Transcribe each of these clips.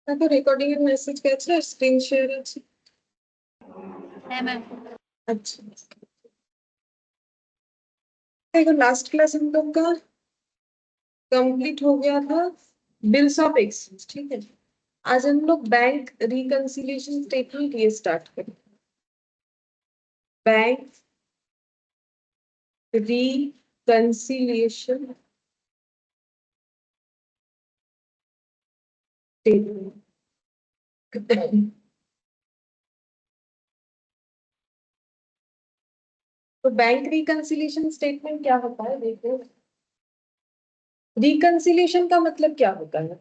দেখো রেকর্ডিং এর মেসেজ গেছে, স্ক্রিন শেয়ার আছে। है मैम। अच्छा देखो, लास्ट क्लास हम लोग का कंप्लीट हो गया था बिल्स ऑफ एक्सचेंज, ठीक है। आज हम लोग बैंक रिकंसिलिएशन स्टेटमेंट ये स्टार्ट करें। Bank reconciliation statement. तो बैंक रिकंसिलिएशन स्टेटमेंट क्या होता है, देखो। रिकंसिलिएशन का मतलब क्या होता है?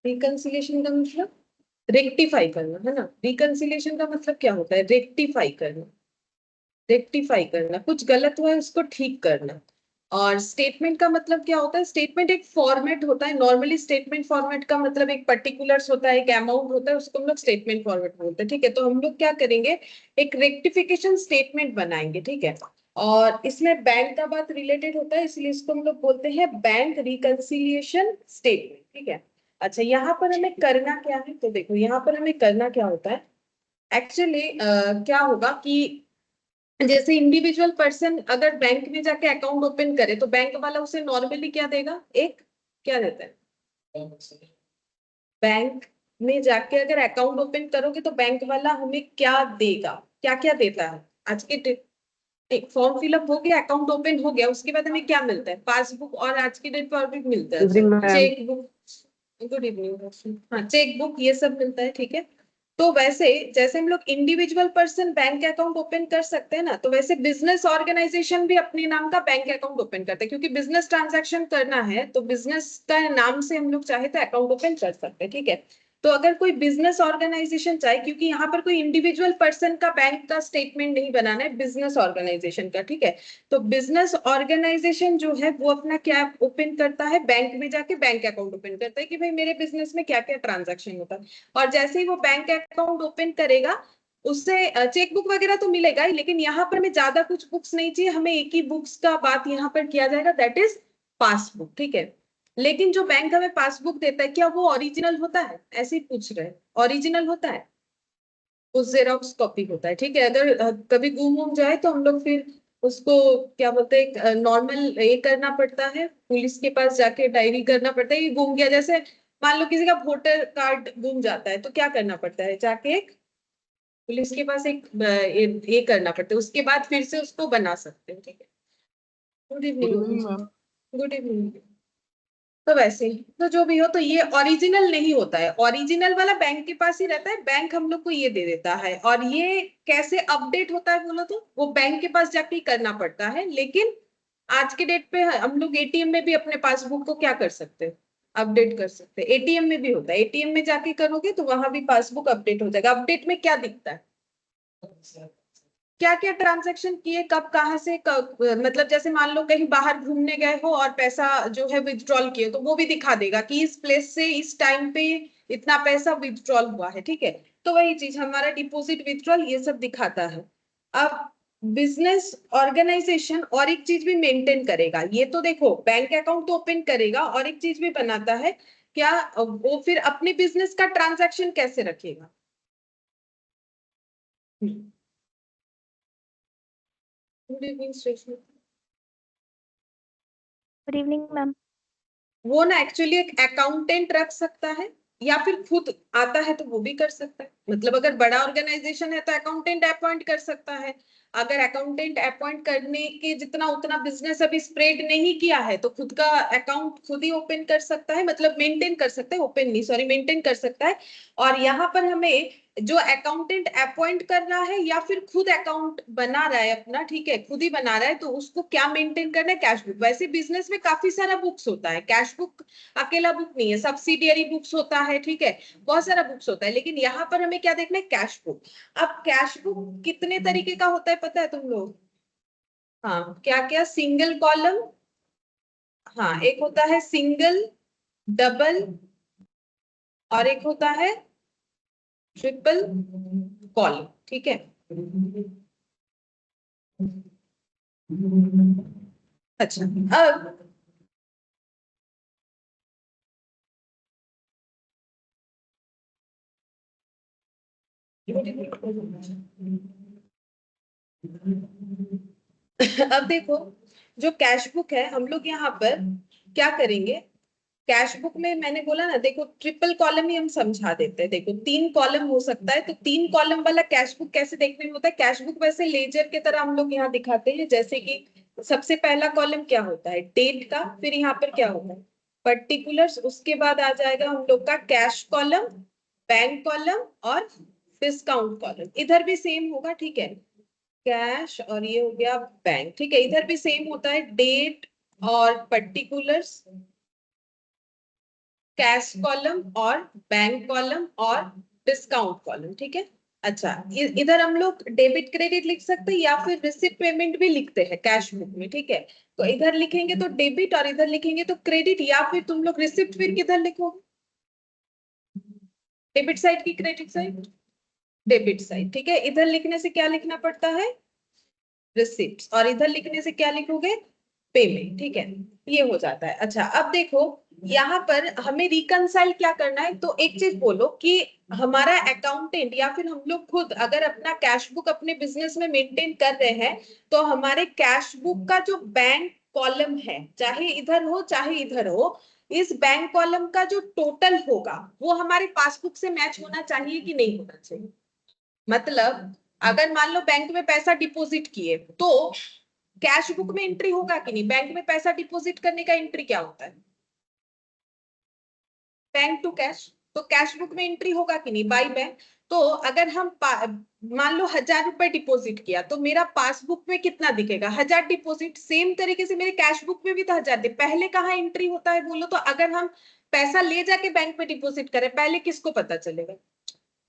रिकंसिलिएशन का मतलब रेक्टिफाई करना, है ना। रिकंसिलिएशन का मतलब क्या होता है? रेक्टिफाई करना। रेक्टिफाई करना, कुछ गलत हुआ है उसको ठीक करना। और स्टेटमेंट का मतलब क्या होता है? स्टेटमेंट एक फॉर्मेट होता है। नॉर्मली स्टेटमेंट फॉर्मेट का मतलब एक पर्टिकुलर्स होता है, एक अमाउंट होता है, उसको हम लोग स्टेटमेंट फॉर्मेट बोलते हैं, ठीक है। तो हम लोग क्या करेंगे, एक रेक्टिफिकेशन स्टेटमेंट बनाएंगे, ठीक है। और इसमें बैंक का बात रिलेटेड होता है, इसलिए इसको हम लोग बोलते हैं बैंक रिकंसिलिएशन स्टेटमेंट, ठीक है। अच्छा, यहाँ पर हमें करना क्या है, तो देखो यहाँ पर हमें करना क्या होता है। एक्चुअली क्या होगा कि जैसे इंडिविजुअल पर्सन अगर बैंक में जाके अकाउंट ओपन करे तो बैंक वाला उसे नॉर्मली क्या देगा, एक क्या देता है। बैंक में जाके अगर अकाउंट ओपन करोगे तो बैंक वाला हमें क्या देगा, क्या क्या देता है। आज के एक फॉर्म फिलअप हो गया, अकाउंट ओपन हो गया, उसके बाद हमें क्या मिलता है, पासबुक, और आज की डेट पर और भी मिलता है, चेक बुक। Good evening. हाँ, चेक बुक, ये सब मिलता है, ठीक है। तो वैसे जैसे हम लोग individual person bank account open कर सकते हैं ना, तो वैसे बिजनेस ऑर्गेनाइजेशन भी अपने नाम का बैंक अकाउंट ओपन करते हैं, क्योंकि बिजनेस ट्रांजैक्शन करना है तो बिजनेस का नाम से हम लोग चाहे तो अकाउंट ओपन कर सकते हैं, ठीक है। तो अगर कोई बिजनेस ऑर्गेनाइजेशन चाहे, क्योंकि यहाँ पर कोई इंडिविजुअल पर्सन का बैंक का स्टेटमेंट नहीं बनाना है, बिजनेस ऑर्गेनाइजेशन का, ठीक है। तो बिजनेस ऑर्गेनाइजेशन जो है वो अपना क्या ओपन करता है, बैंक में जाके बैंक अकाउंट ओपन करता है कि भाई मेरे बिजनेस में क्या क्या ट्रांजैक्शन होता है। और जैसे ही वो बैंक अकाउंट ओपन करेगा, उससे चेक बुक वगैरह तो मिलेगा ही, लेकिन यहाँ पर हमें ज्यादा कुछ बुक्स नहीं चाहिए, हमें एक ही बुक्स का बात यहाँ पर किया जाएगा, दैट इज पासबुक, ठीक है। लेकिन जो बैंक हमें पासबुक देता है, क्या वो ओरिजिनल होता है, ऐसे ही पूछ रहे हैं। ओरिजिनल होता है, वो जेरोक्स कॉपी होता है, ठीक है। अगर कभी गुम जाए तो हम लोग फिर उसको क्या बोलते हैं, नॉर्मल ये करना पड़ता है, पुलिस के पास जाके डायरी करना पड़ता है। ये गुम गया, जैसे मान लो किसी का वोटर कार्ड गुम जाता है तो क्या करना पड़ता है, जाके एक पुलिस के पास एक ये करना पड़ता है, उसके बाद फिर से उसको बना सकते हैं, ठीक है। Good evening ma'am. Good evening. तो वैसे ही, तो जो भी हो, तो ये ओरिजिनल नहीं होता है, ओरिजिनल वाला बैंक के पास ही रहता है, बैंक हम लोग को ये दे देता है। और ये कैसे अपडेट होता है बोलो तो, वो बैंक के पास जाके ही करना पड़ता है। लेकिन आज के डेट पे हम लोग एटीएम में भी अपने पासबुक को क्या कर सकते हैं, अपडेट कर सकते हैं। एटीएम में भी होता है, एटीएम में जाके करोगे तो वहां भी पासबुक अपडेट हो जाएगा। अपडेट में क्या दिखता है, क्या क्या ट्रांजैक्शन किए, कब कहाँ से कब, मतलब जैसे मान लो कहीं बाहर घूमने गए हो और पैसा जो है विथड्रॉल किए, तो वो भी दिखा देगा कि इस प्लेस से इस टाइम पे इतना पैसा विथड्रॉल हुआ है, ठीक है। तो वही चीज हमारा डिपॉजिट विथड्रॉल ये सब दिखाता है। अब बिजनेस ऑर्गेनाइजेशन और एक चीज भी मेंटेन करेगा, ये तो देखो बैंक अकाउंट तो ओपन करेगा और एक चीज भी बनाता है, क्या वो फिर अपने बिजनेस का ट्रांजैक्शन कैसे रखेगा। Good evening station. Good evening ma'am. वो ना एक्चुअली एक अकाउंटेंट रख सकता है, या फिर खुद आता है तो वो भी कर सकता है। मतलब अगर बड़ा ऑर्गेनाइजेशन है तो अकाउंटेंट अपॉइंट कर सकता है। अगर अकाउंटेंट अपॉइंट करने के जितना उतना बिजनेस अभी स्प्रेड नहीं किया है तो खुद का अकाउंट खुद ही ओपन कर सकता है, मतलब मेंटेन कर सकता है, ओपन नहीं सॉरी, मेंटेन कर सकता है। और यहाँ पर हमें जो अकाउंटेंट अपॉइंट कर रहा है या फिर खुद अकाउंट बना रहा है अपना, ठीक है, खुद ही बना रहा है, तो उसको क्या मेंटेन करना है, कैश बुक। वैसे बिजनेस में काफी सारा बुक्स होता है, कैश बुक अकेला बुक नहीं है, सब्सिडियरी बुक्स होता है, ठीक है, बहुत सारा बुक्स होता है। लेकिन यहाँ पर हमें क्या देखना है, कैश बुक। अब कैश बुक कितने तरीके का होता है पता है तुम लोग? हाँ, क्या क्या, सिंगल कॉलम, हाँ एक होता है सिंगल, डबल, और एक होता है ट्रिपल कॉलम, ठीक है। अच्छा, अब अब देखो, जो कैश बुक है हम लोग यहाँ पर क्या करेंगे, कैश बुक में मैंने बोला ना, देखो ट्रिपल कॉलम ही हम समझा देते हैं। देखो 3 कॉलम हो सकता है, तो 3 कॉलम वाला कैश बुक कैसे देखने में होता है, कैश बुक वैसे लेजर के तरह हम लोग यहाँ दिखाते हैं। जैसे कि सबसे पहला कॉलम क्या होता है, डेट का, फिर यहाँ पर क्या होता है, पर्टिकुलर्स, उसके बाद आ जाएगा हम लोग का कैश कॉलम, बैंक कॉलम और डिस्काउंट कॉलम। इधर भी सेम होगा, ठीक है, कैश और ये हो गया बैंक, ठीक है। इधर भी सेम होता है, डेट और पर्टिकुलर्स, कैश कॉलम और बैंक कॉलम और डिस्काउंट कॉलम, ठीक है। अच्छा, इधर हम लोग डेबिट क्रेडिट लिख सकते हैं या फिर रिसिप्ट पेमेंट भी लिखते हैं कैश बुक में, ठीक है। तो इधर लिखेंगे तो डेबिट और इधर लिखेंगे तो क्रेडिट, या फिर तुम लोग रिसिप्ट फिर किधर लिखोगे, डेबिट साइड की क्रेडिट साइड, डेबिट साइड, ठीक है। इधर लिखने से क्या लिखना पड़ता है, रिसिप्ट, और इधर लिखने से क्या लिखोगे, पेमेंट, ठीक है। ये हो जाता है। अच्छा, अब देखो यहाँ पर हमें रिकंसाइल क्या करना है, तो एक चीज बोलो कि हमारा अकाउंटेंट या फिर हम लोग खुद अगर अपना कैश बुक अपने बिजनेस में मेंटेन कर रहे हैं, तो हमारे कैश बुक का जो बैंक कॉलम है, चाहे इधर हो चाहे इधर हो, इस बैंक कॉलम का जो टोटल होगा वो हमारे पासबुक से मैच होना चाहिए कि नहीं होना चाहिए। मतलब अगर मान लो बैंक में पैसा डिपॉजिट किए, तो कैश बुक में एंट्री होगा कि नहीं, बैंक में पैसा डिपॉजिट करने का एंट्री क्या होता है, बैंक टू कैश, तो कैश बुक में एंट्री होगा कि नहीं, बाय बैंक। तो अगर हम मान लो 1000 रुपए डिपॉजिट किया, तो मेरा पासबुक में कितना दिखेगा, 1000 डिपॉजिट। सेम तरीके से मेरे कैश बुक में भी तो 1000 पहले कहाँ एंट्री होता है बोलो, तो अगर हम पैसा ले जाके बैंक में डिपॉजिट करें, पहले किसको पता चलेगा,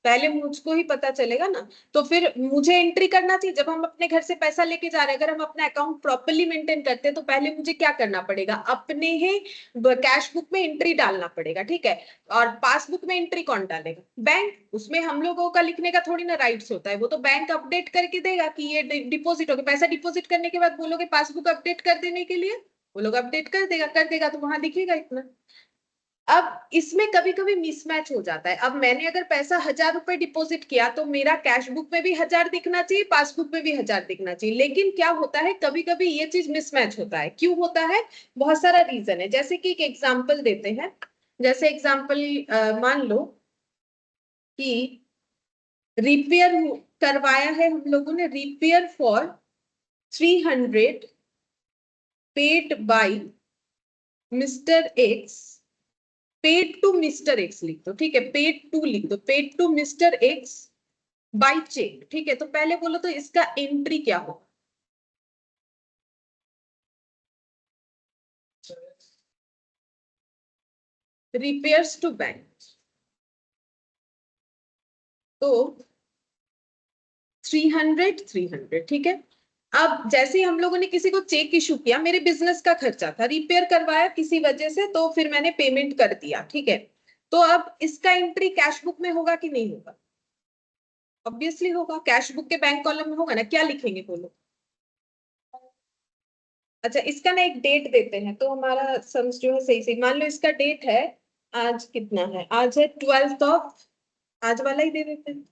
पहले मुझको ही पता चलेगा ना। तो फिर मुझे एंट्री करना चाहिए, जब हम अपने घर से पैसा लेके जा रहे हैं, अगर हम अपना अकाउंट प्रॉपर्ली मेंटेन करते हैं, तो पहले मुझे क्या करना पड़ेगा, अपने ही कैश बुक में एंट्री डालना पड़ेगा, ठीक है। और पासबुक में एंट्री कौन डालेगा, बैंक। उसमें हम लोगों का लिखने का थोड़ी ना राइट्स होता है, वो तो बैंक अपडेट करके देगा कि ये डिपॉजिट हो गया। पैसा डिपॉजिट करने के बाद बोलोगे पासबुक अपडेट कर देने के लिए, वो लोग अपडेट कर देगा तो वहां दिखेगा इतना। अब इसमें कभी कभी मिसमैच हो जाता है। अब मैंने अगर पैसा 1000 रुपए डिपॉजिट किया, तो मेरा कैश बुक में भी 1000 दिखना चाहिए, पासबुक में भी 1000 दिखना चाहिए। लेकिन क्या होता है, कभी कभी ये चीज मिसमैच होता है। क्यों होता है, बहुत सारा रीजन है। जैसे कि एक एग्जाम्पल देते हैं, जैसे एग्जाम्पल मान लो कि रिपेयर करवाया है हम लोगों ने, repair for 300 paid by mister X, paid to mister X लिख दो, ठीक है, पेड टू लिख दो, paid to mister X by cheque, ठीक है। तो पहले बोलो तो इसका एंट्री क्या हो, रिपेयर्स टू बैंक, तो 300, ठीक है। अब जैसे ही हम लोगों ने किसी को चेक इशू किया, मेरे बिजनेस का खर्चा था, रिपेयर करवाया किसी वजह से, तो फिर मैंने पेमेंट कर दिया, ठीक है। तो अब इसका एंट्री कैश बुक में होगा कि नहीं होगा, ऑब्वियसली होगा, कैश बुक के बैंक कॉलम में होगा ना। क्या लिखेंगे बोलो, अच्छा इसका ना एक डेट देते हैं, तो हमारा सम्स जो है सही सही। मान लो इसका डेट है, आज कितना है, आज है 12th ऑफ, आज वाला ही दे देते हैं,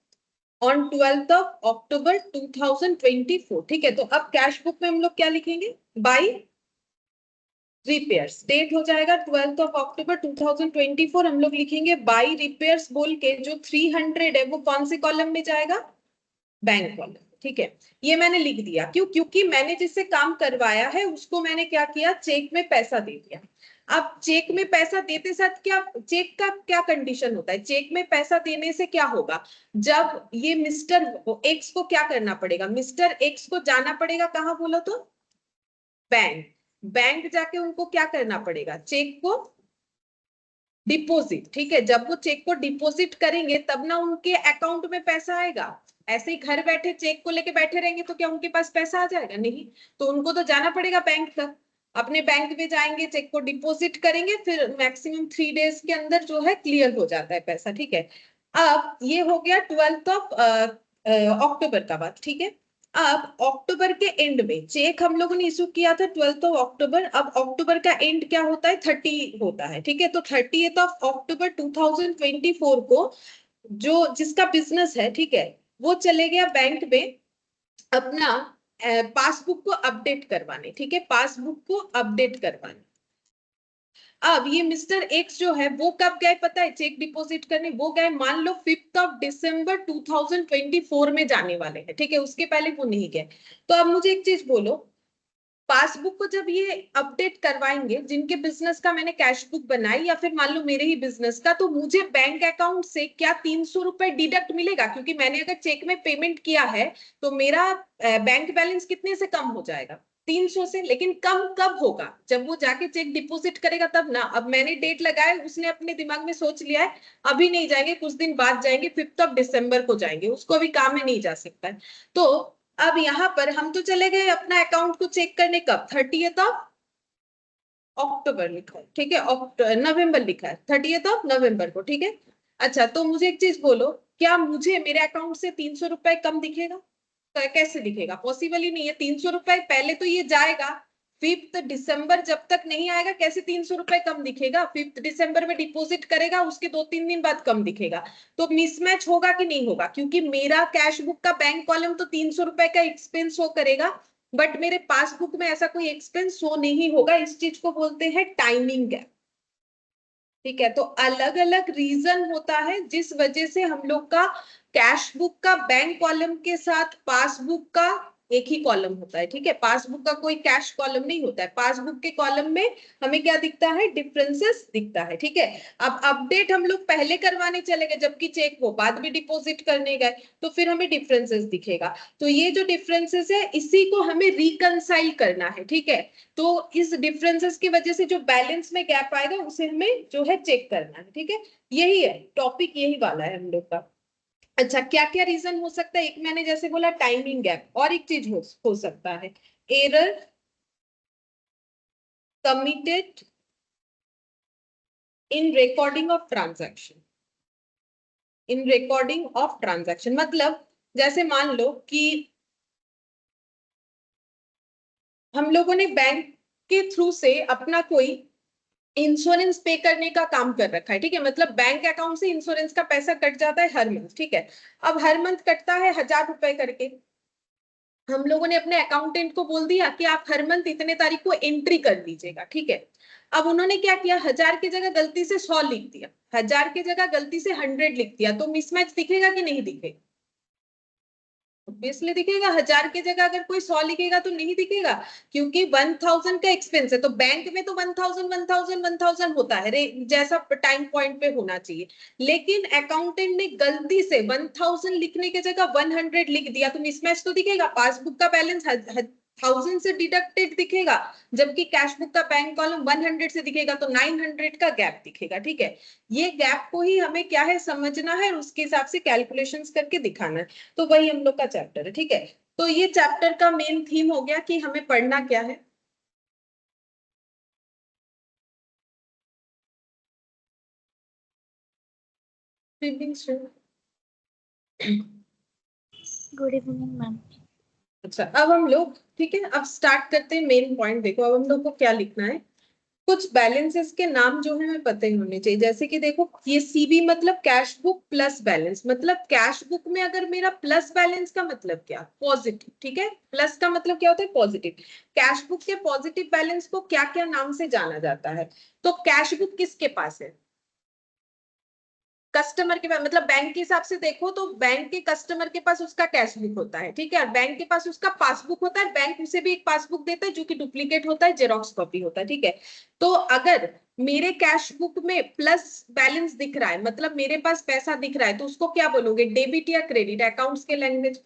ऑन 12th ऑफ अक्टूबर 2024, ठीक है। तो अब कैश बुक में हम लोग क्या लिखेंगे, बाई रिपेयर्स, डेट हो जाएगा 12th ऑफ अक्टूबर 2024, हम लोग लिखेंगे बाई रिपेयर्स बोल के, जो 300 है वो कौन से कॉलम में जाएगा, बैंक कॉलम, ठीक है। ये मैंने लिख दिया, क्यों, क्योंकि मैंने जिससे काम करवाया है उसको मैंने क्या किया, चेक में पैसा दे दिया। अब चेक में पैसा देते साथ क्या, चेक का क्या कंडीशन होता है, चेक में पैसा देने से क्या होगा, जब ये मिस्टर एक्स को क्या करना पड़ेगा, मिस्टर एक्स को जाना पड़ेगा कहाँ बोलो तो, बैंक, बैंक जाके उनको क्या करना पड़ेगा, चेक को डिपॉजिट, ठीक है। जब वो चेक को डिपॉजिट करेंगे तब ना उनके अकाउंट में पैसा आएगा। ऐसे ही घर बैठे चेक को लेके बैठे रहेंगे तो क्या उनके पास पैसा आ जाएगा, नहीं। तो उनको तो जाना पड़ेगा बैंक तक, अपने बैंक में जाएंगे, चेक को डिपॉजिट करेंगे, फिर मैक्सिमम 3 डेज के अंदर जो है क्लियर हो जाता है पैसा, ठीक है। अब ये हो गया 12th ऑफ अक्टूबर का बात, ठीक है। अब अक्टूबर के एंड में चेक हम लोगों ने इशू किया था 12th ऑफ अक्टूबर, अब अक्टूबर का एंड क्या होता है, 30 होता है, ठीक है। तो 30th ऑफ अक्टूबर 2024 को जो जिसका बिजनेस है, ठीक है, वो चले गया बैंक में अपना पासबुक को अपडेट करवाने, ठीक है, पासबुक को अपडेट करवाने। अब ये मिस्टर एक्स जो है वो कब गए पता है चेक डिपॉजिट करने? वो गए मान लो 5 दिसंबर 2024 में जाने वाले हैं, ठीक है, उसके पहले वो नहीं गए। तो अब मुझे एक चीज बोलो, पासबुक को जब ये अपडेट करवाएंगे, जिनके बिजनेस का मैंने कैश बुक बनाई या फिर मान लो मेरे ही बिजनेस का, तो मुझे बैंक अकाउंट से क्या 300 रुपए डिडक्ट मिलेगा? क्योंकि मैंने अगर चेक में पेमेंट किया है तो मेरा बैंक बैलेंस कितने से कम हो जाएगा? 300 से। लेकिन कम कब होगा? जब वो जाके चेक डिपॉजिट करेगा तब ना। अब मैंने डेट लगाया, उसने अपने दिमाग में सोच लिया है अभी नहीं जाएंगे, कुछ दिन बाद जाएंगे, 5 दिसंबर को जाएंगे, उसको अभी काम में नहीं जा सकता है। तो अब यहाँ पर हम तो चले गए अपना अकाउंट को चेक करने, कब? 30 अक्टूबर लिखा है, ठीक है, नवंबर लिखा है, 30 नवंबर को, ठीक है। अच्छा, तो मुझे एक चीज बोलो, क्या मुझे मेरे अकाउंट से 300 रुपए कम दिखेगा? तो कैसे दिखेगा? पॉसिबल ही नहीं है। 300 रुपए पहले तो ये जाएगा, 5 दिसंबर जब तक नहीं आएगा कैसे 300 रुपए कम दिखेगा? 5 दिसंबर में डिपॉजिट करेगा, उसके 2-3 दिन बाद कम दिखेगा। तो मिसमैच होगा कि नहीं होगा? क्योंकि मेरा कैश बुक का बैंक कॉलम तो 300 रुपए का एक्सपेंस शो करेगा, बट मेरे पासबुक में ऐसा कोई एक्सपेंस शो नहीं होगा। इस चीज को बोलते हैं टाइमिंग गैप, ठीक है। तो अलग अलग रीजन होता है जिस वजह से हम लोग का कैश बुक का बैंक कॉलम के साथ पासबुक का एक ही कॉलम होता है, ठीक है। पासबुक का कोई कैश कॉलम नहीं होता है। पासबुक के कॉलम में हमें क्या दिखता है? डिफरेंसेस दिखता है, ठीक है। अब अपडेट हम लोग पहले करवाने चले गए, जबकि चेक वो बाद में डिपॉजिट करने गए, तो फिर हमें डिफरेंसेस दिखेगा। तो ये जो डिफरेंसेस है इसी को हमें रिकंसाइल करना है, ठीक है। तो इस डिफरेंसेस की वजह से जो बैलेंस में गैप आएगा उसे हमें जो है चेक करना है, ठीक है। यही है टॉपिक, यही वाला है हम लोग का। अच्छा, क्या क्या रीजन हो सकता है? एक मैंने जैसे बोला टाइमिंग गैप, और एक चीज हो सकता है error committed in recording of transaction. In recording of transaction मतलब जैसे मान लो कि हम लोगों ने बैंक के थ्रू से अपना कोई इंश्योरेंस पे करने का काम कर रखा है, ठीक है। मतलब बैंक अकाउंट से इंश्योरेंस का पैसा कट जाता है हर मंथ, ठीक है। अब हर मंथ कटता है 1000 रुपए करके। हम लोगों ने अपने अकाउंटेंट को बोल दिया कि आप हर मंथ इतने तारीख को एंट्री कर दीजिएगा, ठीक है। अब उन्होंने क्या किया? 1000 की जगह गलती से 100 लिख दिया, 1000 की जगह गलती से 100 लिख दिया, तो मिसमैच दिखेगा कि नहीं दिखेगा? ऑब्वियसली दिखेगा। 1000 की जगह अगर कोई 100 लिखेगा तो नहीं दिखेगा, क्योंकि 1000 का एक्सपेंस है। तो बैंक में तो 1000 होता है जैसा टाइम पॉइंट पे होना चाहिए। लेकिन अकाउंटेंट ने गलती से 1000 लिखने की जगह 100 लिख दिया, तो मिसमैच तो दिखेगा। पासबुक का बैलेंस 1000 से डिडक्टेड दिखेगा, जबकि कैश बुक का बैंक कॉलम 100 से दिखेगा, तो 900 का गैप दिखेगा, ठीक है। ये गैप को ही हमें क्या है समझना है, और उसके हिसाब से कैलकुलेशंस करके दिखाना है। तो वही हम लोग का चैप्टर है, ठीक है। तो ये चैप्टर का मेन थीम हो गया कि हमें पढ़ना क्या है। Good evening ma'am. अच्छा, अब हम लोग, ठीक है, अब स्टार्ट करते हैं मेन पॉइंट। देखो अब हम लोग को क्या लिखना है। कुछ बैलेंसेस के नाम जो है हमें पता ही होने चाहिए। जैसे कि देखो, ये सीबी मतलब कैश बुक प्लस बैलेंस। मतलब कैश बुक में अगर मेरा प्लस बैलेंस का मतलब क्या? पॉजिटिव, ठीक है। प्लस का मतलब क्या होता है? पॉजिटिव। कैश बुक के पॉजिटिव बैलेंस को क्या क्या नाम से जाना जाता है? तो कैश बुक किसके पास है? कस्टमर के पास। मतलब बैंक के हिसाब से देखो तो बैंक के कस्टमर के पास उसका कैश बुक होता है, ठीक है, और बैंक के पास उसका पासबुक होता है। बैंक उसे भी एक पासबुक देता है जो कि डुप्लीकेट होता है, जेरोक्स कॉपी होता है, ठीक है। तो अगर मेरे कैश बुक में प्लस बैलेंस दिख रहा है, मतलब मेरे पास पैसा दिख रहा है, तो उसको क्या बोलोगे? डेबिट या क्रेडिट? अकाउंट्स के लैंग्वेज।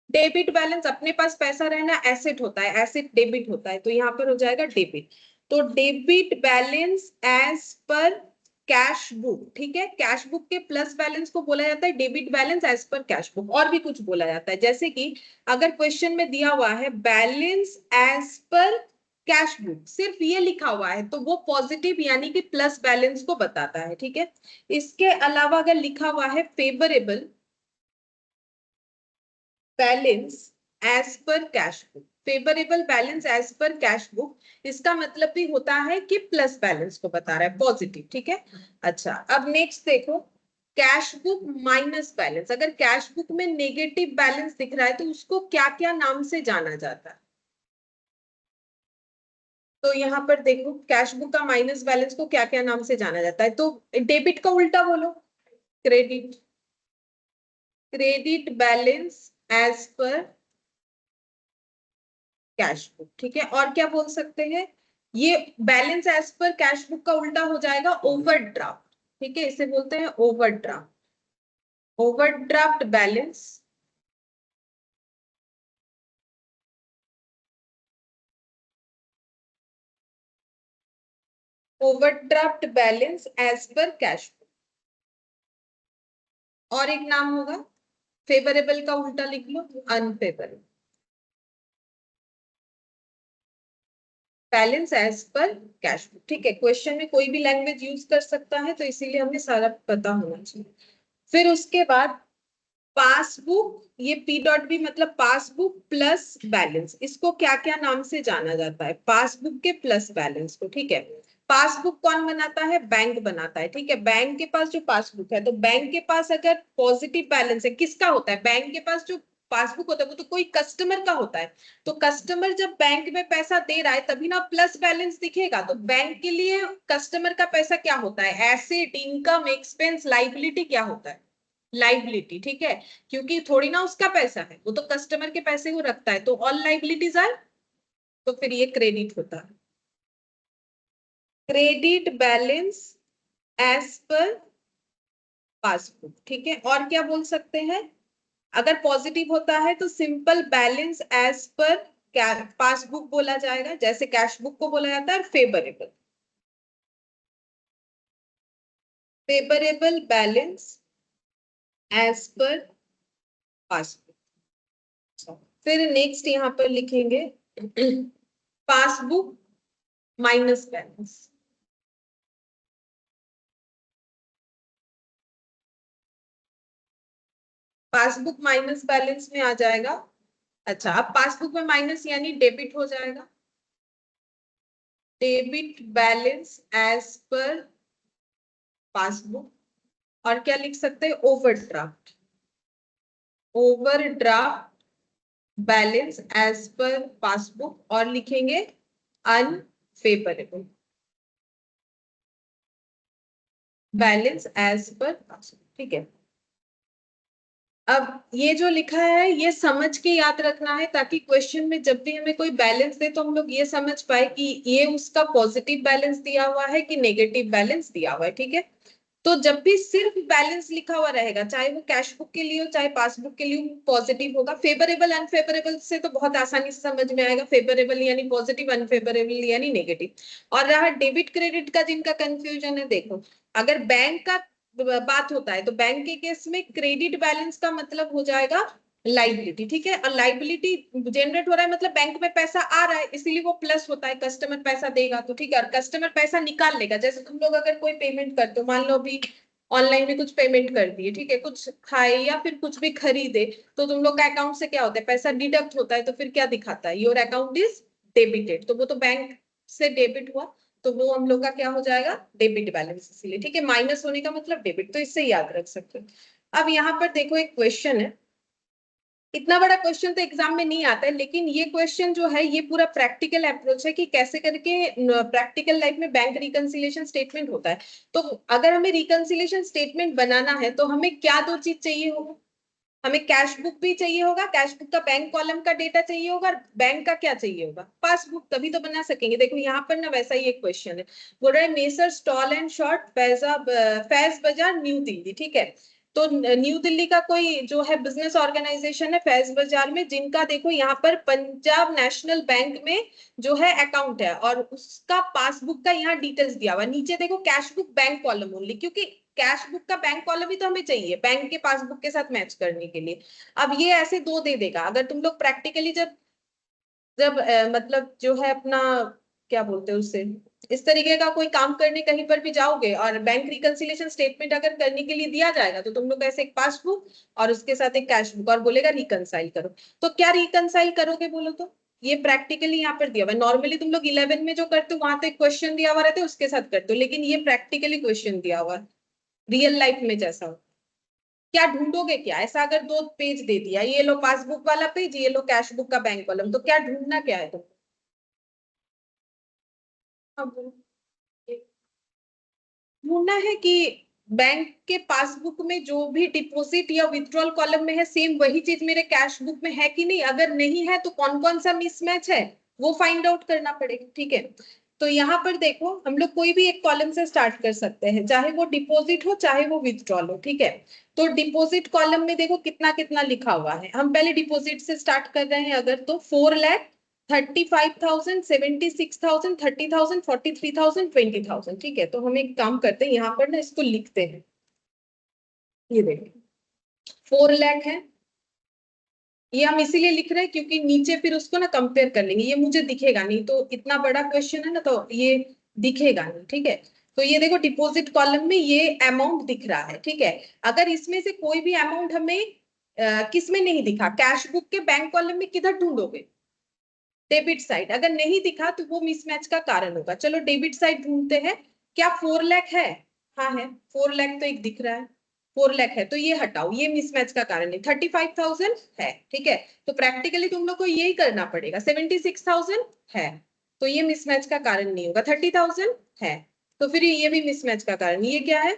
डेबिट बैलेंस, अपने पास पैसा रहना एसेट होता है, एसेट डेबिट होता है, तो यहाँ पर हो जाएगा डेबिट। तो debit balance as per cash book, ठीक है। कैश बुक के प्लस बैलेंस को बोला जाता है debit balance as per cash book. और भी कुछ बोला जाता है, जैसे कि अगर क्वेश्चन में दिया हुआ है balance as per cash book, सिर्फ ये लिखा हुआ है, तो वो पॉजिटिव यानी कि प्लस बैलेंस को बताता है, ठीक है। इसके अलावा अगर लिखा हुआ है favourable balance as per cash book, favourable balance as per cash book, इसका मतलब भी होता है कि प्लस बैलेंस को बता रहा है, पॉजिटिव, ठीक है। अच्छा, अब नेक्स्ट देखो, कैश बुक माइनस बैलेंस, अगर कैश बुक में नेगेटिव बैलेंस दिख रहा है तो उसको क्या क्या नाम से जाना जाता है? तो यहाँ पर देखो कैश बुक का माइनस बैलेंस को क्या क्या नाम से जाना जाता है, तो डेबिट का उल्टा बोलो, credit. Credit balance as per cash book, ठीक है। और क्या बोल सकते हैं, ये balance as per cash book का उल्टा हो जाएगा ओवरड्राफ्ट, ठीक है, इसे बोलते हैं overdraft. Overdraft balance overdraft balance as per cash book. और एक नाम होगा फेवरेबल का उल्टा लिख लो unfavourable balance as per cash book, ठीक है। क्वेश्चन में कोई भी लैंग्वेज यूज कर सकता है तो इसीलिए हमें सारा पता होना चाहिए। फिर उसके बाद पासबुक, ये पी डॉट बी मतलब पासबुक प्लस बैलेंस, इसको क्या क्या नाम से जाना जाता है? पासबुक के प्लस बैलेंस को, ठीक है। पासबुक कौन बनाता है? बैंक बनाता है, ठीक है। बैंक के पास जो पासबुक है, तो बैंक के पास अगर पॉजिटिव बैलेंस है, किसका होता है? बैंक के पास जो पासबुक होता है वो तो कोई कस्टमर का होता है, तो कस्टमर जब बैंक में पैसा दे रहा है तभी ना प्लस बैलेंस दिखेगा। तो बैंक के लिए कस्टमर का पैसा क्या होता है? एसेट, इनकम, एक्सपेंस, लाइबिलिटी क्या होता है? लाइबिलिटी, ठीक है। क्योंकि थोड़ी ना उसका पैसा है, वो तो कस्टमर के पैसे को रखता है, तो ऑल लाइबिलिटीज आर, तो फिर ये क्रेडिट होता है। Credit balance as per passbook, ठीक है। और क्या बोल सकते हैं? अगर पॉजिटिव होता है तो simple balance as per passbook बोला जाएगा, जैसे कैश बुक को बोला जाता है। Favourable, favourable balance as per passbook. फिर नेक्स्ट यहां पर लिखेंगे passbook minus balance. Passbook minus balance में आ जाएगा। अच्छा, अब पासबुक में माइनस यानी डेबिट हो जाएगा। Debit balance as per passbook. और क्या लिख सकते हैं? Overdraft, overdraft balance as per passbook. और लिखेंगे unfavourable balance as per passbook, ठीक है। अब ये जो लिखा है ये समझ के याद रखना है, ताकि क्वेश्चन में जब भी हमें कोई बैलेंस दे तो हम लोग ये समझ पाए कि ये उसका पॉजिटिव बैलेंस दिया हुआ है कि नेगेटिव बैलेंस दिया हुआ है, ठीक है। तो जब भी सिर्फ बैलेंस लिखा हुआ रहेगा, चाहे वो कैश बुक के लिए हो चाहे पासबुक के लिए, पॉजिटिव होगा। फेवरेबल अनफेवरेबल से तो बहुत आसानी से समझ में आएगा, फेवरेबल यानी पॉजिटिव, अनफेवरेबल यानी नेगेटिव। और रहा डेबिट क्रेडिट का जिनका कंफ्यूजन है, देखो अगर बैंक का बात होता है तो बैंक के केस में क्रेडिट बैलेंस का मतलब हो जाएगा लाइबिलिटी, ठीक है। और लाइबिलिटी जनरेट हो रहा है मतलब बैंक में पैसा आ रहा है, इसीलिए वो प्लस होता है, कस्टमर पैसा देगा तो, ठीक है। और कस्टमर पैसा निकाल लेगा, जैसे तुम लोग अगर कोई पेमेंट करते हो, मान लो अभी ऑनलाइन में कुछ पेमेंट कर दिए, ठीक है, कुछ खाए या फिर कुछ भी खरीदे, तो तुम लोग का अकाउंट से क्या होता है? पैसा डिडक्ट होता है, तो फिर क्या दिखाता है? योर अकाउंट इज डेबिटेड, तो वो तो बैंक से डेबिट हुआ, तो वो हम लोग का क्या हो जाएगा? डेबिट बैलेंस, इसीलिए, ठीक है। माइनस होने का मतलब डेबिट, तो इससे याद रख सकते हो। अब यहाँ पर देखो एक क्वेश्चन है, इतना बड़ा क्वेश्चन तो एग्जाम में नहीं आता है, लेकिन ये क्वेश्चन जो है ये पूरा प्रैक्टिकल अप्रोच है कि कैसे करके प्रैक्टिकल लाइफ में बैंक रिकंसिलिएशन स्टेटमेंट होता है। तो अगर हमें रिकंसिलिएशन स्टेटमेंट बनाना है तो हमें क्या दो चीज चाहिए होगा? हमें कैश बुक भी चाहिए होगा, कैश बुक का बैंक कॉलम का डेटा चाहिए होगा, और बैंक का क्या चाहिए होगा? पासबुक, तभी तो बना सकेंगे। देखो यहाँ पर ना वैसा ही एक क्वेश्चन है, बोल रहा है messrs Stall and Short Faiz Bazar New Delhi, ठीक है। तो न्यू दिल्ली का कोई जो है बिजनेस ऑर्गेनाइजेशन है फैज बाजार में, जिनका देखो यहाँ पर पंजाब नेशनल बैंक में जो है अकाउंट है, और उसका पासबुक का यहाँ डिटेल्स दिया हुआ है। नीचे देखो cash book bank column only, क्योंकि कैश बुक का बैंक कॉलम ही तो हमें चाहिए बैंक के पासबुक के साथ मैच करने के लिए। अब ये ऐसे दो दे देगा, अगर तुम लोग प्रैक्टिकली जब जब मतलब जो है अपना क्या बोलते हैं उससे, इस तरीके का कोई काम करने कहीं पर भी जाओगे और बैंक रिकंसिलिएशन स्टेटमेंट अगर करने के लिए दिया जाएगा, तो तुम लोग ऐसे एक पासबुक और उसके साथ एक कैश बुक, और बोलेगा रिकंसाइल करो, तो क्या रिकंसाइल करोगे बोलो तो? ये प्रैक्टिकली यहाँ पर दिया हुआ है। नॉर्मली तुम लोग 11 में जो करते हो वहां तो एक क्वेश्चन दिया हुआ रहता है उसके साथ करते हो, लेकिन ये प्रैक्टिकली क्वेश्चन दिया हुआ है। रियल लाइफ में जैसा हो, क्या ढूंढोगे? क्या ऐसा अगर 2 पेज दे दिया, ये लो पासबुक वाला पेज, ये लो कैश बुक का बैंक कॉलम, तो क्या ढूंढना क्या है तुमको? अब ढूंढना है कि बैंक के पासबुक में जो भी डिपॉजिट या विथड्रॉल कॉलम में है सेम वही चीज मेरे कैश बुक में है कि नहीं। अगर नहीं है तो कौन कौन सा मिसमैच है वो फाइंड आउट करना पड़ेगा। ठीक है, तो यहाँ पर देखो हम लोग कोई भी एक कॉलम से स्टार्ट कर सकते हैं, चाहे वो डिपॉजिट हो चाहे वो विथड्रॉल हो। ठीक है, तो डिपॉजिट कॉलम में देखो कितना कितना लिखा हुआ है। हम पहले डिपॉजिट से स्टार्ट कर रहे हैं अगर, तो 4,00,000, 35,000, 76,000, 30,000, 43,000, 20,000। ठीक है, तो हम एक काम करते हैं, यहाँ पर ना इसको लिखते हैं। ये देखिए 4,00,000 है, ये हम इसीलिए लिख रहे हैं क्योंकि नीचे फिर उसको ना कंपेयर कर लेंगे, ये मुझे दिखेगा नहीं, तो इतना बड़ा क्वेश्चन है ना तो ये दिखेगा नहीं। ठीक है, तो ये देखो डिपॉजिट कॉलम में ये अमाउंट दिख रहा है। ठीक है, अगर इसमें से कोई भी अमाउंट हमें किस में नहीं दिखा, कैश बुक के बैंक कॉलम में, किधर ढूंढोगे? Debit side. अगर नहीं दिखा तो वो मिसमैच का कारण होगा। चलो डेबिट साइड ढूंढते हैं। क्या 4,00,000 है? हाँ है, 4,00,000 तो एक दिख रहा है, 4,00,000 है, तो ये हटाओ, ये मिसमैच का कारण है। 35,000 है, ठीक है, तो प्रैक्टिकली तुम लोग को यही करना पड़ेगा। 76,000 है, तो ये मिसमैच का कारण नहीं होगा। 30,000 है, तो फिर ये भी मिसमैच का कारण। ये क्या है?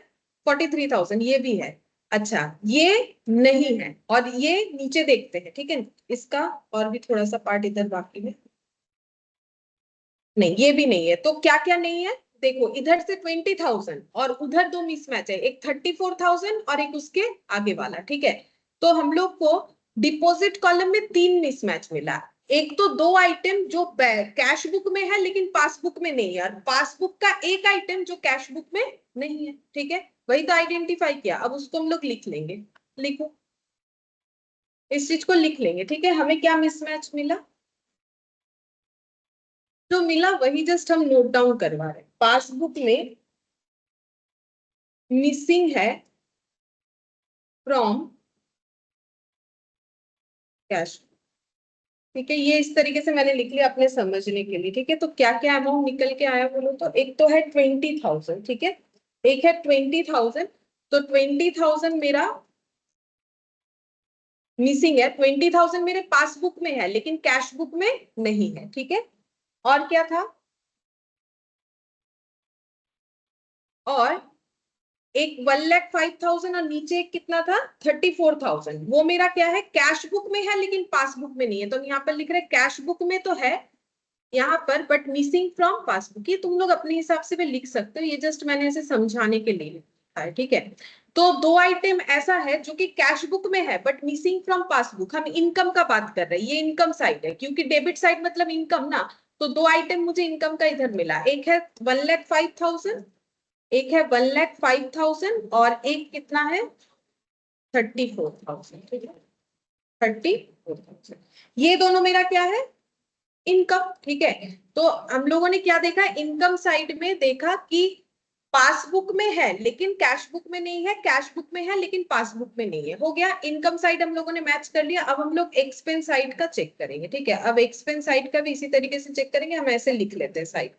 43,000, ये भी है। अच्छा, ये नहीं है, और ये नीचे देखते हैं। ठीक है, इसका और भी थोड़ा सा पार्ट इधर बाकी है, नहीं ये भी नहीं है। तो क्या क्या नहीं है? देखो इधर से 20,000 और उधर 2 मिसमैच है, एक 34,000 और एक उसके आगे वाला। ठीक है, तो हम लोग को डिपॉजिट कॉलम में 3 मिसमैच मिला। एक तो 2 आइटम जो कैश बुक में है लेकिन पासबुक में नहीं है, और पासबुक का एक आइटम जो कैश बुक में नहीं है। ठीक है, वही तो आइडेंटिफाई किया, अब उसको हम लोग लिख लेंगे। लिखो, इस चीज को लिख लेंगे। ठीक है, हमें क्या मिसमैच मिला? जो मिला वही जस्ट हम नोट डाउन करवा रहे हैं। पासबुक में मिसिंग है फ्रॉम कैश। ठीक है, ये इस तरीके से मैंने लिख लिया अपने समझने के लिए। ठीक है, तो क्या क्या अमाउंट निकल के आया बोलो तो? एक तो है 20,000, ठीक है, एक है 20,000, तो 20,000 मेरा मिसिंग है। 20,000 मेरे पासबुक में है लेकिन कैश बुक में नहीं है। ठीक है, और क्या था? और एक 1,05,000 और नीचे एक कितना था? 34,000। वो मेरा क्या है? कैश बुक में है लेकिन पासबुक में नहीं है। तो यहाँ पर लिख रहे हैं कैश बुक में तो है यहाँ पर, बट मिसिंग फ्रॉम पासबुक। ये तुम लोग अपने हिसाब से भी लिख सकते हो, ये जस्ट मैंने ऐसे समझाने के लिए लिखा है। ठीक है, तो 2 आइटम ऐसा है जो कि कैश बुक में है बट मिसिंग फ्रॉम पासबुक। हम इनकम का बात कर रहे हैं, ये इनकम साइड है क्योंकि डेबिट साइड मतलब इनकम ना। तो 2 आइटम मुझे इनकम का इधर मिला, एक है 1,05,000, एक है 1,05,000 और एक कितना है? 34,000। ठीक है, 34,000, ये दोनों मेरा क्या है? इनकम। ठीक है, तो हम लोगों ने क्या देखा? इनकम साइड में देखा कि पासबुक में है लेकिन कैश बुक में नहीं है, कैश बुक में है लेकिन पासबुक में नहीं है। हो गया, इनकम साइड हम लोगों ने मैच कर लिया। अब हम लोग एक्सपेंस साइड का चेक करेंगे। ठीक है, अब एक्सपेंस साइड का भी इसी तरीके से चेक करेंगे। हम ऐसे लिख लेते हैं साइड।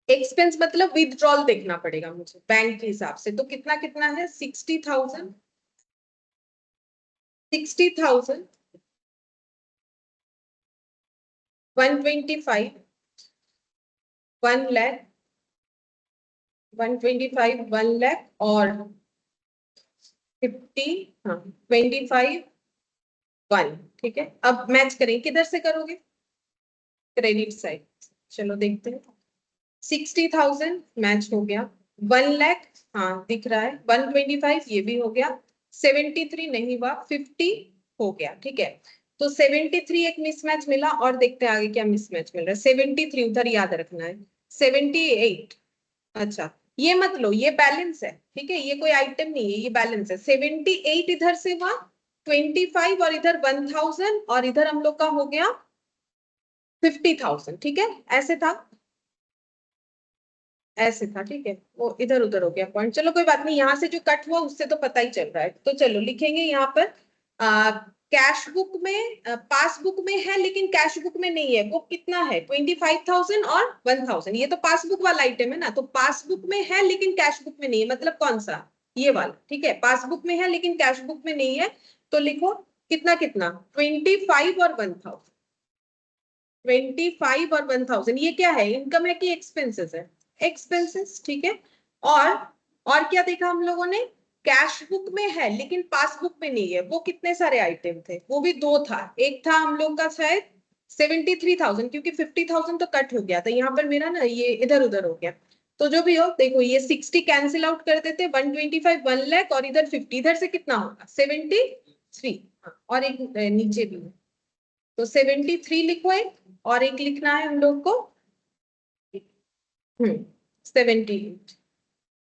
एक्सपेंस मतलब विथड्रॉल देखना पड़ेगा मुझे बैंक के हिसाब से। तो कितना कितना है? 60,000, 60,000, 125, 1,00,000, 125, 1,00,000 और 50, हाँ 25, 1। ठीक है, अब मैच करें, किधर से करोगे? Credit side. चलो देखते हैं। 60,000 मैच हो गया, 1,00,000 हाँ दिख रहा है, 125 ये भी हो गया, 73 नहीं हुआ, 50 हो गया। ठीक है, तो 73 एक मिसमैच मिला, और देखते हैं आगे क्या मिसमैच मिल रहा है। 73 उधर याद रखना है, 78, अच्छा ये मत लो, ये बैलेंस है। ठीक है, ये कोई आइटम नहीं है, ये बैलेंस है। 78 इधर से हुआ, 25 और इधर 1,000 और इधर हम लोग का हो गया 50,000। ठीक है, ऐसे था, ऐसे था। ठीक है, वो इधर उधर हो गया पॉइंट। चलो कोई बात नहीं, यहाँ से जो कट हुआ उससे तो पता ही चल रहा है। तो चलो लिखेंगे यहाँ पर कैश बुक में पासबुक में है लेकिन कैश बुक में नहीं है, वो कितना है 25,000 और 1,000। ये तो पासबुक वाला आइटम है ना, तो पासबुक में है लेकिन कैश बुक में नहीं है, मतलब कौन सा, ये वाला। ठीक है, पासबुक में है लेकिन कैश बुक में नहीं है, तो लिखो कितना कितना 25 और 1,000। 25 और 1,000 ये क्या है, इनकम है कि एक्सपेंसेस है, एक्सपेंसेस। ठीक है, और क्या देखा हम लोगों ने, कैश बुक में है लेकिन पासबुक में नहीं है, वो कितने सारे आइटम थे, वो भी दो था। एक था हम लोग का शायद 73,000, क्योंकि 50,000 तो कट हो गया था यहाँ पर मेरा ना, ये इधर उधर हो गया। तो जो भी हो, देखो ये 60 कैंसिल आउट कर देते, 125 1 लाख, और इधर 50, इधर से कितना होगा 73। और एक नीचे भी है, तो 73 लिखो एक, और एक लिखना है हम लोग को 78।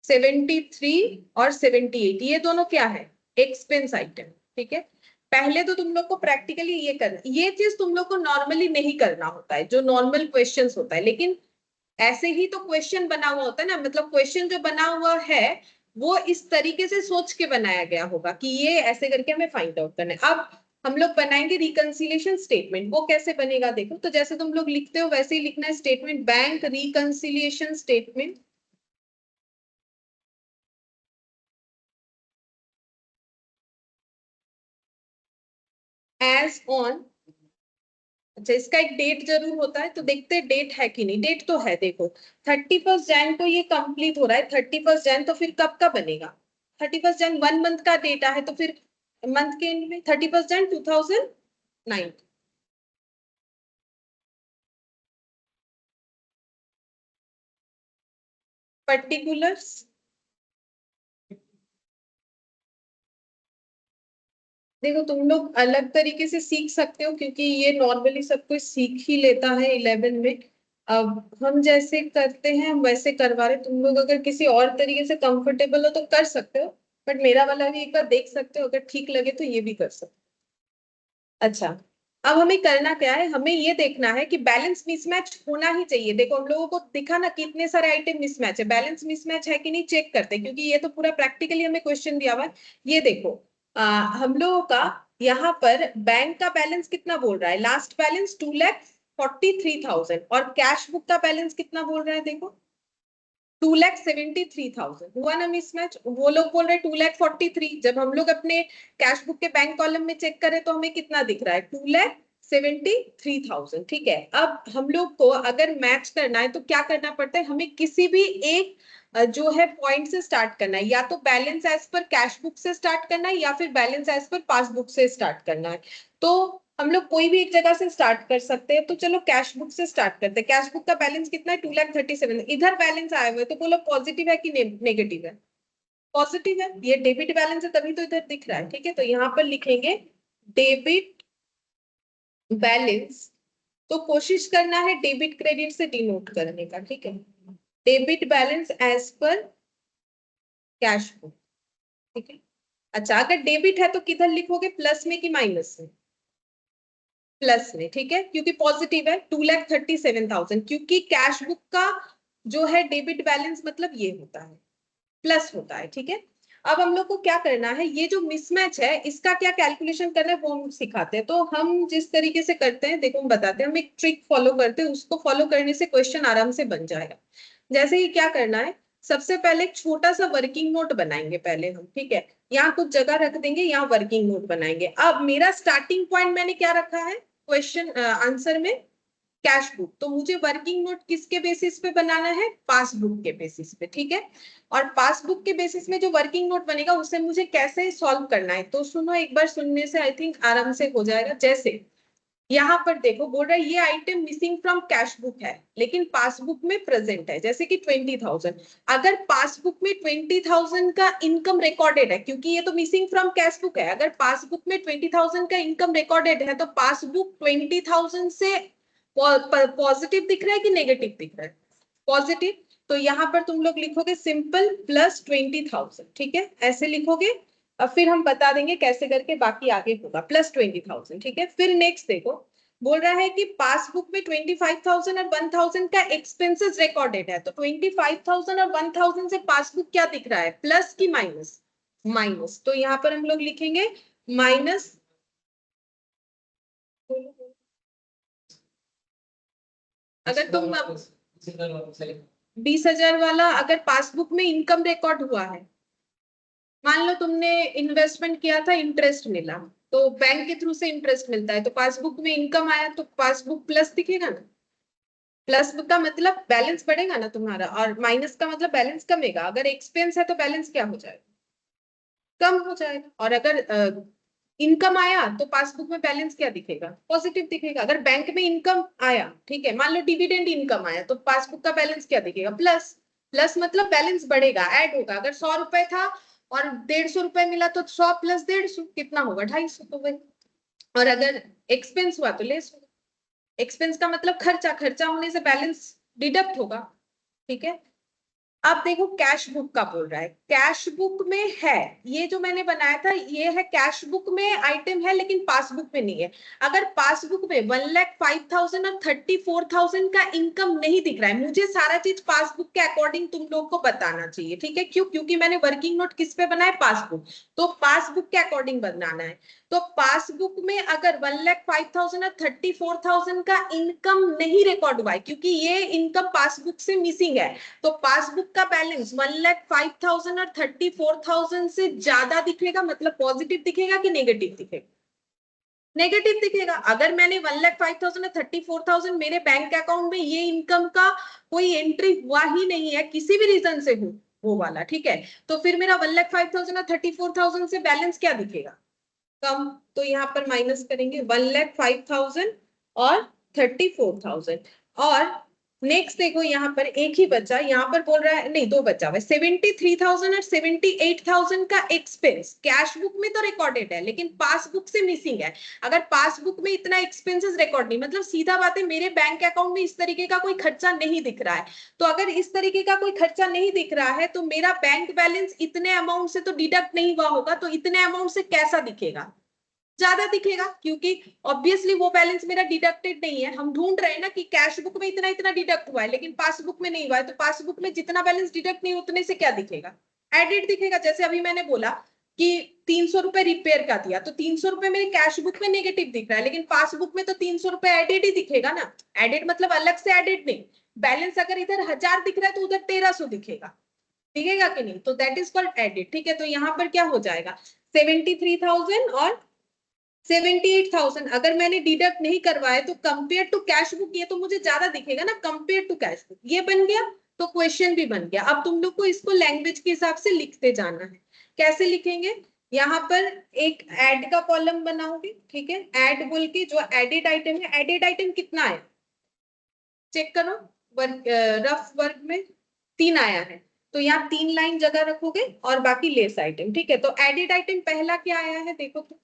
73 और 78 ये दोनों क्या है, एक्सपेंस आइटम। ठीक है, पहले तो तुम लोग को प्रैक्टिकली ये करना, ये चीज तुम लोग को नॉर्मली नहीं करना होता है, जो नॉर्मल क्वेश्चंस होता है, लेकिन ऐसे ही तो क्वेश्चन बना हुआ होता है ना, मतलब क्वेश्चन जो बना हुआ है वो इस तरीके से सोच के बनाया गया होगा कि ये ऐसे करके हमें फाइंड आउट करना है। अब हम लोग बनाएंगे रिकंसिलिएशन स्टेटमेंट, वो कैसे बनेगा देखो, तो जैसे तुम लोग लिखते हो वैसे ही लिखना है statement, bank reconciliation statement as on. अच्छा, इसका एक डेट जरूर होता है, तो देखते हैं डेट है कि नहीं, डेट तो है देखो 31 जैन को ये कंप्लीट हो रहा है, 31 जैन, तो फिर कब का बनेगा 31 जैन, 1 मंथ का डेटा है, तो फिर मंथ के एंड में 31 जैन 2009। पर्टिकुलर्स देखो तुम लोग अलग तरीके से सीख सकते हो, क्योंकि ये नॉर्मली सब कुछ सीख ही लेता है 11 में। अब हम जैसे करते हैं हम वैसे करवा रहे, तुम लोग अगर किसी और तरीके से कंफर्टेबल हो तो कर सकते हो, बट मेरा वाला भी एक बार देख सकते हो, अगर ठीक लगे तो ये भी कर सकते हो। अच्छा, अब हमें करना क्या है, हमें ये देखना है कि बैलेंस मिसमैच होना ही चाहिए। देखो हम लोगों को दिखा ना कितने सारे आइटम मिसमैच है, बैलेंस मिसमैच है कि नहीं चेक करते हैं, क्योंकि ये तो पूरा प्रैक्टिकली हमें क्वेश्चन दिया हुआ है। ये देखो हम लोगों का यहाँ पर बैंक का बैलेंस कितना बोल रहा है, लास्ट बैलेंस 2,43,000, और कैश बुक का बैलेंस कितना बोल रहा है देखो 2,73,000। हुआ ना मिसमैच, वो लोग बोल रहे 2,43,000, जब हम लोग अपने कैश बुक के बैंक कॉलम में चेक करें तो हमें कितना दिख रहा है 2,73,000। ठीक है, अब हम लोग को अगर मैच करना है तो क्या करना पड़ता है, हमें किसी भी एक जो है पॉइंट से स्टार्ट करना है, या तो balance as per cash book से स्टार्ट करना है, या फिर बैलेंस एज पर पासबुक से स्टार्ट करना है। तो हम लोग कोई भी एक जगह से स्टार्ट कर सकते हैं, तो चलो कैश बुक से स्टार्ट करते हैं। कैश बुक का बैलेंस कितना है 2,37,000, इधर बैलेंस आया हुआ है, तो बोलो पॉजिटिव है कि नेगेटिव है, पॉजिटिव है, ये डेबिट बैलेंस है तभी तो इधर दिख रहा है। ठीक है, तो यहाँ पर लिखेंगे डेबिट बैलेंस, तो कोशिश करना है डेबिट क्रेडिट से डिनोट करने का। ठीक है, debit balance as per cash book. ठीक है, अच्छा अगर डेबिट है तो किधर लिखोगे, प्लस में कि माइनस में, प्लस में। ठीक है, क्योंकि पॉजिटिव है 2,37,000, क्योंकि कैश बुक का जो है डेबिट बैलेंस मतलब ये होता है, प्लस होता है। ठीक है, अब हम लोग को क्या करना है, ये जो मिसमैच है इसका क्या कैलकुलेशन करना है वो हम सिखाते हैं। तो हम जिस तरीके से करते हैं देखो, हम बताते हैं, हम एक ट्रिक फॉलो करते हैं, उसको फॉलो करने से क्वेश्चन आराम से बन जाएगा। जैसे ही क्या करना है, सबसे पहले एक छोटा सा वर्किंग नोट बनाएंगे पहले हम। ठीक है, यहाँ कुछ जगह रख देंगे, यहाँ वर्किंग नोट बनाएंगे। अब मेरा स्टार्टिंग पॉइंट मैंने क्या रखा है क्वेश्चन आंसर में, कैश बुक, तो मुझे वर्किंग नोट किसके बेसिस पे बनाना है, पासबुक के बेसिस पे। ठीक है, और पासबुक के बेसिस में जो वर्किंग नोट बनेगा उसे मुझे कैसे सॉल्व करना है, तो सुनो एक बार, सुनने से आई थिंक आराम से हो जाएगा। जैसे यहाँ पर देखो बोल रहा है ये item missing from cash book है लेकिन पासबुक में प्रेजेंट है, जैसे कि 20,000। अगर पासबुक में 20,000 का इनकम रिकॉर्डेड है, क्योंकि ये तो मिसिंग फ्रॉम कैश बुक है, अगर पासबुक में 20,000 का इनकम रिकॉर्डेड है तो पासबुक 20,000 से पॉजिटिव दिख रहा है कि नेगेटिव दिख रहा है, पॉजिटिव। तो यहाँ पर तुम लोग लिखोगे सिंपल प्लस 20,000। ठीक है, ऐसे लिखोगे, अब फिर हम बता देंगे कैसे करके बाकी आगे होगा, प्लस 20,000। ठीक है, फिर नेक्स्ट देखो, बोल रहा है कि पासबुक में 25,000 और 1,000 का एक्सपेंसेस रिकॉर्डेड है, तो 25,000 और 1,000 से पासबुक क्या दिख रहा है, प्लस की माइनस, माइनस। तो यहाँ पर हम लोग लिखेंगे माइनस अगर तुम 20,000 वाला अगर पासबुक में इनकम रिकॉर्ड हुआ है, मान लो तुमने इन्वेस्टमेंट किया था, इंटरेस्ट मिला, तो बैंक के थ्रू से इंटरेस्ट मिलता है, तो पासबुक में इनकम आया तो पासबुक प्लस दिखेगा ना। प्लस का मतलब बैलेंस बढ़ेगा ना तुम्हारा, और माइनस का मतलब बैलेंस कमेगा। अगर एक्सपेंस है तो बैलेंस क्या हो जाएगा, कम हो जाएगा। और अगर इनकम आया तो पासबुक में बैलेंस क्या दिखेगा, पॉजिटिव दिखेगा। अगर बैंक में इनकम आया, ठीक है, मान लो डिविडेंड इनकम आया, तो पासबुक का बैलेंस क्या दिखेगा, प्लस। प्लस मतलब बैलेंस बढ़ेगा, ऐड होगा। अगर 100 रुपए था और 150 रुपए मिला तो 100 प्लस 150 कितना होगा, 250, तो वही। और अगर एक्सपेंस हुआ तो लेस होगा। एक्सपेंस का मतलब खर्चा, खर्चा होने से बैलेंस डिडक्ट होगा, ठीक है। अब देखो कैश बुक का बोल रहा है, कैश बुक में है, ये जो मैंने बनाया था ये है, कैश बुक में आइटम है लेकिन पासबुक में नहीं है। अगर पासबुक में 1,05,000 और 34,000 का इनकम नहीं दिख रहा है, मुझे सारा चीज पासबुक के अकॉर्डिंग तुम लोग को बताना चाहिए, ठीक है। क्यों? क्योंकि मैंने वर्किंग नोट किस पे बनाया, पासबुक, तो पासबुक के अकॉर्डिंग बनाना है। तो पासबुक में अगर 1,05,000 और 34,000 का इनकम नहीं रिकॉर्ड हुआ है, क्योंकि ये इनकम पासबुक से मिसिंग है, तो पासबुक का बैलेंस 1,05,000 और 34,000 से ज्यादा दिखेगा, मतलब पॉजिटिव दिखेगा कि नेगेटिव दिखेगा, नेगेटिव दिखेगा। अगर मैंने 1,05,000 और 34,000 मेरे बैंक अकाउंट में ये इनकम का कोई एंट्री हुआ ही नहीं है, किसी भी रीजन से हो वो वाला, ठीक है, तो फिर मेरा 1,05,000 और 34,000 से बैलेंस क्या दिखेगा, कम। तो यहाँ पर माइनस करेंगे 1,05,000 और 34,000। और नेक्स्ट देखो यहाँ पर एक ही बचा, यहाँ पर बोल रहा है, नहीं दो बचा हुआ है, 73,000 और 78,000 का एक्सपेंस कैश बुक में तो रिकॉर्डेड है लेकिन पासबुक से मिसिंग है। अगर पासबुक में इतना एक्सपेंसेस रिकॉर्ड नहीं, मतलब सीधा बात है मेरे बैंक अकाउंट में इस तरीके का कोई खर्चा नहीं दिख रहा है, तो अगर इस तरीके का कोई खर्चा नहीं दिख रहा है तो मेरा बैंक बैलेंस इतने अमाउंट से तो डिडक्ट नहीं हुआ होगा, तो इतने अमाउंट से कैसा दिखेगा, ज्यादा दिखेगा, क्योंकि ऑब्वियसली वो बैलेंस मेरा डिडक्टेड नहीं है। हम ढूंढ रहे हैं ना कि कैश बुक में इतना इतना डिडक्ट हुआ है लेकिन पासबुक में नहीं हुआ है, तो पासबुक में जितना बैलेंस डिडक्ट नहीं उतने से क्या दिखेगा, एडेड दिखेगा। जैसे अभी मैंने बोला कि 300 रुपए रिपेयर का दिया, तो 300 रुपए मेरे कैश बुक में नेगेटिव दिख रहा है लेकिन पासबुक में तो 300 रुपए एडेड ही दिखेगा ना। एडेड मतलब अलग से एडेड नहीं, बैलेंस अगर इधर 1,000 दिख रहा है तो उधर 1,300 दिखेगा, दिखेगा कि नहीं, तो दैट इज कॉल्ड एडेड, ठीक है। तो यहाँ पर क्या हो जाएगा, 73,000 और 78,000 अगर मैंने डिडक्ट नहीं करवाए तो कंपेयर टू कैश बुक ये तो मुझे ज्यादा दिखेगा ना, कंपेयर टू कैश बुक, ये बन गया। तो क्वेश्चन भी बन गया। अब तुम लोग को इसको लैंग्वेज के हिसाब से लिखते जाना है। कैसे लिखेंगे, यहाँ पर एक ऐड का कॉलम बनाओगे, ठीक है, ऐड बोल के जो एडेड आइटम है, एडेड आइटम कितना है चेक करो, वर्क रफ वर्क में 3 आया है, तो यहाँ 3 लाइन जगह रखोगे और बाकी लेस आइटम, ठीक है। तो एडेड आइटम पहला क्या आया है देखो तो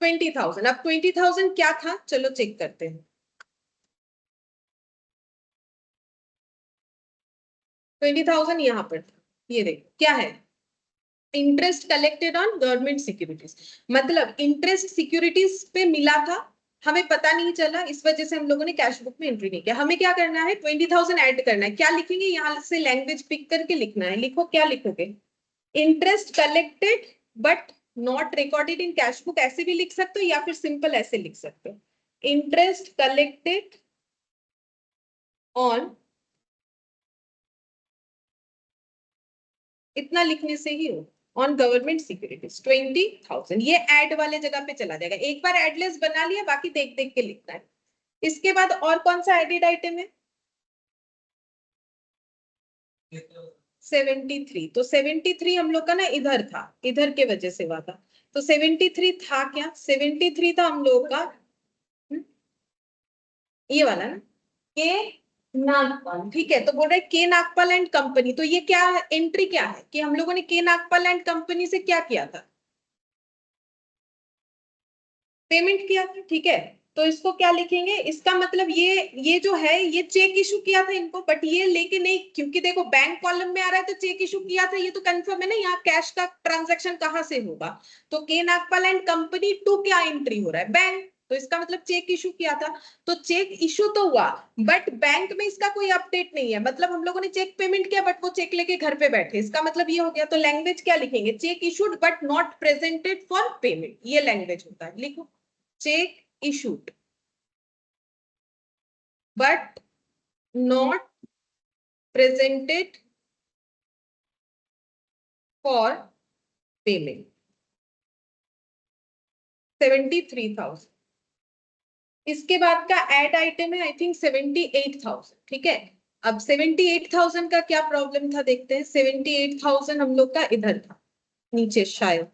20,000। अब 20,000 क्या था, चलो चेक करते हैं। 20,000 यहाँ पर था, ये देखो क्या है, interest collected on government securities, मतलब इंटरेस्ट सिक्योरिटीज पे मिला था, हमें पता नहीं चला, इस वजह से हम लोगों ने कैश बुक में एंट्री नहीं किया। हमें क्या करना है, 20,000 ऐड करना है। क्या लिखेंगे, यहाँ से लैंग्वेज पिक करके लिखना है। लिखो, क्या लिखोगे, interest collected but not recorded in cash book, ऐसे भी लिख सकते हो या फिर सिंपल ऐसे लिख सकते हो, इंटरेस्ट कलेक्टेड ऑन, इतना लिखने से ही हो, ऑन गवर्नमेंट सिक्योरिटीज 20,000, ये ऐड वाले जगह पे चला जाएगा। एक बार एडलेस बना लिया, बाकी देख देख के लिखना है। इसके बाद और कौन सा एडेड आइटम है, 73, तो 73 हम लोग का ना इधर था, इधर के वजह से हुआ था, तो 73 था क्या, 73 था हम लोग का ये वाला ना, के नागपाल, ठीक है। तो बोल रहे के नागपाल एंड कंपनी, तो ये क्या है, एंट्री क्या है कि हम लोगों ने के नागपाल एंड कंपनी से क्या किया था, पेमेंट किया था, ठीक है। तो इसको क्या लिखेंगे, इसका मतलब ये जो है ये चेक इशू किया था इनको, बट ये लेके नहीं, क्योंकि देखो बैंक कॉलम में आ रहा है तो चेक इशू किया था, ये तो कंफर्म है ना, यहाँ कैश का ट्रांजैक्शन कहाँ से होगा, तो के नागपाल एंड कंपनी टू क्या एंट्री हो रहा है, बैंक, तो इसका मतलब चेक इशू किया था, तो चेक इशू तो हुआ बट बैंक में इसका कोई अपडेट नहीं है, मतलब हम लोगों ने चेक पेमेंट किया बट वो चेक लेके घर पे बैठे, इसका मतलब ये हो गया। तो लैंग्वेज क्या लिखेंगे, check issued but not presented for payment, ये लैंग्वेज होता है। लिखो check issued but not presented for payment 73,000। इसके बाद का ऐड आइटम है आई थिंक 78,000, ठीक है। अब 78,000 का क्या प्रॉब्लम था देखते हैं। 78,000 हम लोग का इधर था नीचे शायद,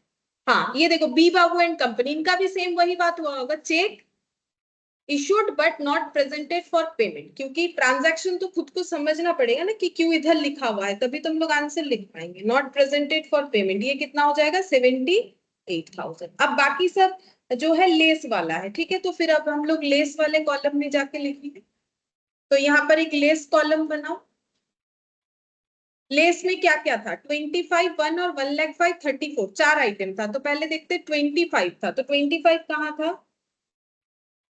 हाँ ये देखो बी बाबू एंड कंपनी, इनका भी सेम वही बात हुआ होगा, check issued but not presented for payment, क्योंकि ट्रांजैक्शन तो खुद को समझना पड़ेगा ना कि क्यों इधर लिखा हुआ है, तभी तुम लोग आंसर लिख पाएंगे। नॉट प्रेजेंटेड फॉर पेमेंट, ये कितना हो जाएगा 78,000। अब बाकी सब जो है लेस वाला है, ठीक है। तो फिर अब हम लोग लेस वाले कॉलम में जाके लिखेंगे, तो यहाँ पर एक लेस कॉलम बनाओ। लेस में क्या क्या था, 25, 1 और 1,05,000, 34, 4 आइटम था। तो पहले देखते 25 था, तो 25 कहाँ था,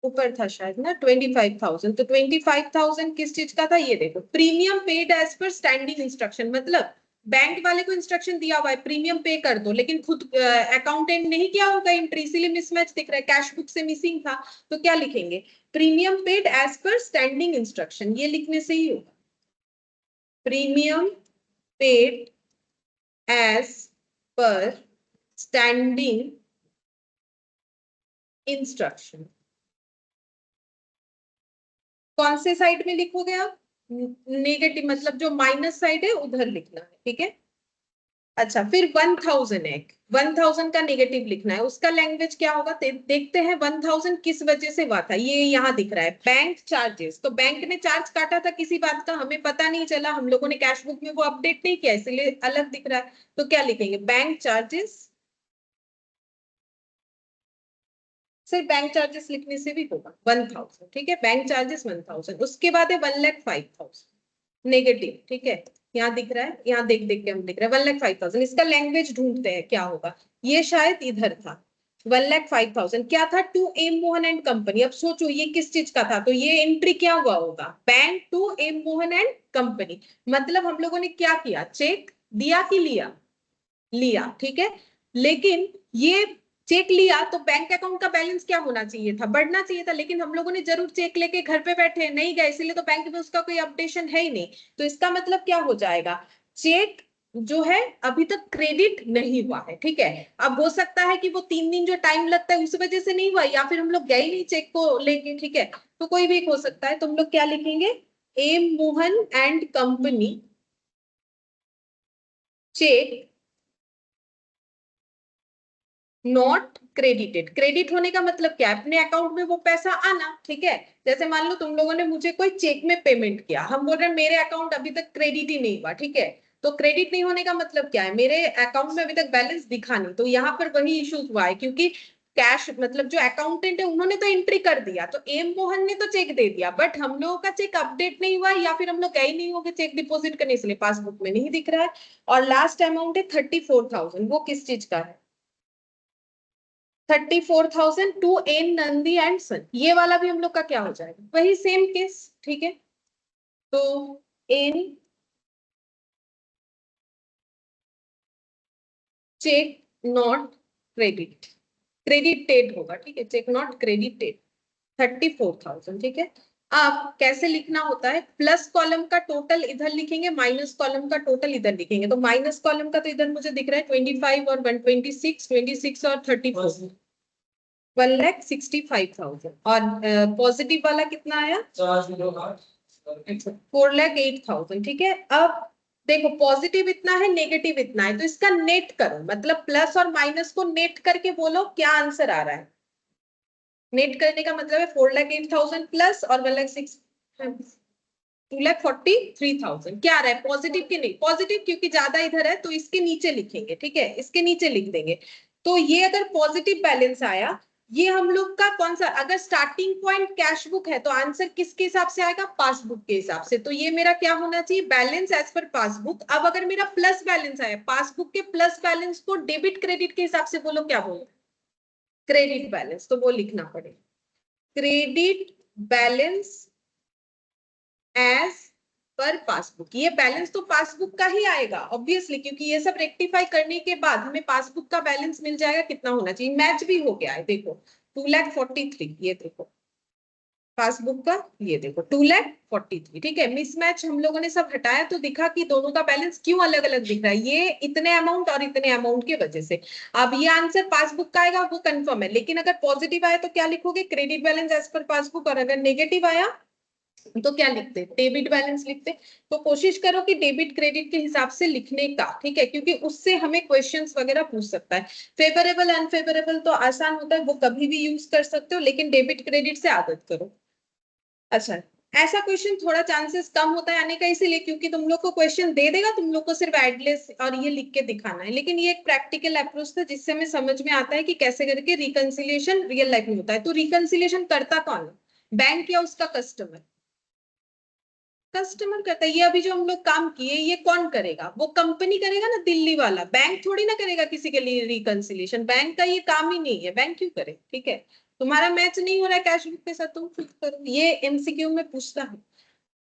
ऊपर था शायद ना 25,000। तो 25,000 किस चीज का था, ये देखो premium paid as per standing instruction, मतलब बैंक वाले को इंस्ट्रक्शन दिया हुआ है प्रीमियम पे कर दो, लेकिन खुद अकाउंटेंट नहीं किया होगा एंट्री, इसीलिए मिसमैच दिख रहा है, कैश बुक से मिसिंग था। तो क्या लिखेंगे, premium paid as per standing instruction, ये लिखने से ही होगा। Premium paid as per standing instruction कौन से साइड में लिखोगे आप, नेगेटिव, मतलब जो माइनस साइड है उधर लिखना है, ठीक है। अच्छा फिर 1,000 है, 1,000 का नेगेटिव लिखना है, उसका लैंग्वेज क्या होगा देखते हैं। 1,000 किस वजह से हुआ था, ये यहाँ दिख रहा है बैंक चार्जेस, तो बैंक ने चार्ज काटा था किसी बात का, हमें पता नहीं चला, हम लोगों ने कैश बुक में वो अपडेट नहीं किया, इसलिए अलग दिख रहा है। तो क्या लिखेंगे, बैंक चार्जेस, सिर्फ बैंक चार्जेस लिखने से भी होगा 1,000, ठीक है। बैंक चार्जेस 1,000, उसके बाद है 1,05,000 नेगेटिव, ठीक है। यहाँ दिख रहा है, यहाँ देख देख के हम दिख रहा है 1,05,000, इसका लैंग्वेज ढूंढते हैं क्या होगा, ये शायद इधर था 1,05,000, क्या था, to M Mohan and company. अब सोचो ये किस चीज का था, तो ये एंट्री क्या हुआ होगा, bank to M Mohan and company, मतलब हम लोगों ने क्या किया, चेक दिया कि लिया, लिया, ठीक है। लेकिन ये चेक लिया तो बैंक अकाउंट का बैलेंस क्या होना चाहिए था, बढ़ना चाहिए था, लेकिन हम लोगों ने जरूर चेक लेके घर पे बैठे नहीं गए, इसलिए तो बैंक में उसका कोई अपडेशन है ही नहीं। तो इसका मतलब क्या हो जाएगा, चेक जो है अभी तक क्रेडिट नहीं हुआ है, ठीक है। अब हो सकता है कि वो 3 दिन जो टाइम लगता है उस वजह से नहीं हुआ, या फिर हम लोग गए नहीं चेक को लेके, ठीक है। तो कोई भी हो सकता है। तुम लोग क्या लिखेंगे, M Mohan and company cheque not credited, credit होने का मतलब क्या है, अपने अकाउंट में वो पैसा आना, ठीक है। जैसे मान लो तुम लोगों ने मुझे कोई चेक में पेमेंट किया, हम बोल रहे हैं मेरे अकाउंट अभी तक क्रेडिट ही नहीं हुआ, ठीक है। तो क्रेडिट नहीं होने का मतलब क्या है, मेरे अकाउंट में अभी तक बैलेंस दिखा नहीं, तो यहाँ पर वही इश्यू हुआ है, क्योंकि कैश मतलब जो अकाउंटेंट है उन्होंने तो एंट्री कर दिया, तो एम मोहन ने तो चेक दे दिया, बट हम लोगों का चेक अपडेट नहीं हुआ, या फिर हम लोग गए नहीं होंगे चेक डिपॉजिट करने, इसलिए पासबुक में नहीं दिख रहा है। और लास्ट अमाउंट है 34,000, वो किस चीज का है, 34,000 टू एन नंदी एंड सन, ये वाला भी हम लोग का क्या हो जाएगा, वही सेम केस, ठीक है। तो an cheque not credit, credited होगा, ठीक है, चेक नॉट क्रेडिटेड 34,000, ठीक है। अब कैसे लिखना होता है, प्लस कॉलम का टोटल इधर लिखेंगे, माइनस कॉलम का टोटल इधर लिखेंगे। तो माइनस कॉलम का तो इधर मुझे दिख रहा है 25 और 126, 26 और 34, 1,65,000, और पॉजिटिव वाला कितना आया, 4,08,000, ठीक है। अब देखो पॉजिटिव इतना है, नेगेटिव इतना है, तो इसका नेट करो, मतलब प्लस और माइनस को नेट करके बोलो क्या आंसर आ रहा है। नेट करने का मतलब है 4,08,000 प्लस और 1,06, 2,43,000, क्या आ रहा है, पॉजिटिव की नहीं, पॉजिटिव क्योंकि ज्यादा इधर है तो इसके नीचे लिखेंगे, ठीक है, इसके नीचे लिख देंगे। तो ये अगर पॉजिटिव बैलेंस आया, ये हम लोग का कौन सा, अगर स्टार्टिंग पॉइंट कैश बुक है तो आंसर किसके हिसाब से आएगा, पासबुक के हिसाब से। तो ये मेरा क्या होना चाहिए, बैलेंस एज पर पासबुक। अब अगर मेरा प्लस बैलेंस आया, पासबुक के प्लस बैलेंस को डेबिट क्रेडिट के हिसाब से बोलो, क्या बोलो, क्रेडिट बैलेंस, तो वो लिखना पड़ेगा। Credit balance as per passbook. ये बैलेंस तो पासबुक का ही आएगा ऑब्वियसली, क्योंकि ये सब रेक्टिफाई करने के बाद हमें पासबुक का बैलेंस मिल जाएगा कितना होना चाहिए। मैच भी हो गया है, देखो 2,43,000, ये देखो पासबुक का, ये देखो 2,43,000, ठीक है। मिसमैच हम लोगों ने सब हटाया तो दिखा कि दोनों का बैलेंस क्यों अलग अलग दिख रहा है, ये इतने अमाउंट और इतने अमाउंट की वजह से। अब ये आंसर पासबुक का आएगा वो कंफर्म है, लेकिन अगर पॉजिटिव आया तो क्या लिखोगे, credit balance as per passbook, और अगर नेगेटिव आया तो क्या लिखते, डेबिट बैलेंस लिखते। तो कोशिश करो कि डेबिट क्रेडिट के हिसाब से लिखने का, ठीक है, क्योंकि उससे हमें क्वेश्चंस वगैरह पूछ सकता है। फेवरेबल अनफेवरेबल तो आसान होता है, वो कभी भी यूज कर सकते हो, लेकिन डेबिट क्रेडिट से आदत करो। अच्छा, ऐसा क्वेश्चन थोड़ा चांसेस कम होता है आने का, इसीलिए क्योंकि तुम लोग को क्वेश्चन दे देगा, तुम लोग को सिर्फ एडलेस और ये लिख के दिखाना है। लेकिन ये एक प्रैक्टिकल अप्रोच था जिससे हमें समझ में आता है कि कैसे करके रिकंसिलिएशन रियल लाइफ में होता है। तो रिकंसिलिएशन करता कौन है, बैंक या उसका कस्टमर? कस्टमर करता है। ये अभी जो हम लोग काम किए ये कौन करेगा, वो कंपनी करेगा ना, दिल्ली वाला। बैंक थोड़ी ना करेगा किसी के लिए रिकंसिलिएशन, बैंक का ये काम ही नहीं है, बैंक क्यों करे, ठीक है। तुम्हारा मैच नहीं हो रहा है कैश बुक के साथ, तुम खुद करो, ये एमसीक्यू में पूछता है,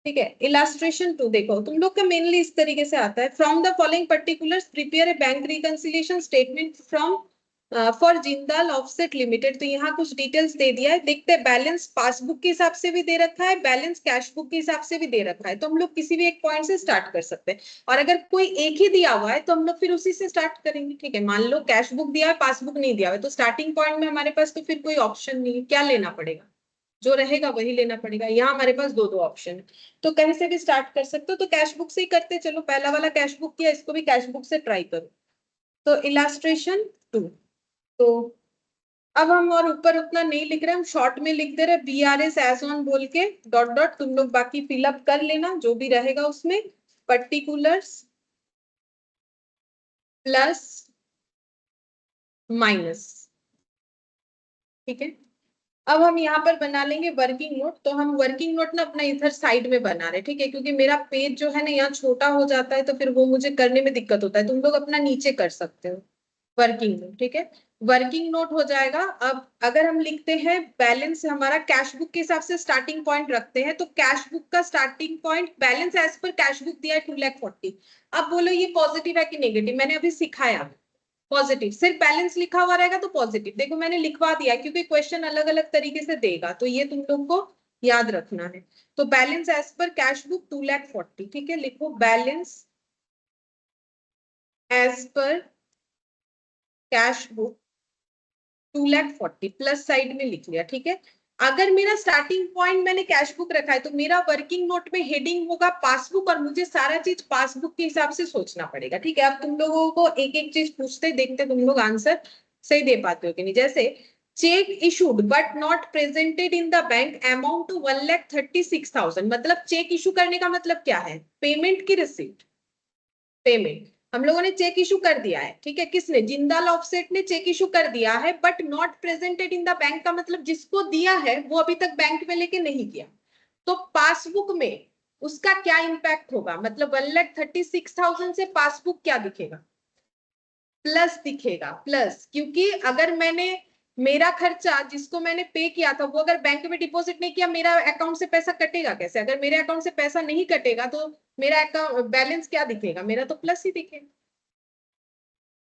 ठीक है। इलास्ट्रेशन 2 देखो, तुम लोग का मेनली इस तरीके से आता है, from the following particulars prepare a bank reconciliation statement from for Jindal offset limited. तो यहाँ कुछ डिटेल्स दे दिया है, देखते हैं। बैलेंस पासबुक के हिसाब से भी दे रखा है, बैलेंस कैश बुक के हिसाब से भी दे रखा है, तो हम लोग किसी भी एक पॉइंट से स्टार्ट कर सकते हैं। और अगर कोई एक ही दिया हुआ है तो हम लोग फिर उसी से स्टार्ट करेंगे, ठीक है। मान लो कैश बुक दिया है, पासबुक नहीं दिया है, तो स्टार्टिंग पॉइंट में हमारे पास तो फिर कोई ऑप्शन नहीं है, क्या लेना पड़ेगा, जो रहेगा वही लेना पड़ेगा। यहाँ हमारे पास दो दो ऑप्शन है, तो कहीं से भी स्टार्ट कर सकते हो। तो कैश बुक से ही करते, चलो पहला वाला कैश बुक किया, इसको भी कैश बुक से ट्राई करो। तो इलास्ट्रेशन 2, तो अब हम और ऊपर उतना नहीं लिख रहे, हम शॉर्ट में लिख दे रहे, BRS एज ऑन बोल के डॉट डॉट, तुम लोग बाकी फिलअप कर लेना जो भी रहेगा उसमें, पर्टिकुलर्स प्लस माइनस, ठीक है। अब हम यहाँ पर बना लेंगे वर्किंग नोट। तो हम वर्किंग नोट ना अपना इधर साइड में बना रहे, ठीक है, क्योंकि मेरा पेज जो है ना यहाँ छोटा हो जाता है, तो फिर वो मुझे करने में दिक्कत होता है। तुम लोग अपना नीचे कर सकते हो वर्किंग नोट, ठीक है। वर्किंग नोट हो जाएगा। अब अगर हम लिखते हैं बैलेंस, हमारा कैश बुक के हिसाब से स्टार्टिंग पॉइंट रखते हैं, तो कैश बुक का starting point balance as per cash book दिया है 2,40,000। अब बोलो ये पॉजिटिव है कि नेगेटिव, मैंने अभी सिखाया पॉजिटिव। सिर्फ बैलेंस लिखा हुआ रहेगा तो पॉजिटिव, देखो मैंने लिखवा दिया क्योंकि क्वेश्चन अलग अलग तरीके से देगा, तो ये तुम लोग को याद रखना है। तो balance as per cash book 2,40,000, ठीक है। लिखो balance as per cash book 2,40,000 plus side में लिख लिया, ठीक है। अगर मेरा स्टार्टिंग पॉइंट मैंने कैश बुक रखा है तो मेरा वर्किंग नोट में हेडिंग होगा पासबुक, और मुझे सारा चीज पासबुक के हिसाब से सोचना पड़ेगा, ठीक है। अब तुम लोगों को एक एक चीज पूछते देखते तुम लोग आंसर सही दे पाते हो कि नहीं। जैसे cheque issued but not presented in the bank amount to 1,36,000, मतलब चेक इशू करने का मतलब क्या है, पेमेंट की रिसीप्ट, पेमेंट। हम लोगों ने चेक इशू कर दिया है, ठीक है, किसने, जिंदाल ऑफसेट ने चेक इशू कर दिया है, but not presented in the bank का मतलब जिसको दिया है वो अभी तक बैंक में लेके नहीं गया। तो पासबुक में उसका क्या इंपैक्ट होगा, मतलब 1,36,000 से पासबुक क्या दिखेगा, प्लस दिखेगा, प्लस। क्योंकि अगर मैंने मेरा खर्चा जिसको मैंने पे किया था वो अगर बैंक में डिपॉजिट नहीं किया, मेरा अकाउंट से पैसा कटेगा कैसे, अगर मेरे अकाउंट से पैसा नहीं कटेगा तो मेरा अकाउंट बैलेंस क्या दिखेगा, मेरा तो प्लस ही दिखेगा।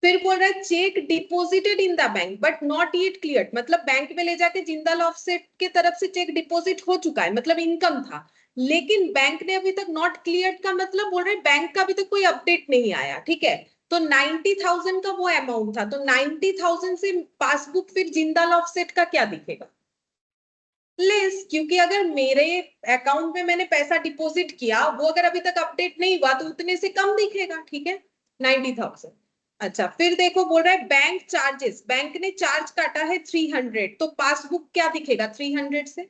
फिर बोल रहा है check deposited in the bank but not yet cleared, मतलब बैंक में ले जाके जिंदाल ऑफसेट के तरफ से चेक डिपॉजिट हो चुका है, मतलब इनकम था, लेकिन बैंक ने अभी तक नॉट क्लियर्ड का मतलब बोल रहे बैंक का अभी तक कोई अपडेट नहीं आया, ठीक है। तो 90,000 का वो अमाउंट था, तो 90,000 से पासबुक फिर जिंदाल ऑफसेट का क्या दिखेगा, लेस। क्योंकि अगर मेरे अकाउंट में मैंने पैसा डिपॉजिट किया वो अगर अभी तक अपडेट नहीं हुआ तो उतने से कम दिखेगा, ठीक है, 90,000। अच्छा फिर देखो बोल रहा है बैंक चार्जेस, बैंक ने चार्ज काटा है 300, तो पासबुक क्या दिखेगा 300 से,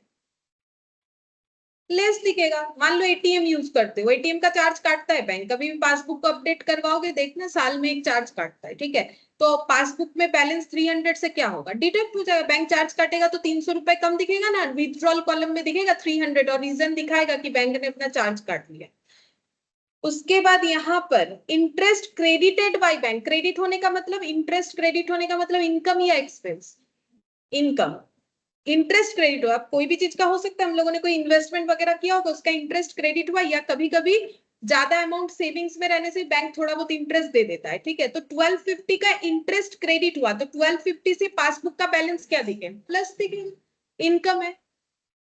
लेस दिखेगा। मान लो एटीएम यूज करते हो, एटीएम का चार्ज काटता है बैंक, कभी भी पासबुक को अपडेट करवाओगे देखना साल में एक चार्ज काटता है, ठीक है। तो पासबुक में बैलेंस 300 से क्या होगा, डिडक्ट हो जाएगा, बैंक चार्ज काटेगा तो 300 रुपए कम दिखेगा ना, विथड्रॉल कॉलम में दिखेगा 300 और रीजन दिखाएगा कि बैंक ने अपना चार्ज काट लिया। उसके बाद यहाँ पर interest credited by bank, credit होने का मतलब इंटरेस्ट, क्रेडिट होने का मतलब इनकम या एक्सपेंस, इनकम। इंटरेस्ट क्रेडिट हुआ, अब कोई भी चीज का हो सकता है, हम लोगों ने कोई इन्वेस्टमेंट वगैरह किया होगा, उसका इंटरेस्ट क्रेडिट हुआ, या कभी कभी ज्यादा अमाउंट सेविंग्स में रहने से बैंक थोड़ा बहुत इंटरेस्ट दे देता है, ठीक है। तो 1250 का इंटरेस्ट क्रेडिट हुआ, तो 1250 से पासबुक का बैलेंस क्या दिखे, प्लस दिखे, इनकम है।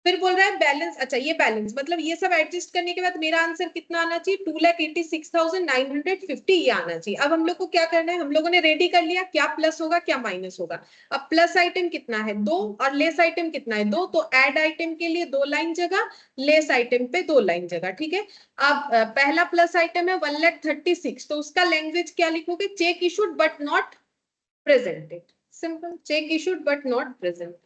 फिर बोल रहा है बैलेंस, अच्छा ये बैलेंस मतलब ये सब एडजस्ट करने के बाद मेरा आंसर कितना आना चाहिए, 2,86,950 ये आना चाहिए। अब हम लोग को क्या करना है, हम लोगों ने रेडी कर लिया क्या प्लस होगा क्या माइनस होगा। अब प्लस आइटम कितना है 2 और लेस आइटम कितना है 2, तो ऐड आइटम के लिए 2 लाइन जगह, लेस आइटम पे 2 लाइन जगह, ठीक है। अब पहला प्लस आइटम है 1,36,000, तो उसका लैंग्वेज क्या लिखोगे, check issued but not presented, simple, check issued but not presented.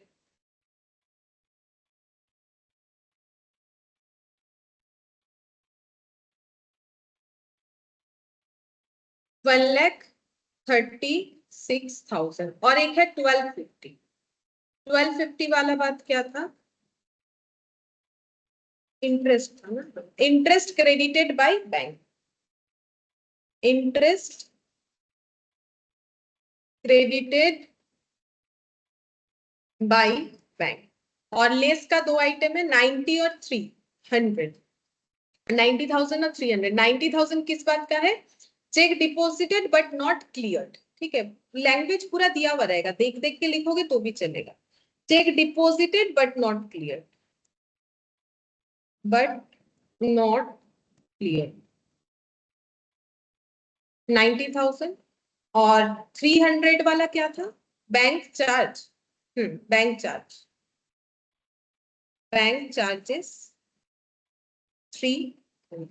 1,36,000 और एक है 1250। 1250 वाला बात क्या था, इंटरेस्ट था ना, interest credited by bank, interest credited by bank. और लेस का 2 आइटम है 90 और 300, 90,000 और 300। 90,000 किस बात का है, check deposited but not cleared, ठीक है। लैंग्वेज पूरा दिया हुआ रहेगा, देख देख के लिखोगे तो भी चलेगा। Check deposited but not clear, but not clear, 90,000। और 300 वाला क्या था, bank charge, bank charge, bank charges 300।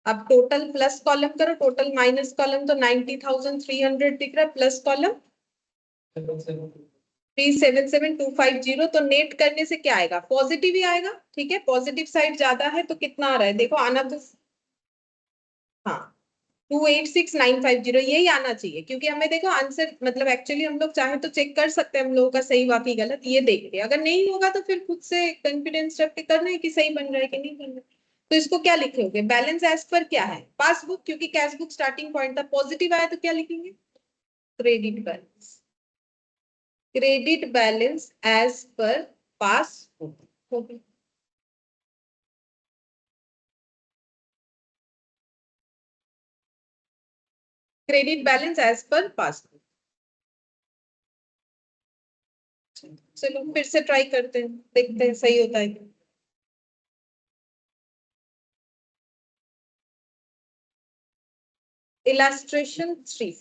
अब टोटल प्लस कॉलम करो, टोटल माइनस कॉलम, तो 90,300 दिख रहा है, प्लस कॉलम 377,250, तो नेट करने से क्या आएगा, पॉजिटिव ही आएगा, ठीक है। पॉजिटिव साइड ज्यादा है तो कितना आ रहा है, देखो आना तो, हाँ 286,950 यही आना चाहिए, क्योंकि हमें देखो आंसर मतलब एक्चुअली हम लोग चाहे तो चेक कर सकते हैं हम लोगों का सही बाकी गलत, ये देख के अगर नहीं होगा तो फिर खुद से कॉन्फिडेंस रख के करना है कि सही बन रहा है कि नहीं बन रहा है। तो इसको क्या लिखोगे, बैलेंस एज पर क्या है, पासबुक, क्योंकि कैश बुक स्टार्टिंग पॉइंट था, पॉजिटिव आया तो क्या लिखेंगे, credit balance, credit balance as per passbook. Credit balance as per passbook. चलो फिर से ट्राई करते हैं, देखते हैं सही होता है क्या। इलास्ट्रेशन 3,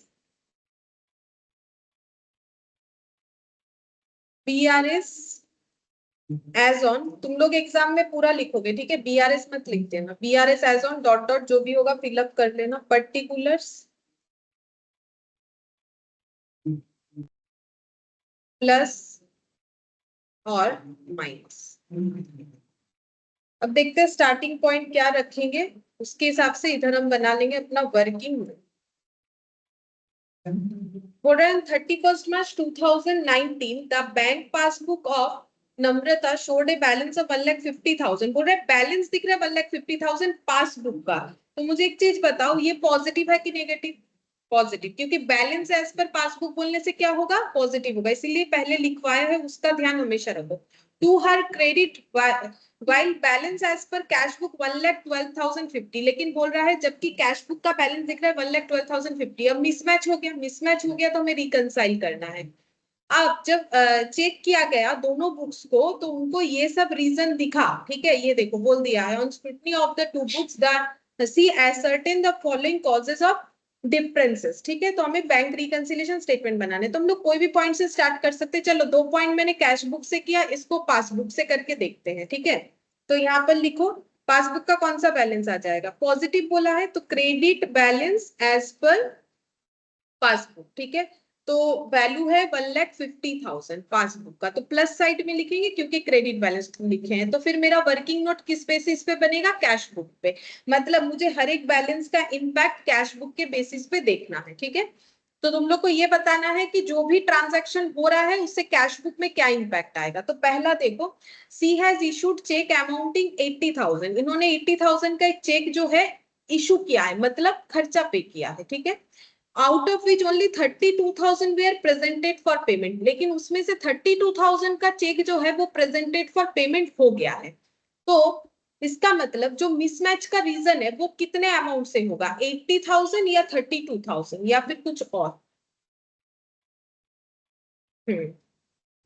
बीआरएस एज ऑन, तुम लोग एग्जाम में पूरा लिखोगे, ठीक है, बीआरएस मत लिख देना, BRS as on dot dot जो भी होगा फिलअप कर लेना, पर्टिकुलर्स प्लस और माइनस। अब देखते हैं स्टार्टिंग पॉइंट क्या रखेंगे, उसके हिसाब से इधर हम बना लेंगे अपना वर्किंग। बोल रहे हैं 31st March 2019 the bank passbook of Namrata showed a balance of 1,50,000। बोल रहे हैं बैलेंस दिख रहा है 1,50,000 पासबुक का। तो मुझे एक चीज बताओ, ये पॉजिटिव है कि नेगेटिव, पॉजिटिव, क्योंकि बैलेंस एज पर पासबुक बोलने से क्या होगा, पॉजिटिव होगा, इसीलिए पहले लिखवाया है उसका ध्यान हमेशा रखो। To her credit while balance as per cash book 1,12,050, लेकिन बोल रहा है जबकि कैश बुक का बैलेंस दिख रहा है 1,12,050। अब मिसमैच हो गया, मिसमैच हो गया तो हमें रिकंसाइल करना है। अब जब चेक किया गया दोनों बुक्स को तो उनको ये सब रीजन दिखा, ठीक है, ये देखो बोल दिया है on scrutiny of the two books the see ascertain the following causes of differences, ठीक है। तो हमें बैंक रिकंसिलिएशन स्टेटमेंट बनाने, तो हम लोग कोई भी पॉइंट से स्टार्ट कर सकते हैं। चलो 2 पॉइंट मैंने कैश बुक से किया, इसको पासबुक से करके देखते हैं, ठीक है। तो यहाँ पर लिखो पासबुक का कौन सा बैलेंस आ जाएगा, पॉजिटिव बोला है तो credit balance as per passbook, ठीक है। तो वैल्यू है 1,50,000 पासबुक का, तो प्लस साइड में लिखेंगे क्योंकि क्रेडिट बैलेंस लिखे हैं। तो फिर मेरा वर्किंग नोट किस बेसिस पे बनेगा, कैश बुक पे, मतलब मुझे हर एक बैलेंस का इंपैक्ट कैश बुक के बेसिस पे देखना है, ठीक है। तो तुम लोग को ये बताना है कि जो भी ट्रांजैक्शन हो रहा है उससे कैश बुक में क्या इंपैक्ट आएगा। तो पहला देखो, सी हैज इशूड चेक अमाउंटिंग 80,000, इन्होंने 80,000 का एक चेक जो है इशू किया है, मतलब खर्चा पे किया है, ठीक है। Out of which only 32,000 were presented for payment, लेकिन उसमें से 32,000 का चेक जो है वो प्रेजेंटेड फॉर पेमेंट हो गया है। तो इसका मतलब जो मिसमैच का रीजन है वो कितने अमाउंट से होगा, 80,000 या 32,000 या फिर कुछ और।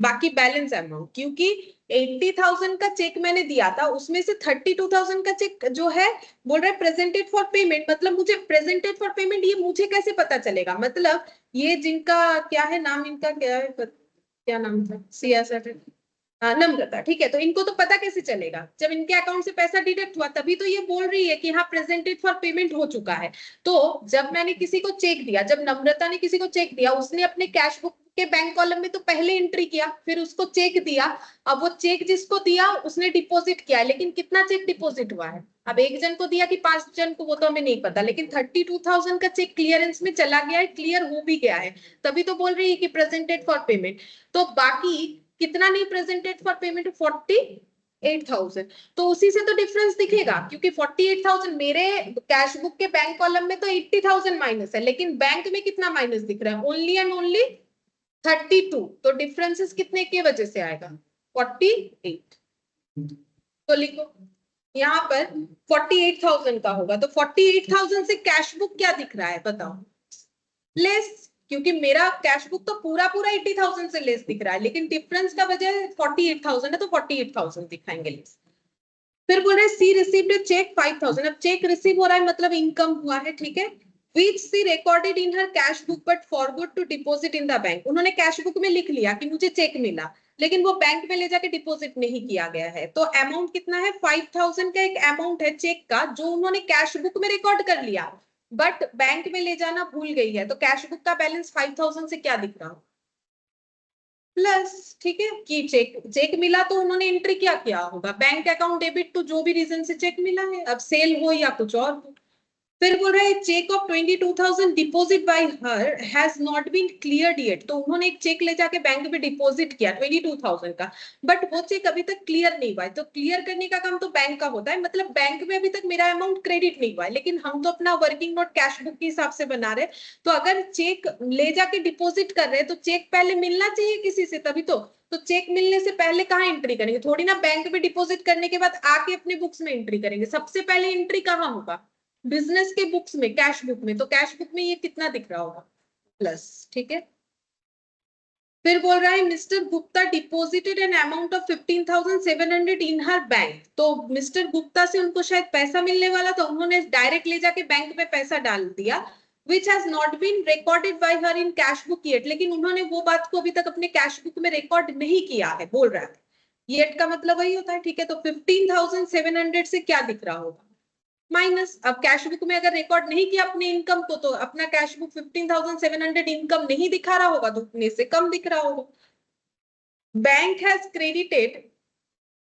बाकी बैलेंस अमाउंट, क्योंकि 80,000 का चेक मैंने दिया था, उसमें से 32,000 का चेक जो है बोल रहा है प्रेजेंटेड फॉर पेमेंट, मतलब मुझे प्रेजेंटेड फॉर पेमेंट ये मुझे कैसे पता चलेगा, मतलब ये जिनका क्या है नाम, इनका क्या है, क्या नाम था, सीएसएफ, हाँ नम्रता, ठीक है, तो इनको तो पता कैसे चलेगा, जब इनके अकाउंट से पैसा डिडक्ट हुआ तभी तो ये बोल रही है कि हाँ प्रेजेंटेड फॉर पेमेंट हो चुका है। तो जब मैंने किसी को चेक दिया, जब नम्रता ने किसी को चेक दिया, उसने अपने कैश बुक के बैंक कॉलम में तो पहले एंट्री किया, फिर उसको चेक दिया। अब वो चेक जिसको दिया उसने डिपॉजिट किया, लेकिन कितना चेक डिपॉजिट हुआ है, अब एक जन को दिया कि 5 जन को वो तो हमें नहीं पता, लेकिन 32,000 का चेक क्लियरेंस में चला गया है, क्लियर हो भी गया है, तभी तो बोल रही है कि प्रेजेंटेड फॉर पेमेंट। तो बाकी कितना नहीं प्रेजेंटेड फॉर पेमेंट, 48,000, तो उसी से तो डिफरेंस दिखेगा, क्योंकि 48,000 मेरे कैश बुक के बैंक कॉलम में तो 80,000 माइनस है, लेकिन बैंक में कितना माइनस दिख रहा है, ओनली एंड ओनली 32, तो डिफरेंसेस कितने के वजह से आएगा, 48। तो लिखो यहाँ पर 48,000 का होगा, तो 48,000 से कैश बुक क्या दिख रहा है बताओ, लेस, क्योंकि मेरा कैश बुक तो पूरा पूरा 80,000 से लेस दिख रहा है, लेकिन डिफरेंस का वजह 48,000 है, तो 48,000 दिखाएंगे लेस। फिर बोल रहे सी रिसीव्ड चेक 5,000, अब चेक रिसीव हो रहा है मतलब इनकम हुआ है, ठीक है, which she recorded in her cash book but forgot to deposit in the bank, उन्होंने कैश बुक में लिख लिया कि मुझे चेक मिला, लेकिन वो बैंक में ले जाके डिपॉजिट नहीं किया गया है, तो अमाउंट कितना है, 5,000 का एक अमाउंट है चेक का जो उन्होंने कैश बुक में रिकॉर्ड कर लिया, बट बैंक में ले जाना भूल गई है, तो कैश बुक का बैलेंस 5,000 से क्या दिख रहा हो, प्लस, ठीक है, कि चेक चेक मिला तो उन्होंने एंट्री क्या किया होगा, बैंक अकाउंट डेबिट टू जो भी रीजन से चेक मिला है, अब सेल हो या कुछ और हो। फिर बोल रहा है cheque of 22,000 deposit by her has not been cleared yet, तो उन्होंने एक चेक ले जाके बैंक में डिपॉजिट किया 22,000 का, बट वो चेक अभी तक क्लियर नहीं हुआ है, तो क्लियर करने का काम तो बैंक का होता है, मतलब बैंक में अभी तक मेरा अमाउंट क्रेडिट नहीं हुआ है, लेकिन हम तो अपना वर्किंग नोट कैश बुक के हिसाब से बना रहे, तो अगर चेक ले जाके डिपॉजिट कर रहे हैं तो चेक पहले मिलना चाहिए किसी से, तभी तो चेक मिलने से पहले कहाँ एंट्री करेंगे, थोड़ी ना बैंक में डिपॉजिट करने के बाद आके अपने बुक्स में एंट्री करेंगे, सबसे पहले एंट्री कहाँ होगा, बिजनेस के बुक्स में, कैश बुक में, तो कैश बुक में ये कितना दिख रहा होगा, प्लस, ठीक है। फिर बोल रहा है mister Gupta deposited an amount of 15,700 in her bank, तो मिस्टर गुप्ता से उनको शायद पैसा मिलने वाला था, उन्होंने डायरेक्ट ले जाके बैंक में पैसा डाल दिया, which has not been recorded by her in cash book yet, लेकिन उन्होंने वो बात को अभी तक अपने कैश बुक में रिकॉर्ड नहीं किया है, बोल रहा है येट का मतलब वही होता है, ठीक है, तो 15,700 से क्या दिख रहा होगा, माइनस, अब कैश बुक में अगर रिकॉर्ड नहीं किया अपने इनकम को, तो अपना कैश बुक 15,700 इनकम नहीं दिखा रहा होगा, तो उतने से कम दिख रहा होगा। Bank has credited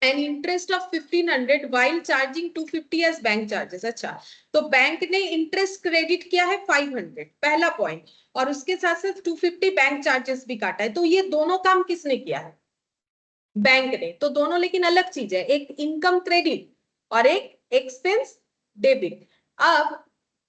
an interest of 1,500 while charging 250 as bank charges, अच्छा, तो बैंक ने इंटरेस्ट क्रेडिट किया है 500, पहला पॉइंट, और उसके साथ साथ 250 बैंक चार्जेस भी काटा है, तो ये दोनों काम किसने किया है, बैंक ने, तो दोनों लेकिन अलग चीज है, एक इनकम क्रेडिट और एक एक्सपेंस डेबिट। अब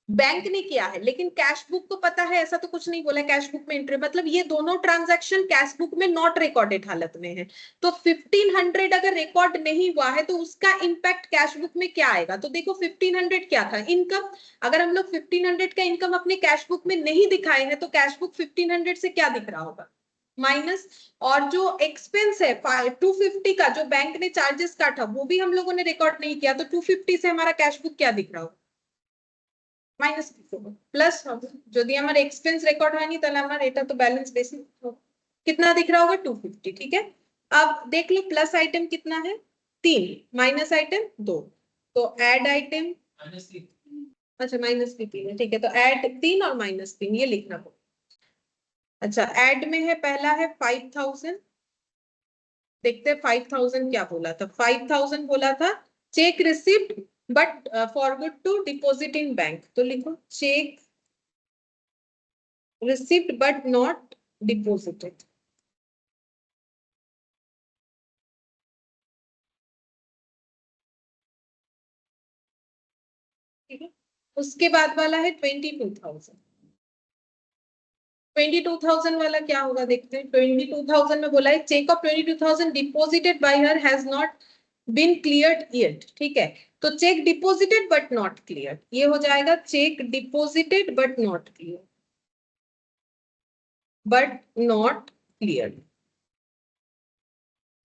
बैंक ने किया है, लेकिन कैश बुक को पता है ऐसा तो कुछ नहीं बोला कैश बुक में एंट्री, मतलब ये दोनों ट्रांजैक्शन कैश बुक में नॉट रिकॉर्डेड हालत में है, तो 1,500 अगर रिकॉर्ड नहीं हुआ है तो उसका इंपैक्ट कैश बुक में क्या आएगा, तो देखो 1,500 क्या था, इनकम, अगर हम लोग 1,500 का इनकम अपने कैश बुक में नहीं दिखाए हैं तो कैश बुक 1,500 से क्या दिख रहा होगा, माइनस, और जो एक्सपेंस है 250 का जो बैंक ने चार्जेस काटा वो भी हम लोगों ने रिकॉर्ड नहीं किया, तो 250 से हमारा कैश बुक क्या दिख रहा होगा, মাইনাস প্লাস হবে, যদি আমার এক্সপেন্স রেকর্ড হয়নি তাহলে আমার এটা তো बैलेंस बेसिस कितना दिख रहा होगा 250, ठीक है। अब देख लो प्लस आइटम कितना है 3, माइनस आइटम 2, तो ऐड आइटम अच्छा माइनस भी 3 है, ठीक है, तो ऐड 3 और माइनस 3 ये लिखना होगा। अच्छा ऐड में है पहला है 5,000, देखते हैं 5,000 क्या बोला था, 5,000 बोला था cheque receipt but forgot to deposit in bank, तो लिखो cheque received but not deposited, ठीक है। उसके बाद वाला है 22,000, 22,000 वाला क्या होगा देखते हैं। 22,000 में बोला है cheque of 22,000 deposited by her has not been cleared yet. ठीक है, तो cheque deposited but not clear, ये हो जाएगा cheque deposited but not clear, but not clear.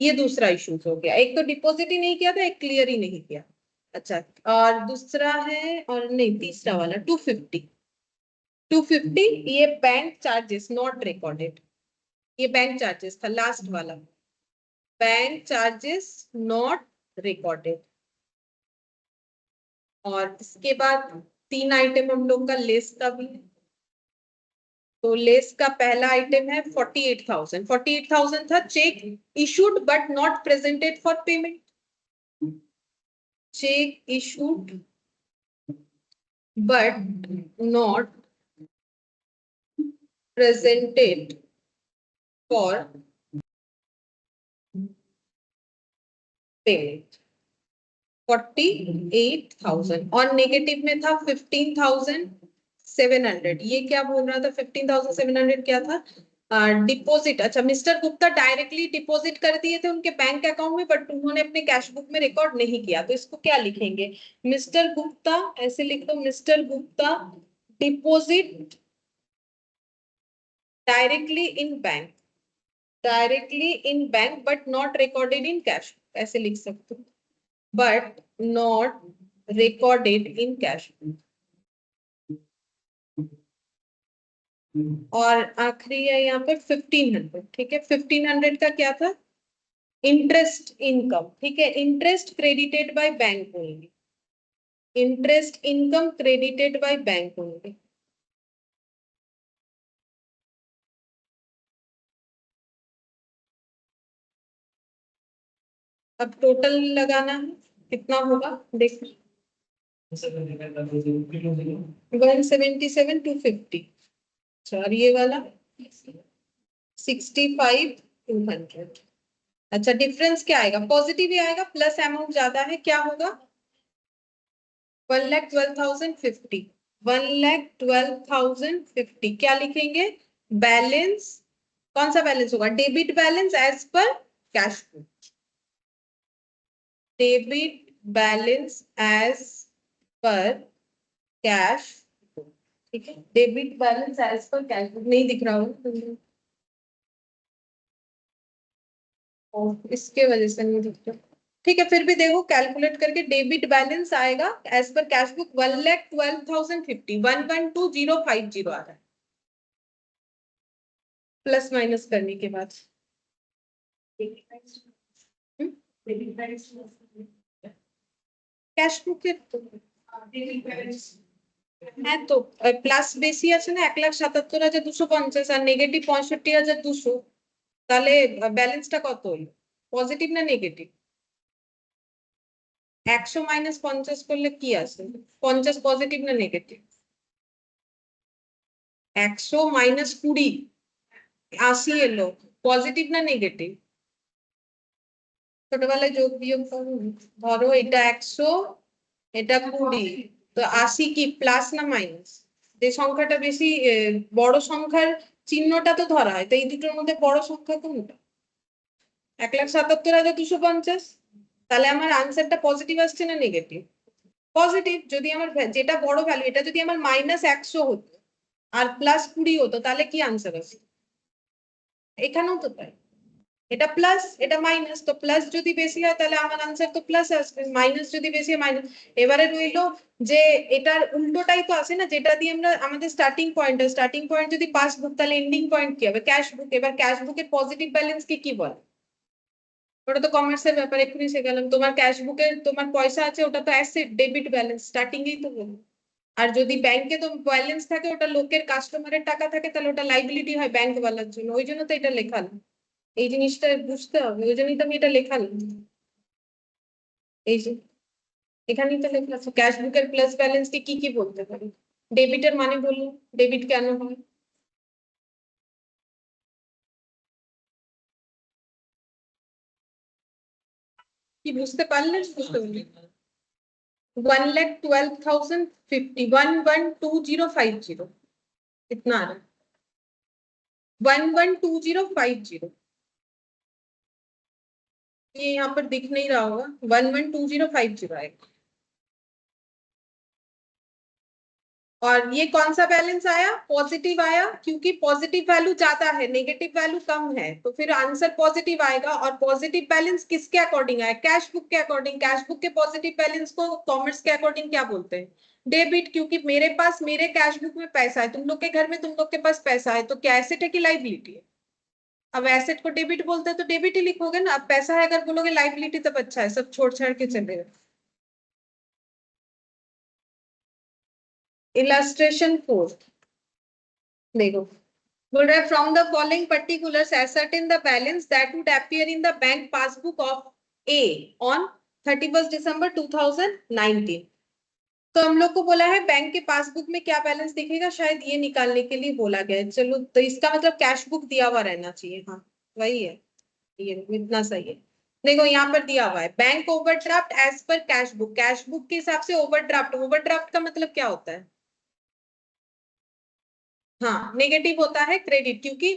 ये दूसरा इशू हो गया, एक तो डिपॉजिट ही नहीं किया था, एक क्लियर ही नहीं किया। अच्छा, और दूसरा है, और नहीं तीसरा वाला 250 ये बैंक चार्जेस नॉट रिकॉर्डेड, ये बैंक चार्जेस था लास्ट वाला, बैंक चार्जेस नॉट रिकॉर्डेड। और इसके बाद 3 आइटम हम लोग का लेस का भी है। तो लेस का पहला आइटम है 48,000। 48,000 था check issued but not presented for payment, check issued but not presented for payment 48,000 और नेगेटिव में था 15,700। ये क्या बोल रहा था 15,700 क्या था, डिपॉजिट। अच्छा, मिस्टर गुप्ता डायरेक्टली डिपॉजिट कर दिए थे उनके बैंक अकाउंट में, बट उन्होंने अपने कैश बुक में रिकॉर्ड नहीं किया, तो इसको क्या लिखेंगे, मिस्टर गुप्ता, ऐसे लिख दो, mister Gupta deposit directly in bank, directly in bank but not recorded in cash, ऐसे लिख सकते हो, but not recorded in cash. और आखिरी है यहाँ पे 1500। ठीक है, 1500 का क्या था, इंटरेस्ट इनकम। ठीक है, interest credited by bank only, interest income credited by bank only. अब टोटल लगाना है, कितना होगा देख, 177,250। और ये वाला 65,200। अच्छा, डिफरेंस क्या आएगा, पॉजिटिव ही आएगा, प्लस अमाउंट ज्यादा है, क्या होगा 1,12,050। 1,12,050 क्या लिखेंगे, बैलेंस, कौन सा बैलेंस होगा, debit balance as per cash book, debit balance as per cash book. ठीक है, debit balance as per cash book नहीं दिख रहा होगा, इसके वजह से नहीं दिख रहा। ठीक है, फिर भी देखो कैलकुलेट करके, डेबिट बैलेंस आएगा एज पर कैश बुक 1,12,050, 112,050 आ रहा है, प्लस माइनस करने के बाद। ক্যাশ বুকের হ্যাঁ, তো প্লাস বেশি আছে না 1,77,250 আর নেগেটিভ 65,200, তাহলে ব্যালেন্সটা কত হলো, পজিটিভ না নেগেটিভ, 100 মাইনাস 50 করলে কি আসে, 50 পজিটিভ না নেগেটিভ, 100 মাইনাস 20 80 এলো, পজিটিভ না নেগেটিভ, ছোটবেলায় যোগ বিয়োগ করো, ধরো এটা 100 এটা 20, তো 80 কি প্লাস না মাইনাস, যে সংখ্যাটা বেশি বড় সংখ্যার চিহ্নটা তো ধরা হয়, তো এই দুটোর মধ্যে বড় সংখ্যা কোনটা, 1,77,250, তাহলে আমার আনসারটা পজিটিভ আসছে না নেগেটিভ, পজিটিভ। যদি আমার যেটা বড় ভ্যালু, এটা যদি আমার -100 হতো আর +20 হতো, তাহলে কি আনসার আসে, এখানেও তো তাই, এটা প্লাস এটা মাইনাস, তো প্লাস যদি বেশি হয় তাহলে আমার আনসার তো প্লাস আসবে, মাইনাস যদি বেশি হয় মাইনাস। এবারে রইলো যে এটার উল্টোটাই তো আসে না, যেটা দিয়ে আমরা আমাদের স্টার্টিং পয়েন্ট যদি পাসবুক, তাহলে এন্ডিং পয়েন্ট কি হবে, ক্যাশ বুক। এবার ক্যাশ বুকের পজিটিভ ব্যালেন্স কে কি বলে, ওটা তো কমার্সের ব্যাপার, এক্ষুনি শিখালাম, তোমার ক্যাশ বুকে তোমার পয়সা আছে, ওটা তো অ্যাসেট, ডেবিট ব্যালেন্স, স্টার্টিং এই তো বলবো। আর যদি ব্যাংকে তো ব্যালেন্স থাকে, ওটা লোকের কাস্টমারের টাকা থাকে, তাহলে ওটা লাইবিলিটি হয় ব্যাংক ওয়ালার জন্য, ওই জন্য তো এটা লেখালাম, এই জিনিসটা বুঝতে হবে, ওই জন্যই তো আমি এটা লেখালাম। এই যে এখানেই তো লেখা আছে ক্যাশ বুকের প্লাস ব্যালেন্স কে কি কি বলতে পারি, ডেবিটের মানে বলুন, ডেবিট কেন হয়, কি বুঝতে পারলেন, বুঝতে পারলেন, 1,12,050, 112,050 इतना आ रहा है। 112050, ये यहाँ पर दिख नहीं रहा होगा, 112050 आएगा। और ये कौन सा बैलेंस आया? पॉजिटिव आया, क्योंकि पॉजिटिव वैल्यू ज्यादा है, नेगेटिव वैल्यू कम है, तो फिर आंसर पॉजिटिव आएगा। और पॉजिटिव बैलेंस किसके अकॉर्डिंग आया? कैश बुक के अकॉर्डिंग। कैश बुक के पॉजिटिव बैलेंस को कॉमर्स के अकॉर्डिंग क्या बोलते हैं? डेबिट, क्योंकि मेरे पास मेरे कैश बुक में पैसा है, तुम लोग के घर में तुम लोग के पास पैसा है, तो क्या एसेट है कि लाइबिलिटी है? अब एसेट को डेबिट बोलते हैं तो डेबिट ही लिखोगे ना। अब पैसा है अगर बोलोगे लाइबिलिटी तब अच्छा है, सब छोड़ छाड़ के चले। इलस्ट्रेशन 4 देखो, बोल रहा है from the following particulars ascertain the balance that would appear in the bank passbook of A on 31st December 2019। तो हम लोग को बोला है बैंक के पासबुक में क्या बैलेंस दिखेगा, शायद ये निकालने के लिए बोला गया है। चलो, तो इसका मतलब कैश बुक दिया हुआ रहना चाहिए। हाँ वही है, ये इतना सही है। देखो यहाँ पर दिया हुआ है bank overdraft as per cash book. Cash book के हिसाब से ओवरड्राफ्ट, ओवरड्राफ्ट का मतलब क्या होता है? हाँ नेगेटिव होता है क्रेडिट, क्योंकि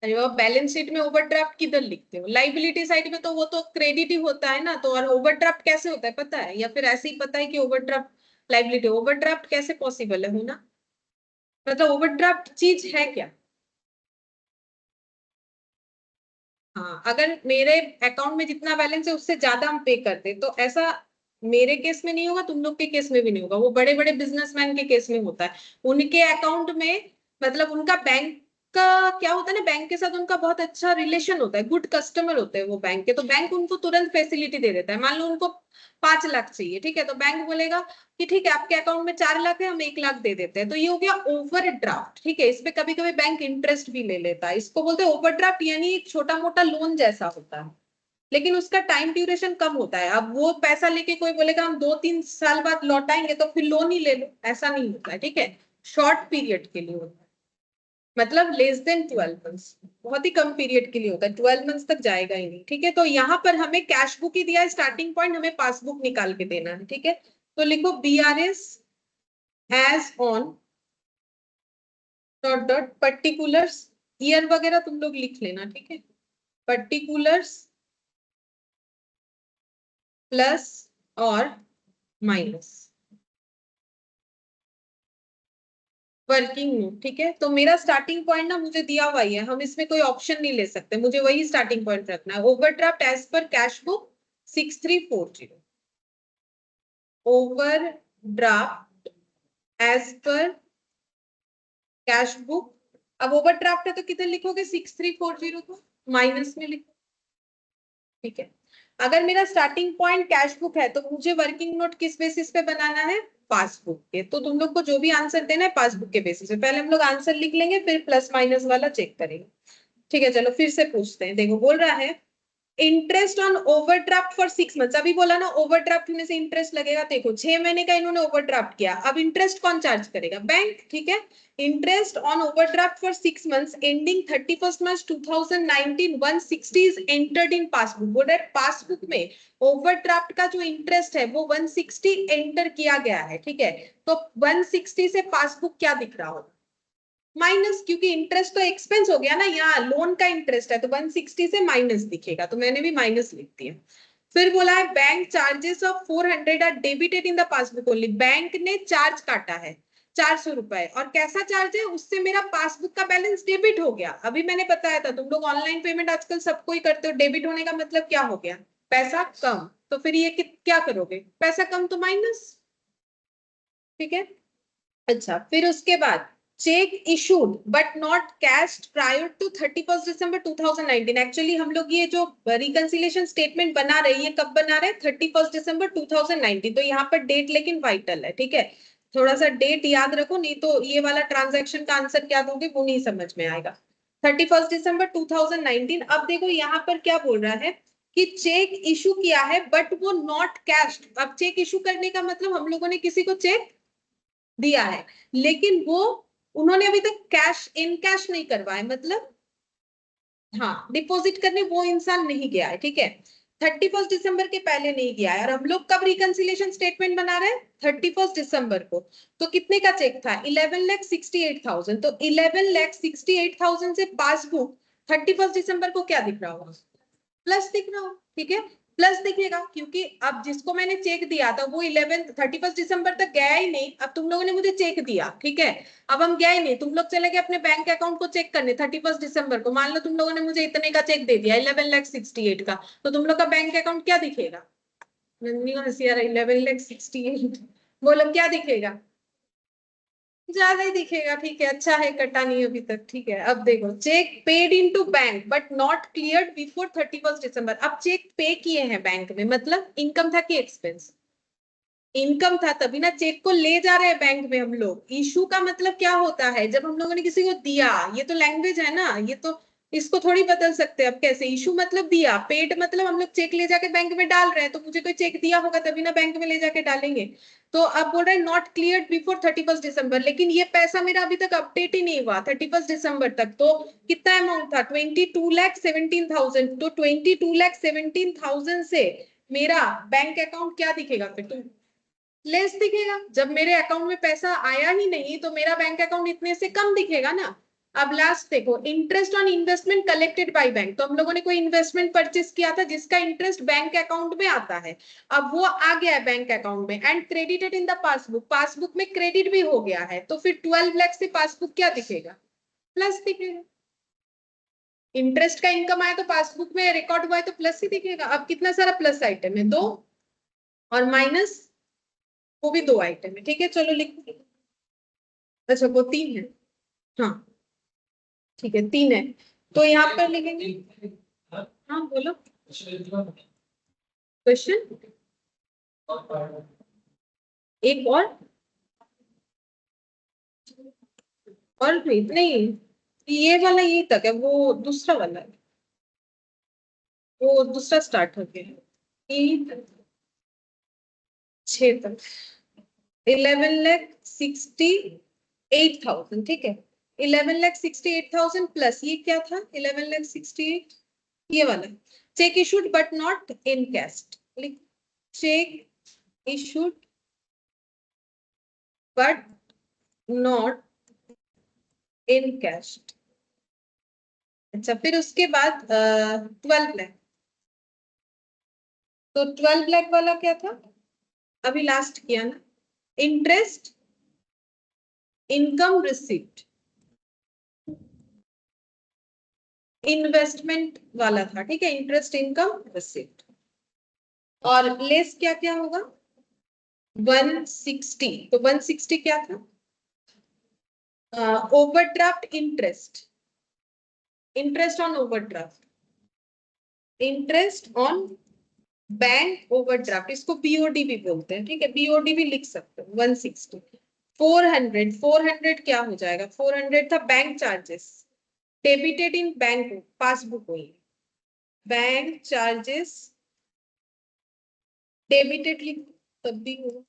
अरे वो बैलेंस शीट में ओवरड्राफ्ट किधर लिखते हो? लाइबिलिटी साइड में तो वो तो क्रेडिट ही होता है ना। तो और ओवरड्राफ्ट कैसे होता है पता है, या फिर ऐसे ही पता है कि ओवरड्राफ्ट लाइबिलिटी? ओवरड्राफ्ट कैसे पॉसिबल है होना? मतलब ओवरड्राफ्ट चीज है क्या? हाँ, अगर मेरे अकाउंट में जितना बैलेंस है उससे ज्यादा हम पे करते तो ऐसा मेरे केस में नहीं होगा, तुम लोग के केस में भी नहीं होगा, वो बड़े बड़े बिजनेसमैन के केस में होता है। उनके अकाउंट में मतलब उनका बैंक का क्या होता है ना, बैंक के साथ उनका बहुत अच्छा रिलेशन होता है, गुड कस्टमर होते हैं वो बैंक के, तो बैंक उनको तुरंत फैसिलिटी दे देता है। मान लो उनको 5 लाख चाहिए, ठीक है, तो बैंक बोलेगा कि ठीक है आपके अकाउंट में 4 लाख है, हम 1 लाख दे देते हैं। तो ये हो गया ओवरड्राफ्ट, ठीक है। इस पे कभी कभी बैंक इंटरेस्ट भी ले लेता है, इसको बोलते हैं ओवरड्राफ्ट, यानी एक छोटा मोटा लोन जैसा होता है, लेकिन उसका टाइम ड्यूरेशन कम होता है। अब वो पैसा लेके कोई बोलेगा हम 2-3 साल बाद लौटाएंगे, तो फिर लोन ही ले लो, ऐसा नहीं होता है, ठीक है। शॉर्ट पीरियड के लिए होता है, मतलब लेस देन 12 मंथ्स, बहुत ही कम पीरियड के लिए होता है, 12 मंथ्स तक जाएगा ही नहीं, ठीक है। तो यहाँ पर हमें कैश बुक ही दिया है स्टार्टिंग पॉइंट, हमें पासबुक निकाल के देना है, ठीक है। तो लिखो BRS as on dot dot particulars, year वगैरह तुम लोग लिख लेना, ठीक है। पर्टिकुलर्स प्लस और माइनस वर्किंग नोट, ठीक है। तो मेरा स्टार्टिंग पॉइंट ना मुझे दिया हुआ ही है, हम इसमें कोई ऑप्शन नहीं ले सकते, मुझे वही स्टार्टिंग पॉइंट रखना है। Overdraft as per cash book 6340, overdraft as per cash book. अब ओवरड्राफ्ट है तो किधर लिखोगे? 6340 को माइनस में लिखो, ठीक है। अगर मेरा स्टार्टिंग पॉइंट कैश बुक है तो मुझे वर्किंग नोट किस बेसिस पे बनाना है? पासबुक के। तो तुम लोग को जो भी आंसर देना है पासबुक के बेसिस पे, पहले हम लोग आंसर लिख लेंगे फिर प्लस माइनस वाला चेक करेंगे, ठीक है। चलो फिर से पूछते हैं। देखो बोल रहा है interest on overdraft for 6 months. अभी बोला ना ओवरड्राफ्ट होने से इंटरेस्ट लगेगा, देखो 6 महीने का इन्होंने ओवरड्राफ्ट किया, अब इंटरेस्ट कौन चार्ज करेगा? बैंक, ठीक है। Interest on overdraft for 6 months ending 31st March 2019 160 is entered in passbook. बोल रहे पासबुक में ओवरड्राफ्ट का जो इंटरेस्ट है वो 160 एंटर किया गया है, ठीक है। तो 160 से पासबुक क्या दिख रहा होगा? माइनस, क्योंकि इंटरेस्ट तो एक्सपेंस हो गया ना, यहाँ लोन का इंटरेस्ट है तो 160 से माइनस दिखेगा, तो मैंने भी माइनस लिख दिया। फिर बोला है bank charges of 400 are debited in the passbook only. Bank ने चार्ज काटा है 400 रुपए, और कैसा चार्ज है? उससे मेरा पासबुक का बैलेंस डेबिट हो गया। अभी मैंने बताया था, तुम लोग ऑनलाइन पेमेंट आजकल सबको ही करते हो, डेबिट होने का मतलब क्या हो गया? पैसा कम। तो फिर ये क्या करोगे? पैसा कम तो माइनस, ठीक है। अच्छा, फिर उसके बाद cheque issued but not cashed prior to 31st December 2019। Actually हम लोग ये जो रिकंसिलिएशन स्टेटमेंट बना रहे हैं, ये कब बना रहे हैं? 31st December 2019। तो यहाँ पर डेट लेकिन वाइटल है, ठीक है। थोड़ा सा डेट याद रखो, नहीं तो ये वाला ट्रांजैक्शन का आंसर क्या दोगे वो नहीं समझ में आएगा। 31st December 2019। अब देखो यहाँ पर क्या बोल रहा है कि चेक इशू किया है बट वो नॉट कैश्ड। अब चेक इशू करने का मतलब हम लोगों ने किसी को चेक दिया है, लेकिन वो उन्होंने अभी तक कैश इन कैश नहीं करवाया, मतलब हाँ डिपॉजिट करने वो इंसान नहीं गया है, ठीक है। 31 दिसंबर के पहले नहीं गया है। और हम लोग कब रिकंसिलिएशन स्टेटमेंट बना रहे हैं? 31 दिसंबर को। तो कितने का चेक था? 11,68,000। तो 11,68,000 से पासबुक 31 दिसंबर को क्या दिख रहा होगा? प्लस दिख रहा हो। ठीक है, प्लस दिखेगा, क्योंकि अब जिसको मैंने चेक दिया था वो 31 दिसंबर तक गया ही नहीं। अब तुम लोगों ने मुझे चेक दिया, ठीक है, अब हम गया ही नहीं, तुम लोग चले गए अपने बैंक अकाउंट को चेक करने 31 दिसंबर को। मान लो तुम लोगों ने मुझे इतने का चेक दे दिया 11,68,000 का, तो तुम लोग का बैंक अकाउंट क्या दिखेगा? 11,68,000 बोलो क्या दिखेगा? ज्यादा ही दिखेगा। ठीक है, अच्छा है कटा नहीं अभी तक। ठीक है, अब देखो, cheque paid into bank but not cleared before 31 December. अब चेक पे किए हैं बैंक में, मतलब इनकम था कि एक्सपेंस? इनकम था, तभी ना चेक को ले जा रहे हैं बैंक में हम लोग। इशू का मतलब क्या होता है? जब हम लोगों ने किसी को दिया, ये तो लैंग्वेज है ना, ये तो इसको थोड़ी बदल सकते हैं। अब कैसे? इशू मतलब दिया, पेड मतलब हम लोग चेक ले जाके बैंक में डाल रहे हैं। तो मुझे कोई चेक दिया होगा तभी ना बैंक में ले जाके डालेंगे। तो अब बोल रहे हैं नॉट क्लियर्ड बिफोर 31 दिसंबर, लेकिन ये पैसा मेरा अभी तक अपडेट ही नहीं हुआ 31 दिसंबर तक। तो कितना अमाउंट था? 22,17,000। तो 22,17,000 से मेरा बैंक अकाउंट क्या दिखेगा फिर? तुम लेस दिखेगा। जब मेरे अकाउंट में पैसा आया ही नहीं तो मेरा बैंक अकाउंट इतने से कम दिखेगा ना। अब लास्ट देखो, interest on investment collected by bank. तो हम लोगों ने कोई इन्वेस्टमेंट परचेस किया था जिसका इंटरेस्ट बैंक अकाउंट में आता है। अब वो आ गया है बैंक अकाउंट में and credited in the passbook. Passbook में क्रेडिट भी हो गया है, तो फिर 12 लाख से पासबुक क्या दिखेगा? प्लस दिखेगा। इंटरेस्ट का इनकम आया तो पासबुक में रिकॉर्ड हुआ है तो प्लस ही दिखेगा। अब कितना सारा प्लस आइटम है? दो। और माइनस, वो भी दो आइटम है। ठीक है, चलो लिखो। अच्छा, वो तीन है। हाँ, ठीक है, तीन है। तो यहाँ पर लिखेंगे। हाँ बोलो क्वेश्चन। एक और नहीं, नहीं, ये वाला यही तक है, वो दूसरा वाला है, वो दूसरा स्टार्ट हो गया है। तीन, छह तक 11,68,000। ठीक है, 11,68,000 प्लस ये क्या था? 11,68,000 ये वाला। Check issued but not in cash. Check issued but not in cash. अच्छा, फिर उसके बाद 12 लाख। तो 12 लाख वाला क्या था? अभी लास्ट किया ना, इंटरेस्ट इनकम रिसिप्ट, इन्वेस्टमेंट वाला था। ठीक है, इंटरेस्ट इनकम रिसिप्ट। और लेस क्या क्या होगा? 160। तो 160 क्या था? Overdraft interest, interest on overdraft, interest on bank overdraft, इसको बीओडी भी बोलते हैं। ठीक है, बीओडी भी लिख सकते हो। 160। 400, 400 क्या हो जाएगा? 400 था bank charges debited in bank passbook हुई, बैंक चार्जेस डेबिटेड लिख, तब भी होगा।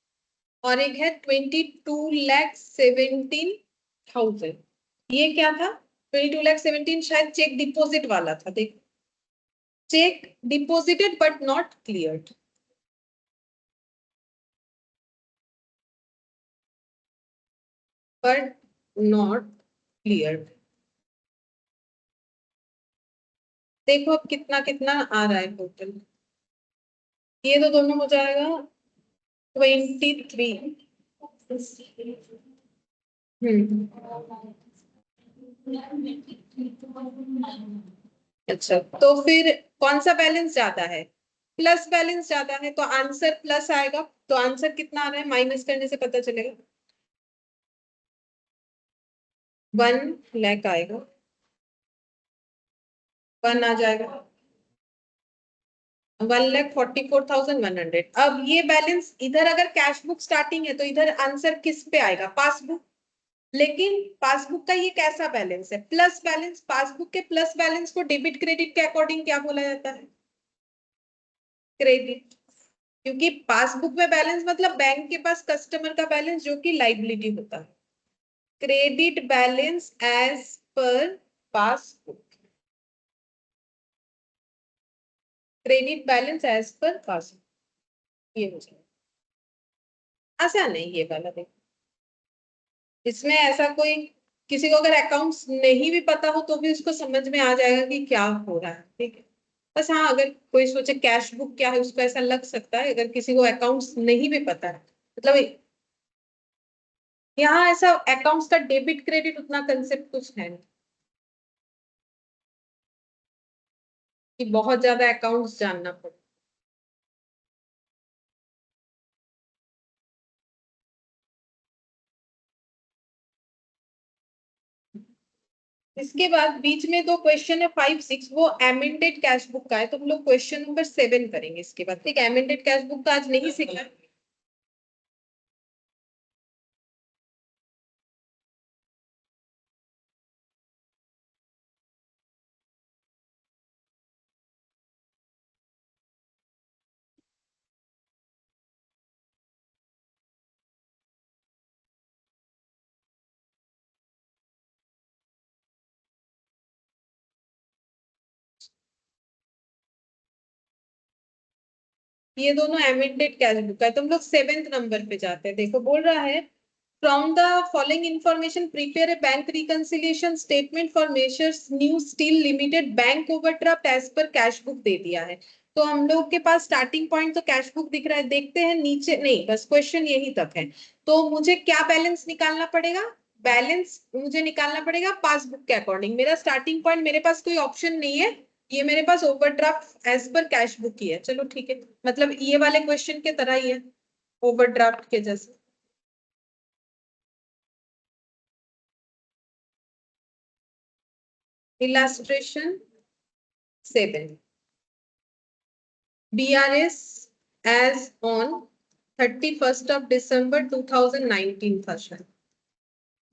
और एक है 22,17,000। ये क्या था? 22,17,000 शायद चेक डिपॉजिट वाला था। देख, check deposited but not cleared, but not cleared. देखो अब कितना कितना आ रहा है टोटल। ये तो दोनों हो जाएगा 23। हम्म, अच्छा, तो फिर कौन सा बैलेंस ज्यादा है? प्लस बैलेंस ज्यादा है, तो आंसर प्लस आएगा। तो आंसर कितना आ रहा है माइनस करने से पता चलेगा। 1 लाख आएगा, 1 आ जाएगा। 1,44,100। अब ये बैलेंस इधर अगर कैश बुक स्टार्टिंग है तो इधर आंसर किस पे आएगा? पासबुक। लेकिन पासबुक का ये कैसा बैलेंस है? Plus balance. पासबुक के प्लस बैलेंस को डेबिट क्रेडिट के अकॉर्डिंग क्या बोला जाता है? क्रेडिट। क्योंकि पासबुक में बैलेंस मतलब बैंक के पास कस्टमर का बैलेंस जो कि लाइबिलिटी होता है। Credit balance as per passbook. Credit balance as per pass, ये हो जाएगा। आसान है ये वाला, देखो इसमें ऐसा कोई, किसी को अगर अकाउंट्स नहीं भी पता हो तो भी उसको समझ में आ जाएगा कि क्या हो रहा है, ठीक है। बस हाँ, अगर कोई सोचे कैश बुक क्या है, उसको ऐसा लग सकता है अगर किसी को अकाउंट्स नहीं भी पता है, मतलब यहाँ ऐसा अकाउंट्स का डेबिट क्रेडिट उतना कंसेप्ट कुछ है नहीं कि बहुत ज्यादा अकाउंट्स जानना पड़े। इसके बाद बीच में दो क्वेश्चन है 5, 6, वो एमेंडेड कैश बुक का है, तो हम लोग क्वेश्चन नंबर 7 करेंगे इसके बाद, ठीक है। एमेंडेड कैश बुक का आज नहीं सीखना है। ये दोनों एमेंडेड कैश बुक है, तो हम लोग 7th नंबर पे जाते हैं। देखो बोल रहा है from the following information prepare a bank reconciliation statement for Majors New Steel Limited bank overdraft as per cash book दे दिया है। तो हम लोग के पास स्टार्टिंग पॉइंट तो कैश बुक दिख रहा है, देखते हैं नीचे, नहीं बस क्वेश्चन यही तक है। तो मुझे क्या बैलेंस निकालना पड़ेगा, बैलेंस मुझे निकालना पड़ेगा पासबुक के अकॉर्डिंग। मेरा स्टार्टिंग पॉइंट, मेरे पास कोई ऑप्शन नहीं है, ये मेरे पास overdraft as per cash book ही है। चलो ठीक है, मतलब ये वाले क्वेश्चन के तरह ही है, ओवरड्राफ्ट के जैसे। Illustration 7. BRS as on 31st of December 2019 था शायद,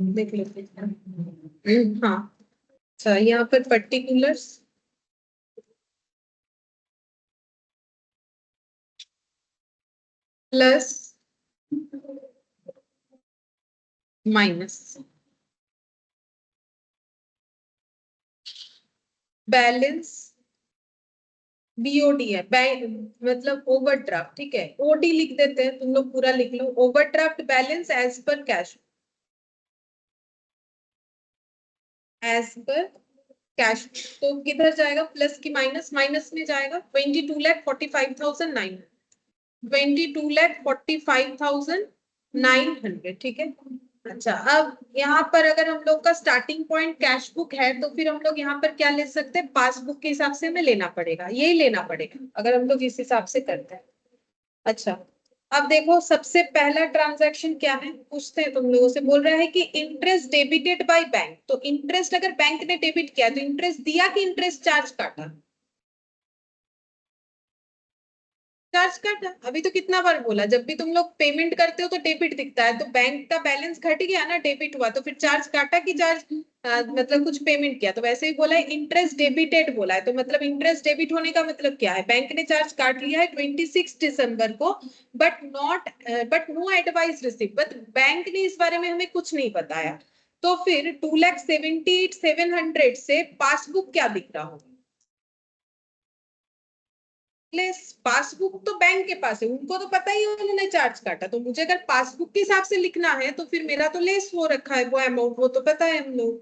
देख लेते हैं। हाँ, अच्छा यहाँ पर particulars plus minus balance BOD है, बैंक मतलब ओवरड्राफ्ट, ठीक है। ओडी लिख देते हैं, तुम लोग पूरा लिख लो, overdraft balance as per cash, as per cash. तो किधर जाएगा, प्लस की माइनस, माइनस में जाएगा 22,45,900, 22,45,900, ठीक है। अच्छा, अब यहाँ पर अगर हम लोग का स्टार्टिंग पॉइंट कैश बुक है तो फिर हम लोग यहाँ पर क्या ले सकते हैं, पासबुक के हिसाब से हमें लेना पड़ेगा, यही लेना पड़ेगा अगर हम लोग इस हिसाब से करते हैं। अच्छा, अब देखो सबसे पहला ट्रांजैक्शन क्या है, पूछते हैं तुम लोगों से। बोल रहा है कि इंटरेस्ट डेबिटेड बाय बैंक, तो इंटरेस्ट अगर बैंक ने डेबिट किया तो इंटरेस्ट दिया कि इंटरेस्ट चार्ज काटा, चार्ज काटा। अभी तो कितना बार बोला, जब भी तुम लोग पेमेंट करते हो तो डेबिट दिखता है, तो बैंक का बैलेंस घट गया ना, डेबिट हुआ, तो फिर चार्ज काटा कि चार्ज मतलब कुछ पेमेंट किया। तो वैसे ही बोला है इंटरेस्ट डेबिटेड बोला है, तो मतलब इंटरेस्ट डेबिट होने का मतलब क्या है, बैंक ने चार्ज काट लिया है 26 दिसंबर को, but no advice receive, but bank ने इस बारे में हमें कुछ नहीं बताया। तो फिर 2,78,700 से पासबुक क्या दिख रहा होगा, लेस। पासबुक तो बैंक के पास है, उनको तो पता ही है उन्होंने चार्ज काटा, तो मुझे अगर पासबुक के हिसाब से लिखना है तो फिर मेरा तो लेस हो रखा है वो अमाउंट, वो तो पता है हम लोग।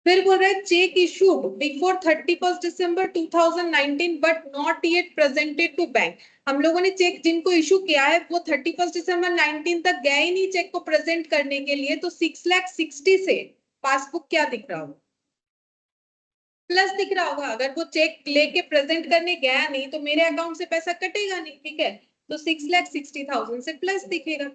फिर बोल रहे cheque issued before 31st December 2019 but not yet presented to bank. हम लोगों ने चेक जिनको इशू किया है वो 31st December 19 तक गए ही नहीं चेक को प्रेजेंट करने के लिए, तो 6,60,000 से पासबुक क्या दिख रहा हो, प्लस दिख रहा होगा। अगर वो चेक लेके प्रेजेंट करने गया नहीं तो मेरे अकाउंट से पैसा कटेगा नहीं, ठीक है। तो 6,60,000 से प्लस दिखेगा।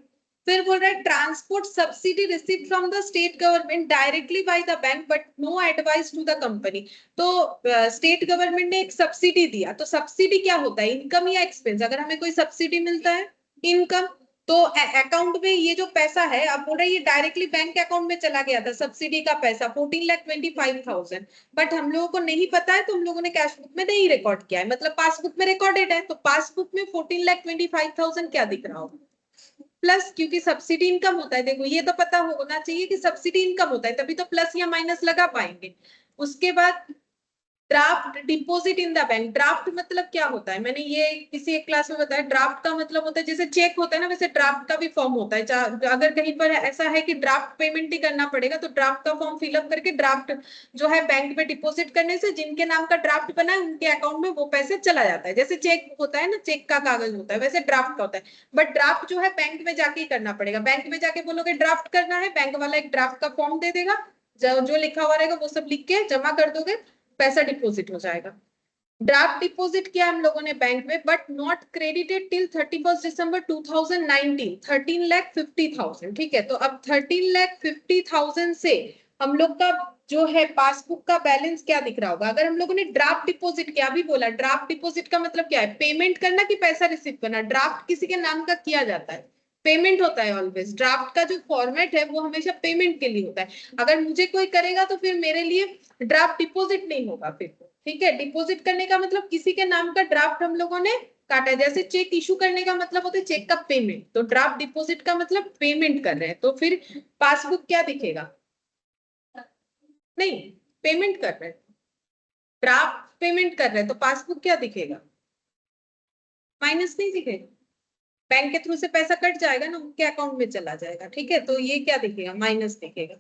फिर बोल रहा है transport subsidy receive from the state government directly by the bank but no advice to the company. तो स्टेट गवर्नमेंट ने एक सब्सिडी दिया, तो सब्सिडी क्या होता है, इनकम या एक्सपेंस। अगर हमें कोई सब्सिडी मिलता है, इनकम, तो अकाउंट में ये जो पैसा है, आप बोल रहे ये डायरेक्टली बैंक अकाउंट में चला गया था सब्सिडी का पैसा 14,25,000, बट हम लोगों को नहीं पता है तो हम लोगों ने कैश बुक में नहीं रिकॉर्ड किया है, मतलब पासबुक में रिकॉर्डेड है, तो पासबुक में 14,25,000 क्या दिख रहा होगा, प्लस, क्योंकि सब्सिडी इनकम होता है। देखो ये तो पता होना चाहिए कि सब्सिडी इनकम होता है, तभी तो प्लस या माइनस लगा पाएंगे। उसके बाद draft deposit in the bank. Draft मतलब क्या होता है, मैंने ये किसी एक क्लास में बताया। ड्राफ्ट का मतलब होता है जैसे चेक होता है ना, वैसे ड्राफ्ट का भी फॉर्म होता है। अगर कहीं पर ऐसा है कि ड्राफ्ट पेमेंट ही करना पड़ेगा तो ड्राफ्ट का फॉर्म फिलअप करके ड्राफ्ट जो है बैंक में डिपॉजिट करने से जिनके नाम का ड्राफ्ट बना है उनके अकाउंट में वो पैसे चला जाता है। जैसे चेक होता है ना, चेक का कागज होता है, वैसे ड्राफ्ट का होता है। बट ड्राफ्ट जो है बैंक में जाके ही करना पड़ेगा। बैंक में जाके बोलोगे ड्राफ्ट करना है, बैंक वाला एक ड्राफ्ट का फॉर्म दे देगा, जो लिखा हुआ रहेगा वो सब लिख के जमा कर दोगे, पैसा डिपॉजिट हो जाएगा। ड्राफ्ट डिपॉजिट किया हम लोगों ने बैंक में, बट नॉट क्रेडिटेड टिल 31 दिसंबर 2019, 13,50,000। ठीक है, तो अब 13,50,000 से हम लोग का जो है पासबुक का बैलेंस क्या दिख रहा होगा। अगर हम लोगों ने ड्राफ्ट डिपॉजिट क्या भी बोला, ड्राफ्ट डिपॉजिट का मतलब क्या है, पेमेंट करना कि पैसा रिसीव करना। ड्राफ्ट किसी के नाम का किया जाता है, पेमेंट होता है ऑलवेज। ड्राफ्ट का जो फॉर्मेट है वो हमेशा पेमेंट के लिए होता है। अगर मुझे कोई करेगा तो फिर मेरे लिए ड्राफ्ट डिपॉजिट नहीं होगा फिर। ठीक है, डिपॉजिट करने का मतलब किसी के नाम का ड्राफ्ट हम लोगों ने काटा है। जैसे चेक इशू करने का मतलब होता है चेक का पेमेंट, तो ड्राफ्ट डिपॉजिट का मतलब पेमेंट कर रहे हैं। तो फिर पासबुक क्या दिखेगा, नहीं पेमेंट कर रहे हैं, ड्राफ्ट पेमेंट कर रहे हैं, तो पासबुक क्या दिखेगा, माइनस नहीं दिखेगा। बैंक के थ्रू से पैसा कट जाएगा ना, उनके अकाउंट में चला जाएगा। ठीक है, तो ये क्या दिखेगा, माइनस दिखेगा।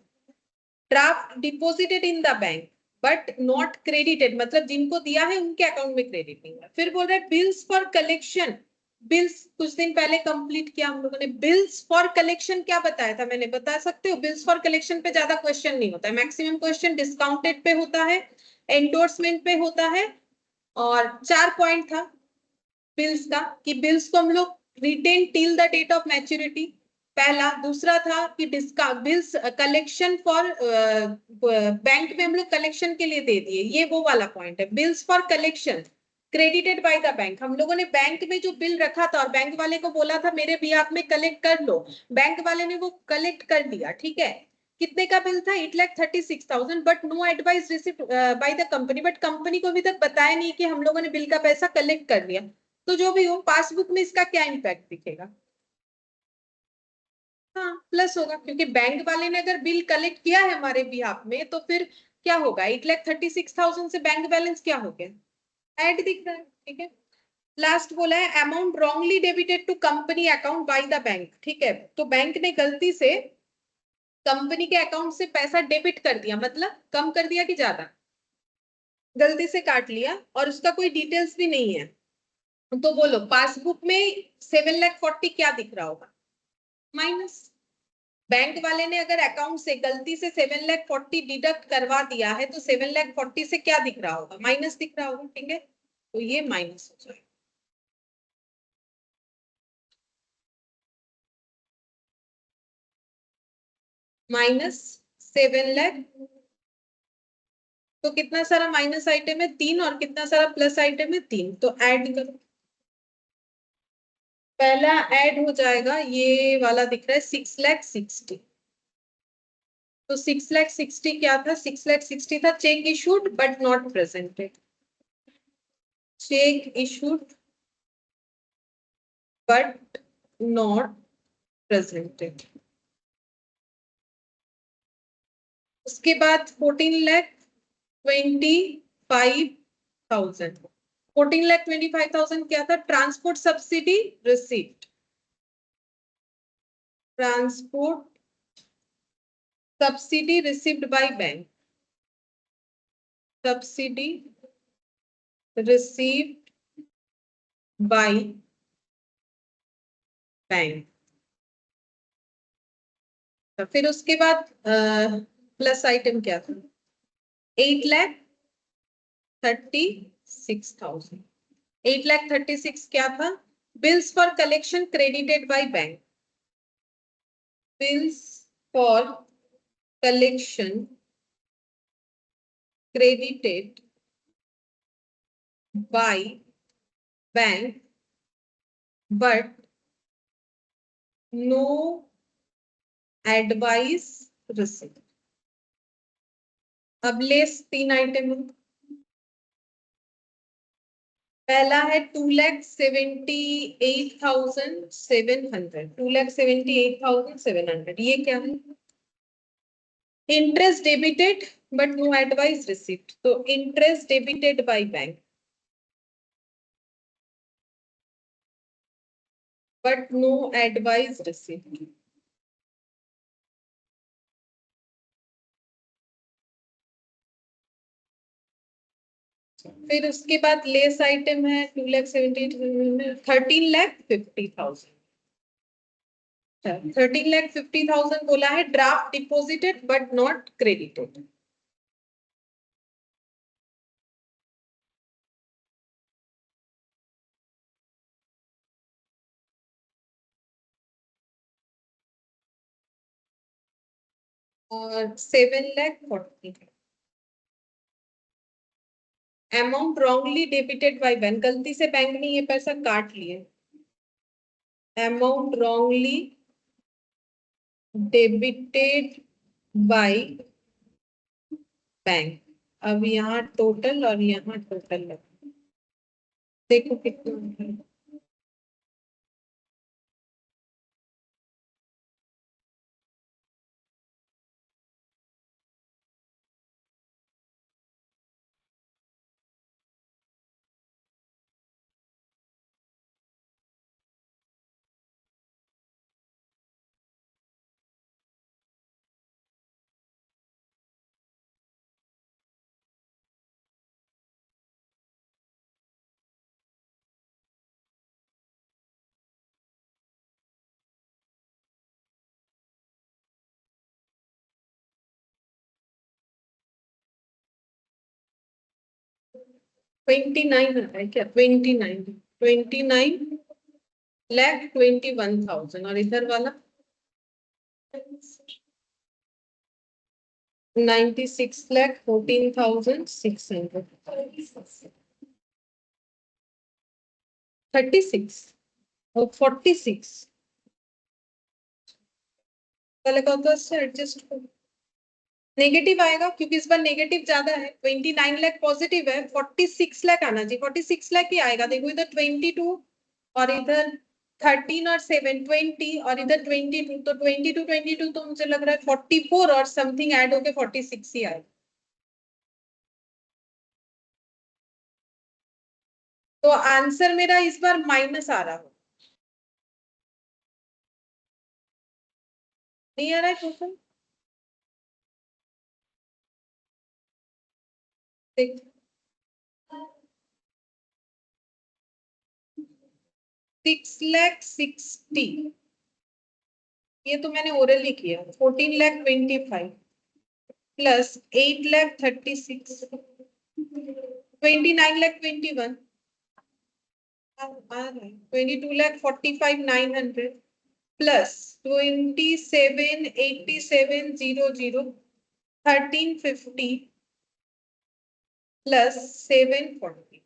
Draft deposited in the bank but not credited, मतलब जिनको दिया है उनके अकाउंट में क्रेडिट नहीं हुआ। फिर बोल रहे हैं बिल्स फॉर कलेक्शन। बिल्स कुछ दिन पहले कंप्लीट किया हम लोगों ने। बिल्स फॉर कलेक्शन क्या बताया था मैंने, बता सकते हो। बिल्स फॉर कलेक्शन पे ज्यादा क्वेश्चन नहीं होता है, मैक्सिमम क्वेश्चन डिस्काउंटेड पे होता है, एंडोर्समेंट पे होता है। और 4 पॉइंट था बिल्स का, कि बिल्स को हम लोग retain till the date of maturity, पहला। दूसरा था कि discount bills collection for bank में हम लोग कलेक्शन के लिए दे दिए, ये वो वाला पॉइंट है। Bills for collection credited bye the bank, हम लोगों ने बैंक में जो बिल रखा था और बैंक वाले को बोला था मेरे बिहाफ में कलेक्ट कर लो, बैंक वाले ने वो कलेक्ट कर दिया। ठीक है, कितने का बिल था, 8,36,000, but no advice received by the company, but company को अभी तक बताया नहीं कि हम लोगों ने बिल का पैसा कलेक्ट कर लिया। तो जो भी हो, पासबुक में इसका क्या इम्पैक्ट दिखेगा, हाँ प्लस होगा, क्योंकि बैंक वाले ने अगर बिल कलेक्ट किया है हमारे बिहाफ में तो फिर क्या होगा, 8,36,000 से बैंक बैलेंस क्या हो गया, ऐड दिख रहा है। ठीक है, लास्ट बोला है amount wrongly debited to company account by the bank. ठीक है, तो बैंक ने गलती से कंपनी के अकाउंट से पैसा डेबिट कर दिया, मतलब कम कर दिया कि ज्यादा, गलती से काट लिया और उसका कोई डिटेल्स भी नहीं है। तो बोलो पासबुक में 7,40,000 क्या दिख रहा होगा, माइनस। बैंक वाले ने अगर अकाउंट से गलती से 7,40,000 डिडक्ट करवा दिया है तो 7,40,000 से क्या दिख रहा होगा, माइनस दिख रहा होगा। ठीक है, तो ये माइनस हो जाएगा। -7,00,000, तो कितना सारा माइनस आइटम है, 3, और कितना सारा प्लस आइटम है, 3, तो ऐड करो। पहला ऐड हो जाएगा, ये वाला दिख रहा है 6,60,000, तो 6,60,000 क्या था, 6,60,000 था check issued but not presented, check issued but not presented. उसके बाद 14,25,000, 14,25,000 क्या था, transport subsidy received, transport subsidy received by bank, subsidy received by bank. फिर उसके बाद प्लस आइटम क्या था, 8,36,000, 8,36,000 क्या था, bills for collection credited by bank, bills for collection credited by bank but no advice received। अब लेस 3 आइटम है, पहला है 2,78,700, 2,78,700, ये क्या है, interest debited but no advice received, तो interest debited by bank but no advice received. फिर उसके बाद लेस आइटम है 2,70,13,50,000। 13,50,000 बोला है draft deposited but not credited. और 7,40,000 amount wrongly debited by bank, गलती से बैंक ने ये पैसा काट लिए। Amount wrongly debited by bank. अब यहाँ टोटल और यहाँ टोटल देखो कितना है। ट्वेंटी नाइन है क्या? 29,21,000 और इधर वाला 96,14,600। 36 और 46 से एडजस्ट नेगेटिव आएगा क्योंकि इस बार नेगेटिव ज्यादा है। 29 लाख पॉजिटिव है, 46 लाख आना चाहिए। 46 लाख ही आएगा। देखो इधर 22 और इधर 13 और 7 20 और इधर 22, तो 22 तो मुझे लग रहा है 44 और समथिंग ऐड होके 46 ही आएगा। तो आंसर मेरा इस बार माइनस आ रहा हो, नहीं आ रहा है क्वेश्चन? देख 6,60,000 ये तो मैंने ओरली किया। 14,25,000 प्लस 8,36,000 29,21,000 22,45,900 प्लस 27,87,00 1350 प्लस 740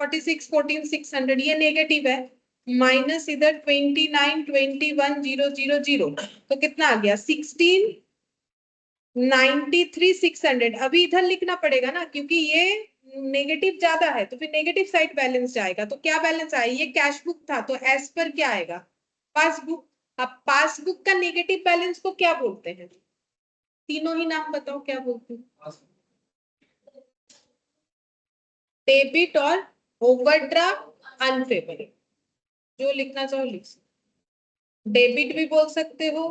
46,14,600 ये नेगेटिव है। माइनस इधर 29,21,000 तो कितना आ गया 16,93,600। अभी इधर लिखना पड़ेगा ना क्योंकि ये नेगेटिव ज्यादा है, तो फिर नेगेटिव साइड बैलेंस जाएगा। तो क्या बैलेंस आया? ये कैश बुक था तो एज पर क्या आएगा? पासबुक। अब पासबुक का नेगेटिव बैलेंस को क्या बोलते हैं? तीनों ही नाम बताओ क्या बोलते हैं। डेबिट और ओवरड्राफ्ट अनफेवरेबल, जो लिखना चाहो लिख सकते। डेबिट भी बोल सकते हो,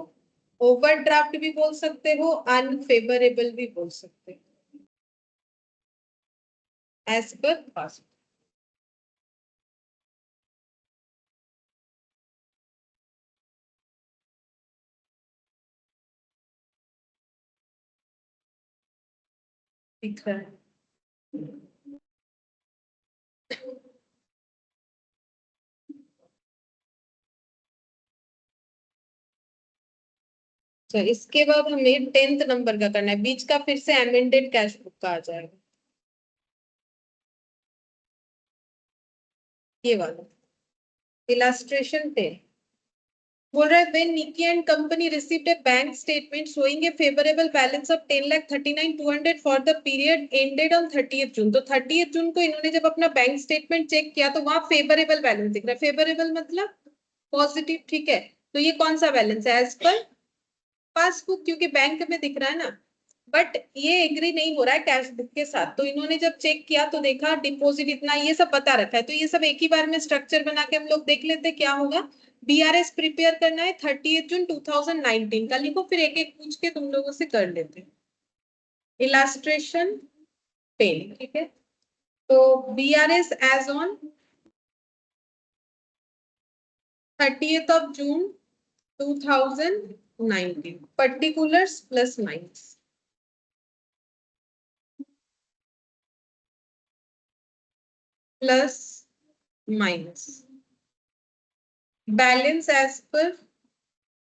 ओवरड्राफ्ट भी बोल सकते हो, अनफेवरेबल भी बोल सकते हो एज पर पासबुक। दिख रहा है? तो इसके बाद हमें 10th नंबर का करना है। बीच का फिर से अमेंडेड कैश बुक का आ जाएगा, ये वाला इलास्ट्रेशन 10 बोल रहा है when Nikki and company received a bank statement showing a favorable balance of 10,39,200 for the period ended on 30th June। तो 30th जून को इन्होंने जब अपना बैंक स्टेटमेंट चेक किया तो वहां फेवरेबल बैलेंस दिख रहा है। फेवरेबल मतलब पॉजिटिव, ठीक है। तो ये कौन सा बैलेंस है? एज पर पासबुक क्योंकि बैंक में दिख रहा है ना, बट ये एग्री नहीं हो रहा है कैश बुक के साथ। तो इन्होंने जब चेक किया तो देखा डिपॉजिट इतना, ये सब बता रखा है। तो ये सब एक ही बार में स्ट्रक्चर बना के हम लोग देख लेते क्या होगा। बीआरएस प्रिपेयर करना है 30 जून 2019 का, लिखो फिर एक एक पूछ के तुम लोगों से कर लेते हैं। इलास्ट्रेशन पेन, ठीक है। तो BRS as on 30th of June 2019, particulars plus minus. Plus minus balance as per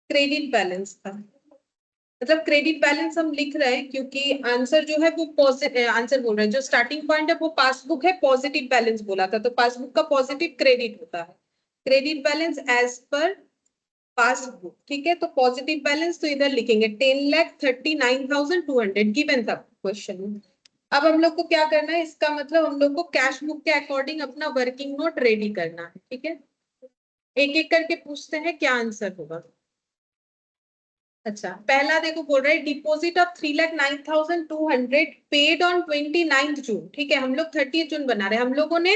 credit balance था। मतलब क्रेडिट बैलेंस हम लिख रहे हैं क्योंकि आंसर जो है वो पॉजिटिव आंसर बोल रहे हैं, जो स्टार्टिंग पॉइंट है वो पासबुक है, पॉजिटिव बैलेंस बोला था, तो पासबुक का पॉजिटिव क्रेडिट होता है। Credit balance as per passbook, ठीक है। तो पॉजिटिव बैलेंस तो इधर लिखेंगे 10,39,200 गिवन था क्वेश्चन में। अब हम लोग को क्या करना है, इसका मतलब हम लोग को कैश बुक के अकॉर्डिंग अपना वर्किंग नोट रेडी करना है, ठीक है। एक एक करके पूछते हैं क्या आंसर होगा। अच्छा, पहला देखो बोल रहे हैं डिपॉजिट ऑफ 3,09,200 पेड ऑन 29 जून, ठीक है। हम लोग 30 जून बना रहे हैं। हम लोगों ने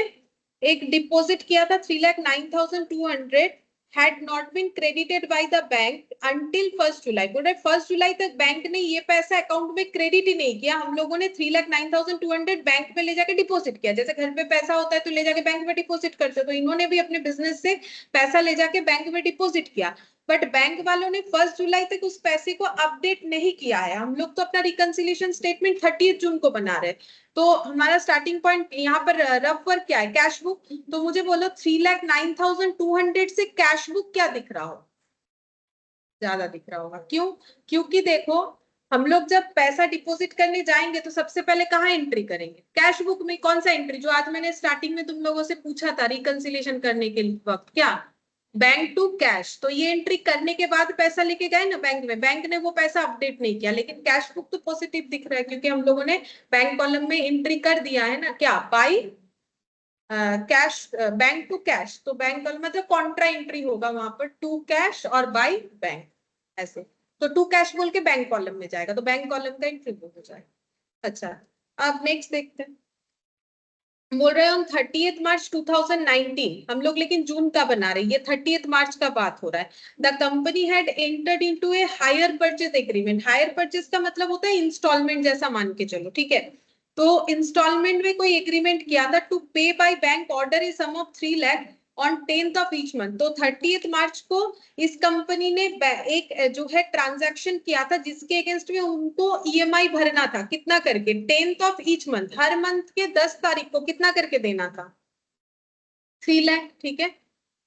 एक डिपॉजिट किया था 3,09,200 had not been credited by the bank until 1st जुलाई। बोल रहे 1st जुलाई तक बैंक ने ये पैसा अकाउंट में क्रेडिट ही नहीं किया। हम लोगों ने 3,09,200 बैंक में ले जाके डिपॉजिट किया। जैसे घर पे पैसा होता है तो ले जाके बैंक में डिपॉजिट करते, तो इन्होंने भी अपने बिजनेस से पैसा ले जाके बैंक में डिपॉजिट किया। बट बैंक वालों ने 1st जुलाई तक उस पैसे को अपडेट नहीं किया है। हम लोग तो अपना रिकंसिलिएशन स्टेटमेंट 30 जून को बना रहे हैं। तो हमारा स्टार्टिंग पॉइंट यहाँ पर रफ वर्क क्या है, कैश बुक। तो मुझे बोलो 3,09,200 से कैश बुक क्या दिख रहा हो, ज्यादा दिख रहा होगा। क्यों? क्योंकि देखो हम लोग जब पैसा डिपॉजिट करने जाएंगे तो सबसे पहले कहाँ एंट्री करेंगे, कैश बुक में। कौन सा एंट्री, जो आज मैंने स्टार्टिंग में तुम लोगों से पूछा था रिकंसिलिएशन करने के वक्त, क्या बैंक टू कैश। तो ये एंट्री करने के बाद पैसा लेके गए ना बैंक में, बैंक ने वो पैसा अपडेट नहीं किया, लेकिन कैश बुक तो पॉजिटिव दिख रहा है क्योंकि हम लोगों ने बैंक कॉलम में एंट्री कर दिया है ना, क्या by cash, bank to cash. तो बैंक कॉलम मतलब कॉन्ट्रा एंट्री होगा वहां पर, टू कैश और बाई बैंक ऐसे। तो टू कैश बोल के बैंक कॉलम में जाएगा, तो बैंक कॉलम का एंट्री हो जाएगा। अच्छा, अब नेक्स्ट देखते हैं। बोल रहे हैं ऑन 30th मार्च 2019, हम लोग लेकिन जून का बना रहे हैं, ये 30th मार्च का बात हो रहा है। The company had entered into a hire purchase agreement. Hire purchase का मतलब होता है इंस्टॉलमेंट जैसा मान के चलो, ठीक है। तो इंस्टॉलमेंट में कोई एग्रीमेंट किया था to pay by bank order a sum of 3 lakh on 10th of each month. तो 30th मार्च को इस कंपनी ने एक जो है ट्रांजैक्शन किया था जिसके अगेंस्ट में उनको ईएमआई भरना था, कितना करके 10th of each month, her month के 10 तारीख को कितना करके देना था, 3 लाख, ठीक है।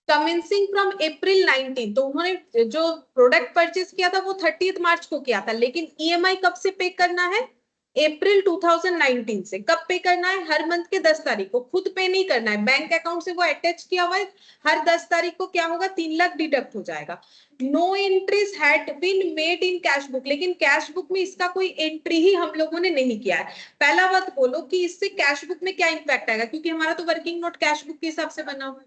कमेंसिंग फ्रॉम अप्रैल 19, तो उन्होंने जो प्रोडक्ट परचेज किया था वो 30th मार्च को किया था, लेकिन ईएमआई कब से पे करना है, अप्रैल 2019 से। कब पे करना है, हर मंथ के 10 तारीख को। खुद पे नहीं करना है, बैंक अकाउंट से वो अटैच किया हुआ है, हर 10 तारीख को क्या होगा, 3 लाख डिडक्ट हो जाएगा। No entries had been made in cash book, लेकिन कैश बुक में इसका कोई एंट्री ही हम लोगों ने नहीं किया है। पहला बात बोलो कि इससे कैश बुक में क्या इंपैक्ट आएगा, क्योंकि हमारा तो वर्किंग नोट कैश बुक के हिसाब से बना हुआ है,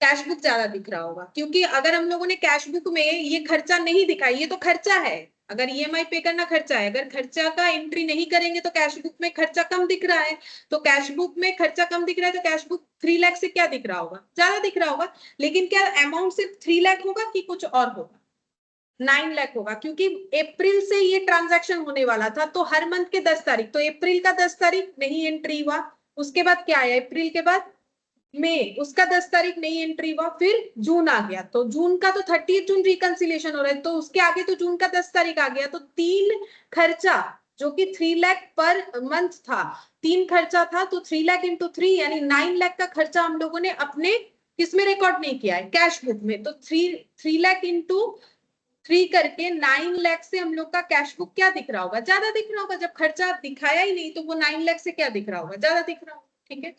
कैश बुक ज्यादा दिख रहा होगा। क्योंकि अगर हम लोगों ने कैश बुक में ये खर्चा नहीं दिखाई, ये तो खर्चा है, अगर ईएमआई पे करना खर्चा है, अगर खर्चा का एंट्री नहीं करेंगे तो कैश बुक में खर्चा कम दिख रहा है। तो कैश बुक में खर्चा कम दिख रहा है तो कैश बुक 3 लाख से क्या दिख रहा होगा, ज्यादा दिख रहा होगा। लेकिन क्या अमाउंट सिर्फ 3 लाख होगा कि कुछ और होगा, 9 लाख होगा, क्योंकि अप्रैल से ये ट्रांजैक्शन होने वाला था। तो हर मंथ के 10 तारीख, तो अप्रैल का 10 तारीख नहीं एंट्री हुआ, उसके बाद क्या आया, अप्रैल के बाद मई, उसका 10 तारीख नहीं एंट्री हुआ, फिर जून आ गया। तो जून का तो 30 जून रिकंसिलिएशन हो रहा है, तो उसके आगे तो जून का 10 तारीख आ गया। तो 3 खर्चा जो कि 3 लाख पर मंथ था, 3 खर्चा था, तो 3 लाख इंटू 3 यानी 9 लाख का खर्चा हम लोगों ने अपने किसमें रिकॉर्ड नहीं किया है, कैश बुक में। तो 3 लाख इंटू 3 करके 9 लाख से हम लोग का कैश बुक क्या दिख रहा होगा, ज्यादा दिख रहा होगा। जब खर्चा दिखाया ही नहीं तो वो 9 लाख से क्या दिख रहा होगा, ज्यादा दिख रहा होगा, ठीक है।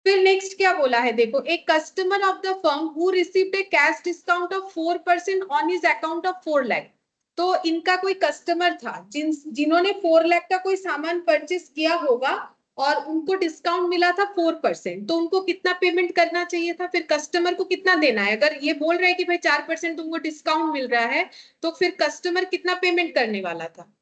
फिर नेक्स्ट क्या बोला है देखो, एक customer of the firm who received A cash discount of 4% on his account of 4 lakh. तो इनका कोई कस्टमर था जिन्होंने 4 लाख का कोई सामान परचेस किया होगा और उनको डिस्काउंट मिला था 4%, तो उनको कितना पेमेंट करना चाहिए था, फिर कस्टमर को कितना देना है? अगर ये बोल रहा है कि भाई 4% तुमको डिस्काउंट मिल रहा है, तो फिर कस्टमर कितना पेमेंट करने वाला था?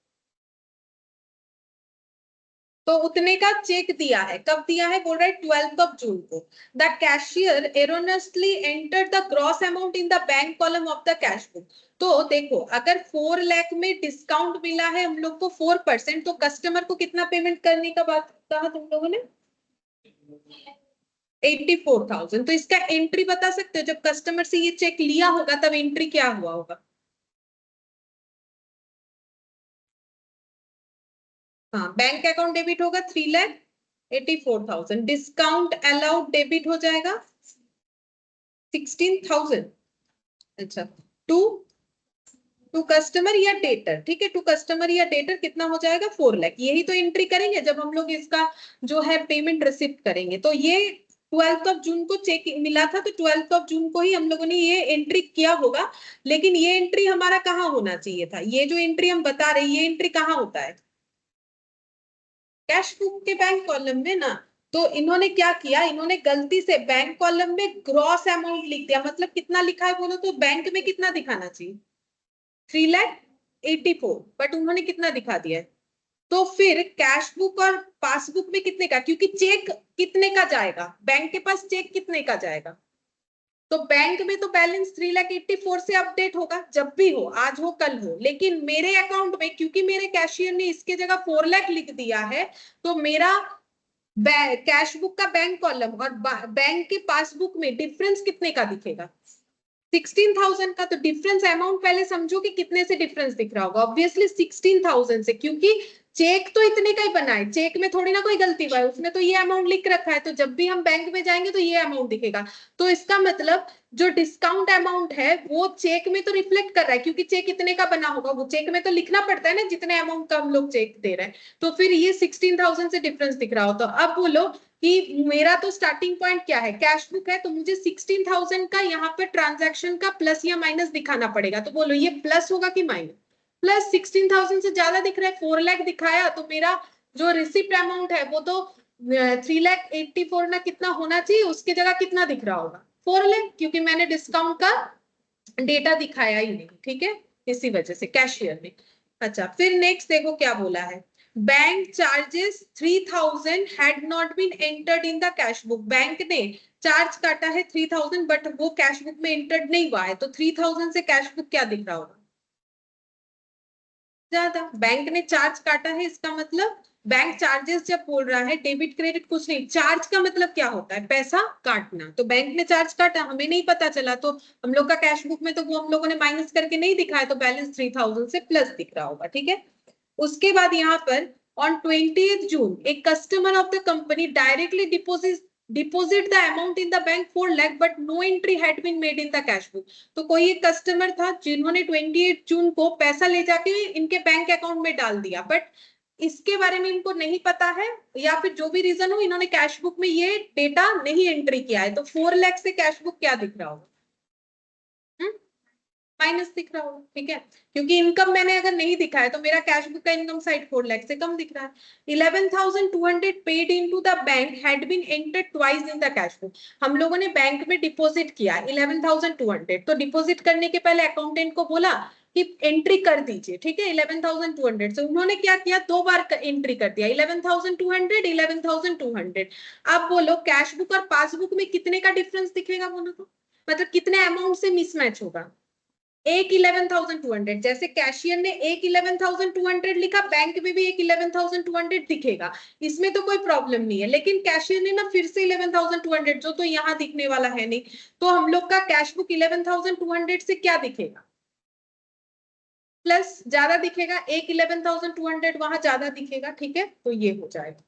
तो उतने का चेक दिया है, कब दिया है? बोल रहा है 12 जून को। The cashier erroneously enter the gross amount in the bank column of the cash book. तो देखो, अगर 4 लाख में डिस्काउंट मिला है हम लोग को 4%, तो कस्टमर को कितना पेमेंट करने का बात कहा तुम लोगों ने? 84,000। तो इसका एंट्री बता सकते हो, जब कस्टमर से ये चेक लिया होगा तब एंट्री क्या हुआ होगा? हाँ, बैंक अकाउंट डेबिट होगा 3,84,000, डिस्काउंट अलाउड डेबिट हो जाएगा 16,000। अच्छा, टू टू कस्टमर या डेटर, ठीक है, टू कस्टमर या डेटर कितना हो जाएगा? 4 लाख। यही तो एंट्री करेंगे जब हम लोग इसका जो है पेमेंट रिसिप्ट करेंगे। तो ये 12 जून को चेक मिला था, तो 12 जून को ही हम लोगों ने ये एंट्री किया होगा। लेकिन ये एंट्री हमारा कहाँ होना चाहिए था? ये जो एंट्री हम बता रहे हैं, ये एंट्री कहाँ होता है? कैश बुक के बैंक कॉलम में ना। तो इन्होंने क्या किया, इन्होंने गलती से बैंक कॉलम में ग्रॉस अमाउंट लिख दिया। मतलब कितना लिखा है बोलो तो? बैंक में कितना दिखाना चाहिए? 3,84,000, बट उन्होंने कितना दिखा दिया है? तो फिर कैश बुक और पासबुक में कितने का? क्योंकि चेक कितने का जाएगा, बैंक के पास चेक कितने का जाएगा? तो बैंक में तो बैलेंस 3,84,000 से अपडेट होगा, जब भी हो, आज हो कल हो। लेकिन मेरे अकाउंट में, क्योंकि मेरे कैशियर ने इसके जगह 4 लाख लिख दिया है, तो मेरा कैश बुक का बैंक कॉलम और बैंक के पासबुक में डिफरेंस कितने का दिखेगा? 16,000 का। तो डिफरेंस अमाउंट पहले समझो कि कितने से डिफरेंस दिख रहा होगा। ऑब्वियसली 16,000 से, क्योंकि चेक तो इतने का ही बना है, चेक में थोड़ी ना कोई गलती हुआ है, उसमें तो ये अमाउंट लिख रखा है। तो जब भी हम बैंक में जाएंगे तो ये अमाउंट दिखेगा। तो इसका मतलब जो डिस्काउंट अमाउंट है वो चेक में तो रिफ्लेक्ट कर रहा है, क्योंकि चेक इतने का बना होगा, वो चेक में तो लिखना पड़ता है ना जितने अमाउंट का हम लोग चेक दे रहे हैं। तो फिर ये 16,000 से डिफरेंस दिख रहा हो। तो अब बोलो कि मेरा तो स्टार्टिंग पॉइंट क्या है? कैश बुक है, तो मुझे 16,000 का यहाँ पर ट्रांजैक्शन का प्लस या माइनस दिखाना पड़ेगा। तो बोलो ये प्लस होगा कि माइनस? प्लस। 16,000 से ज्यादा दिख रहा है, 4 लाख दिखाया, तो मेरा जो रिसिप्ट अमाउंट है वो तो 3,84,000 ना कितना होना चाहिए, उसकी जगह कितना दिख रहा होगा? 4 लाख, क्योंकि मैंने डिस्काउंट का डेटा दिखाया ही नहीं, ठीक है, इसी वजह से कैशियर ने। अच्छा, फिर नेक्स्ट देखो क्या बोला है। Bank charges 3,000 had not been entered in the cash book. Bank ने चार्ज काटा है 3,000, बट वो कैश बुक में एंटर्ड नहीं हुआ है। तो 3,000 से कैश बुक क्या दिख रहा होगा? ज्यादा। बैंक ने चार्ज काटा है, इसका मतलब बैंक चार्जेस जब बोल रहा है, डेबिट क्रेडिट कुछ नहीं, चार्ज का मतलब क्या होता है? पैसा काटना। तो बैंक ने चार्ज काटा, हमें नहीं पता चला, तो हम लोग का कैश बुक में तो वो हम लोगों ने माइनस करके नहीं दिखाया, तो बैलेंस 3,000 से प्लस दिख रहा होगा, ठीक है। उसके बाद यहाँ पर ऑन 20th जून एक customer of the company directly deposit the amount in the bank 4 lakh, but no entry had been made in the cash book. तो कोई एक कस्टमर था जिन्होंने 28 जून को पैसा ले जाके इनके बैंक अकाउंट में डाल दिया, बट इसके बारे में इनको नहीं पता है, या फिर जो भी रीजन हो, इन्होंने कैश बुक में ये डेटा नहीं एंट्री किया है। तो 4 लाख से कैश बुक क्या दिख रहा होगा? माइनस दिख रहा होगा, ठीक है, क्योंकि इनकम मैंने अगर नहीं दिखा है तो मेरा कैश बुक का इनकम साइड 4 लाख से कम दिख रहा है। 11,200 paid into the bank had been entered twice in the cash book. हम लोगों ने बैंक में डिपॉजिट किया 11,200, तो डिपॉजिट करने के पहले अकाउंटेंट को बोला कि एंट्री कर दीजिए, ठीक है, 11,200 से उन्होंने क्या किया, 2 बार एंट्री कर दिया, 11,200, 11,200। अब बोलो कैश बुक और पासबुक में कितने का डिफरेंस दिखेगा बोलो तो? मतलब कितने अमाउंट से मिसमैच होगा? एक 11,200, जैसे कैशियर ने एक 11,200 लिखा, बैंक में भी एक 11,200 दिखेगा, इसमें तो कोई प्रॉब्लम नहीं है। लेकिन कैशियर ने ना फिर से 11,200, जो तो यहाँ दिखने वाला है नहीं, तो हम लोग का कैश बुक 11,200 से क्या दिखेगा? प्लस, ज्यादा दिखेगा, एक 11,200 वहां ज्यादा दिखेगा, ठीक है, तो ये हो जाएगा।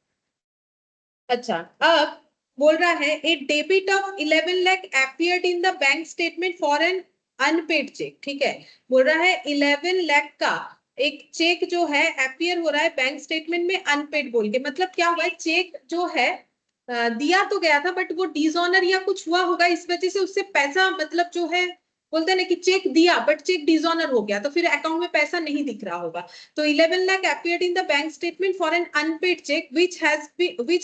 अच्छा, अब बोल रहा है a debit of 11 lakh appeared in the bank statement for an unpaid cheque, ठीक है, बोल रहा है 11 लाख का एक चेक जो है अपीयर हो रहा है बैंक स्टेटमेंट में अनपेड बोल के। मतलब क्या हुआ है, चेक जो है दिया तो गया था, बट वो डिसऑनर या कुछ हुआ होगा, इस वजह से उससे पैसा मतलब जो है बोलते हैं ना कि चेक दिया बट चेक डिसऑनर हो गया, तो फिर अकाउंट में पैसा नहीं दिख रहा होगा। तो 11 lakh appeared in the bank statement for an unpaid check which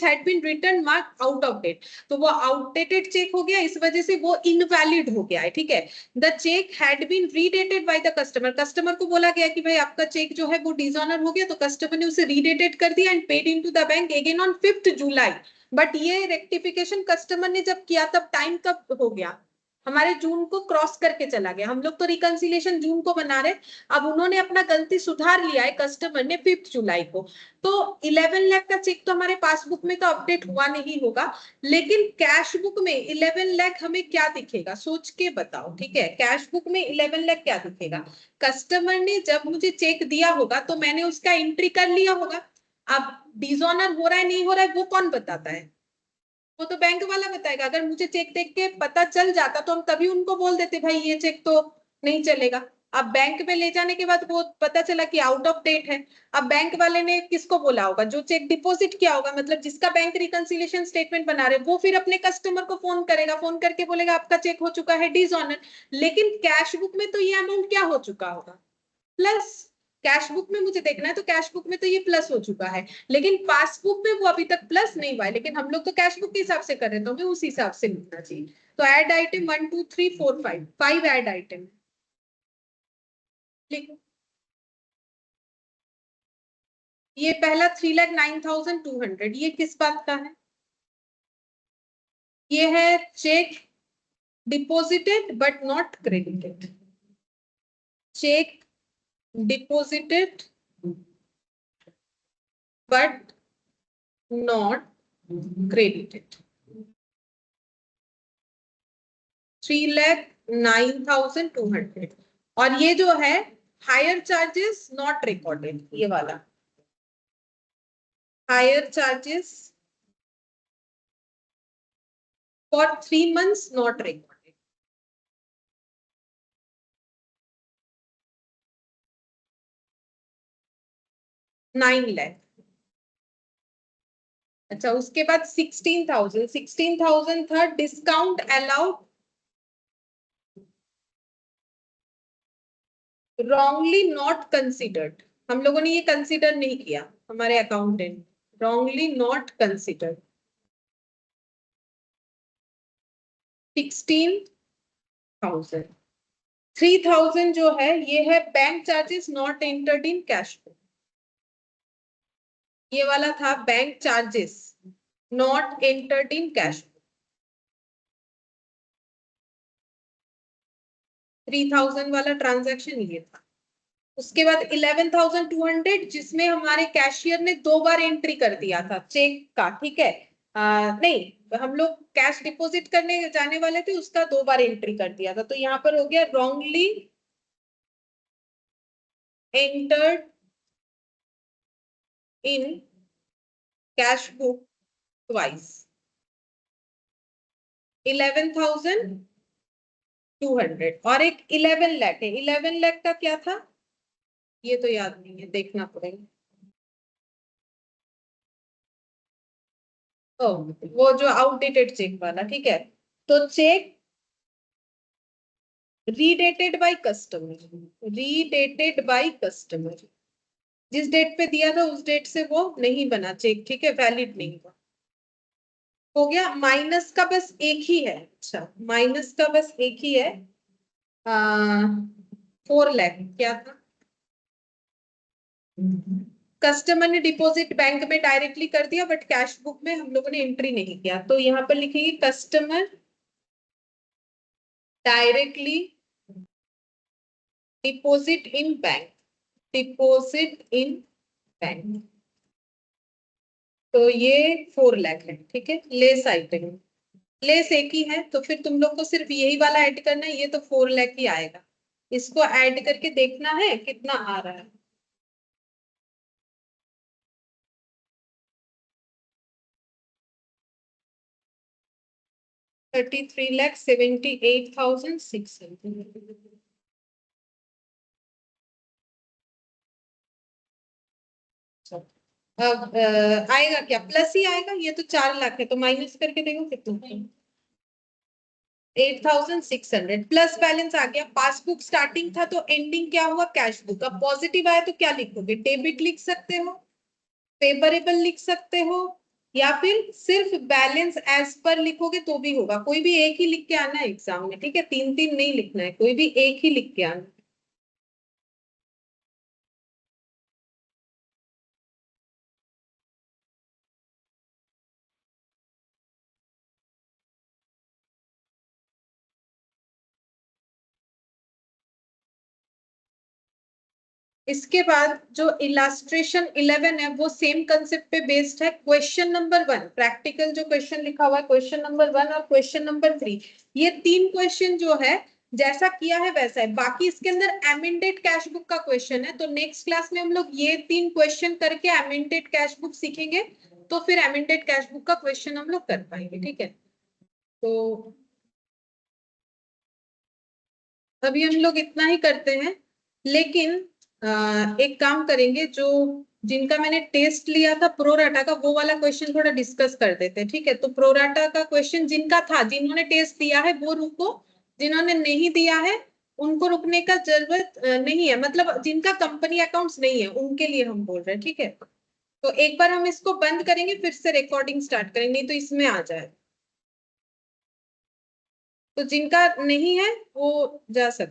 had been written marked out of date। तो वो आउटडेटेड चेक हो गया, इस वजह से वो इनवैलिड हो गया है, ठीक है। The cheque had been redated by the customer, customer को बोला गया कि भाई आपका चेक जो है वो डिसऑनर हो गया, तो कस्टमर ने उसे रीडेटेड कर दिया and paid into the bank again on 5 July. But ये रेक्टिफिकेशन कस्टमर ने जब किया तब टाइम कब हो गया, हमारे जून को क्रॉस करके चला गया। हम लोग तो रिकंसिलिएशन जून को बना रहे, अब उन्होंने अपना गलती सुधार लिया है कस्टमर ने 5 जुलाई को। तो 11 लाख का चेक तो हमारे पासबुक में तो अपडेट हुआ नहीं होगा, लेकिन कैश बुक में 11 लाख हमें क्या दिखेगा, सोच के बताओ, ठीक है। कैश बुक में 11 लाख क्या दिखेगा, कस्टमर ने जब मुझे चेक दिया होगा तो मैंने उसका एंट्री कर लिया होगा। अब डिसऑनर हो रहा है नहीं हो रहा है वो कौन बताता है, वो तो बैंक वाला बताएगा। अगर मुझे चेक देख के पता चल जाता तो हम तभी उनको बोल देते भाई ये चेक तो नहीं चलेगा। अब बैंक में ले जाने के बाद वो पता चला कि आउट ऑफ डेट है। अब बैंक वाले ने किसको बोला होगा, जो चेक डिपॉजिट किया होगा, मतलब जिसका बैंक रिकंसिलिएशन स्टेटमेंट बना रहे, वो फिर अपने कस्टमर को फोन करेगा, फोन करके बोलेगा आपका चेक हो चुका है डिसऑनर। लेकिन कैश बुक में तो ये अमाउंट क्या हो चुका होगा, प्लस। कैश बुक में मुझे देखना है तो कैश बुक में तो ये प्लस हो चुका है, लेकिन पासबुक में वो अभी तक प्लस नहीं हुआ है। लेकिन हम लोग तो कैश बुक के हिसाब से कर रहे हैं तो हमें उस हिसाब से लिखना चाहिए। तो ऐड आइटम 1 2 3 4 5, 5 ऐड आइटम लिखो। ये पहला 3,09,200 ये किस बात का है, ये है check deposited but not credited, check deposited but not credited, 3,09,200। और ये जो है हायर चार्जेस नॉट रिकॉर्डेड, ये वाला higher charges for 3 months not recorded, 9 lakh. अच्छा उसके बाद 16,000 था discount allowed wrongly not considered। हम लोगों ने ये कंसिडर नहीं किया, हमारे अकाउंटेंट wrongly not considered, 16,000। 3,000 जो है ये है bank charges not entered in cash book, ये वाला था bank charges not entered in cash book, 3,000 वाला ट्रांजैक्शन ये था। उसके बाद 11,200 जिसमें हमारे कैशियर ने 2 बार एंट्री कर दिया था चेक का, ठीक है। नहीं हम लोग कैश डिपॉजिट करने जाने वाले थे, उसका 2 बार एंट्री कर दिया था, तो यहाँ पर हो गया wrongly entered in cash book twice, 11,200। और एक 11 लाख है, 11 लाख का क्या था ये तो याद नहीं है, देखना पड़ेगा। ओ वो जो आउटडेटेड चेक वाला, ठीक है। तो cheque redated by customer, redated by customer, जिस डेट पे दिया था उस डेट से वो नहीं बना चेक, ठीक है, वैलिड नहीं हुआ, हो गया। माइनस का बस एक ही है, अच्छा माइनस का बस एक ही है, 4 लाख क्या था, कस्टमर ने डिपॉजिट बैंक में डायरेक्टली कर दिया बट कैश बुक में हम लोगों ने एंट्री नहीं किया, तो यहाँ पर लिखेंगे customer directly deposit in bank, deposit in bank. तो ये 4 लाख है, ठीक है। लेस आइटम, लेस एक ही है तो फिर तुम लोग को सिर्फ यही वाला ऐड करना है, ये तो 4 लाख ही आएगा। इसको ऐड करके देखना है कितना आ रहा है। $33,78,600। अब आएगा क्या, प्लस ही आएगा, ये तो 4 लाख है, तो माइनस करके देखो कितना। 8,600 प्लस बैलेंस आ गया। पासबुक स्टार्टिंग था तो एंडिंग क्या हुआ, कैश बुक। अब पॉजिटिव आया तो क्या लिखोगे, डेबिट लिख सकते हो, फेवरेबल लिख सकते हो, या फिर सिर्फ बैलेंस एज पर लिखोगे तो भी होगा। कोई भी एक ही लिख के आना है एग्जाम में, ठीक है, 3-3 नहीं लिखना है, कोई भी एक ही लिख के आना। इसके बाद जो इलास्ट्रेशन 11 है वो सेम कंसेप्ट पे बेस्ड है। क्वेश्चन नंबर 1 प्रैक्टिकल जो क्वेश्चन लिखा हुआ है, क्वेश्चन नंबर 1 और क्वेश्चन नंबर 3, ये 3 क्वेश्चन जो है जैसा किया है वैसा है। बाकी इसके अंदर अमेंडेड कैश बुक का क्वेश्चन है, तो नेक्स्ट क्लास में हम लोग ये 3 क्वेश्चन करके अमेंडेड कैश बुक सीखेंगे, तो फिर अमेंडेड कैश बुक का क्वेश्चन हम लोग कर पाएंगे, ठीक है। तो अभी हम लोग इतना ही करते हैं, लेकिन एक काम करेंगे, जो जिनका मैंने टेस्ट लिया था प्रोराटा का, वो वाला क्वेश्चन थोड़ा डिस्कस कर देते हैं, ठीक है। तो प्रोराटा का क्वेश्चन जिनका था, जिन्होंने टेस्ट दिया है वो रुको, जिन्होंने नहीं दिया है उनको रुकने का जरूरत नहीं है, मतलब जिनका कंपनी अकाउंट्स नहीं है उनके लिए हम बोल रहे हैं, ठीक है। तो एक बार हम इसको बंद करेंगे, फिर से रिकॉर्डिंग स्टार्ट करेंगे, नहीं तो इसमें आ जाए। तो जिनका नहीं है वो जा सकते।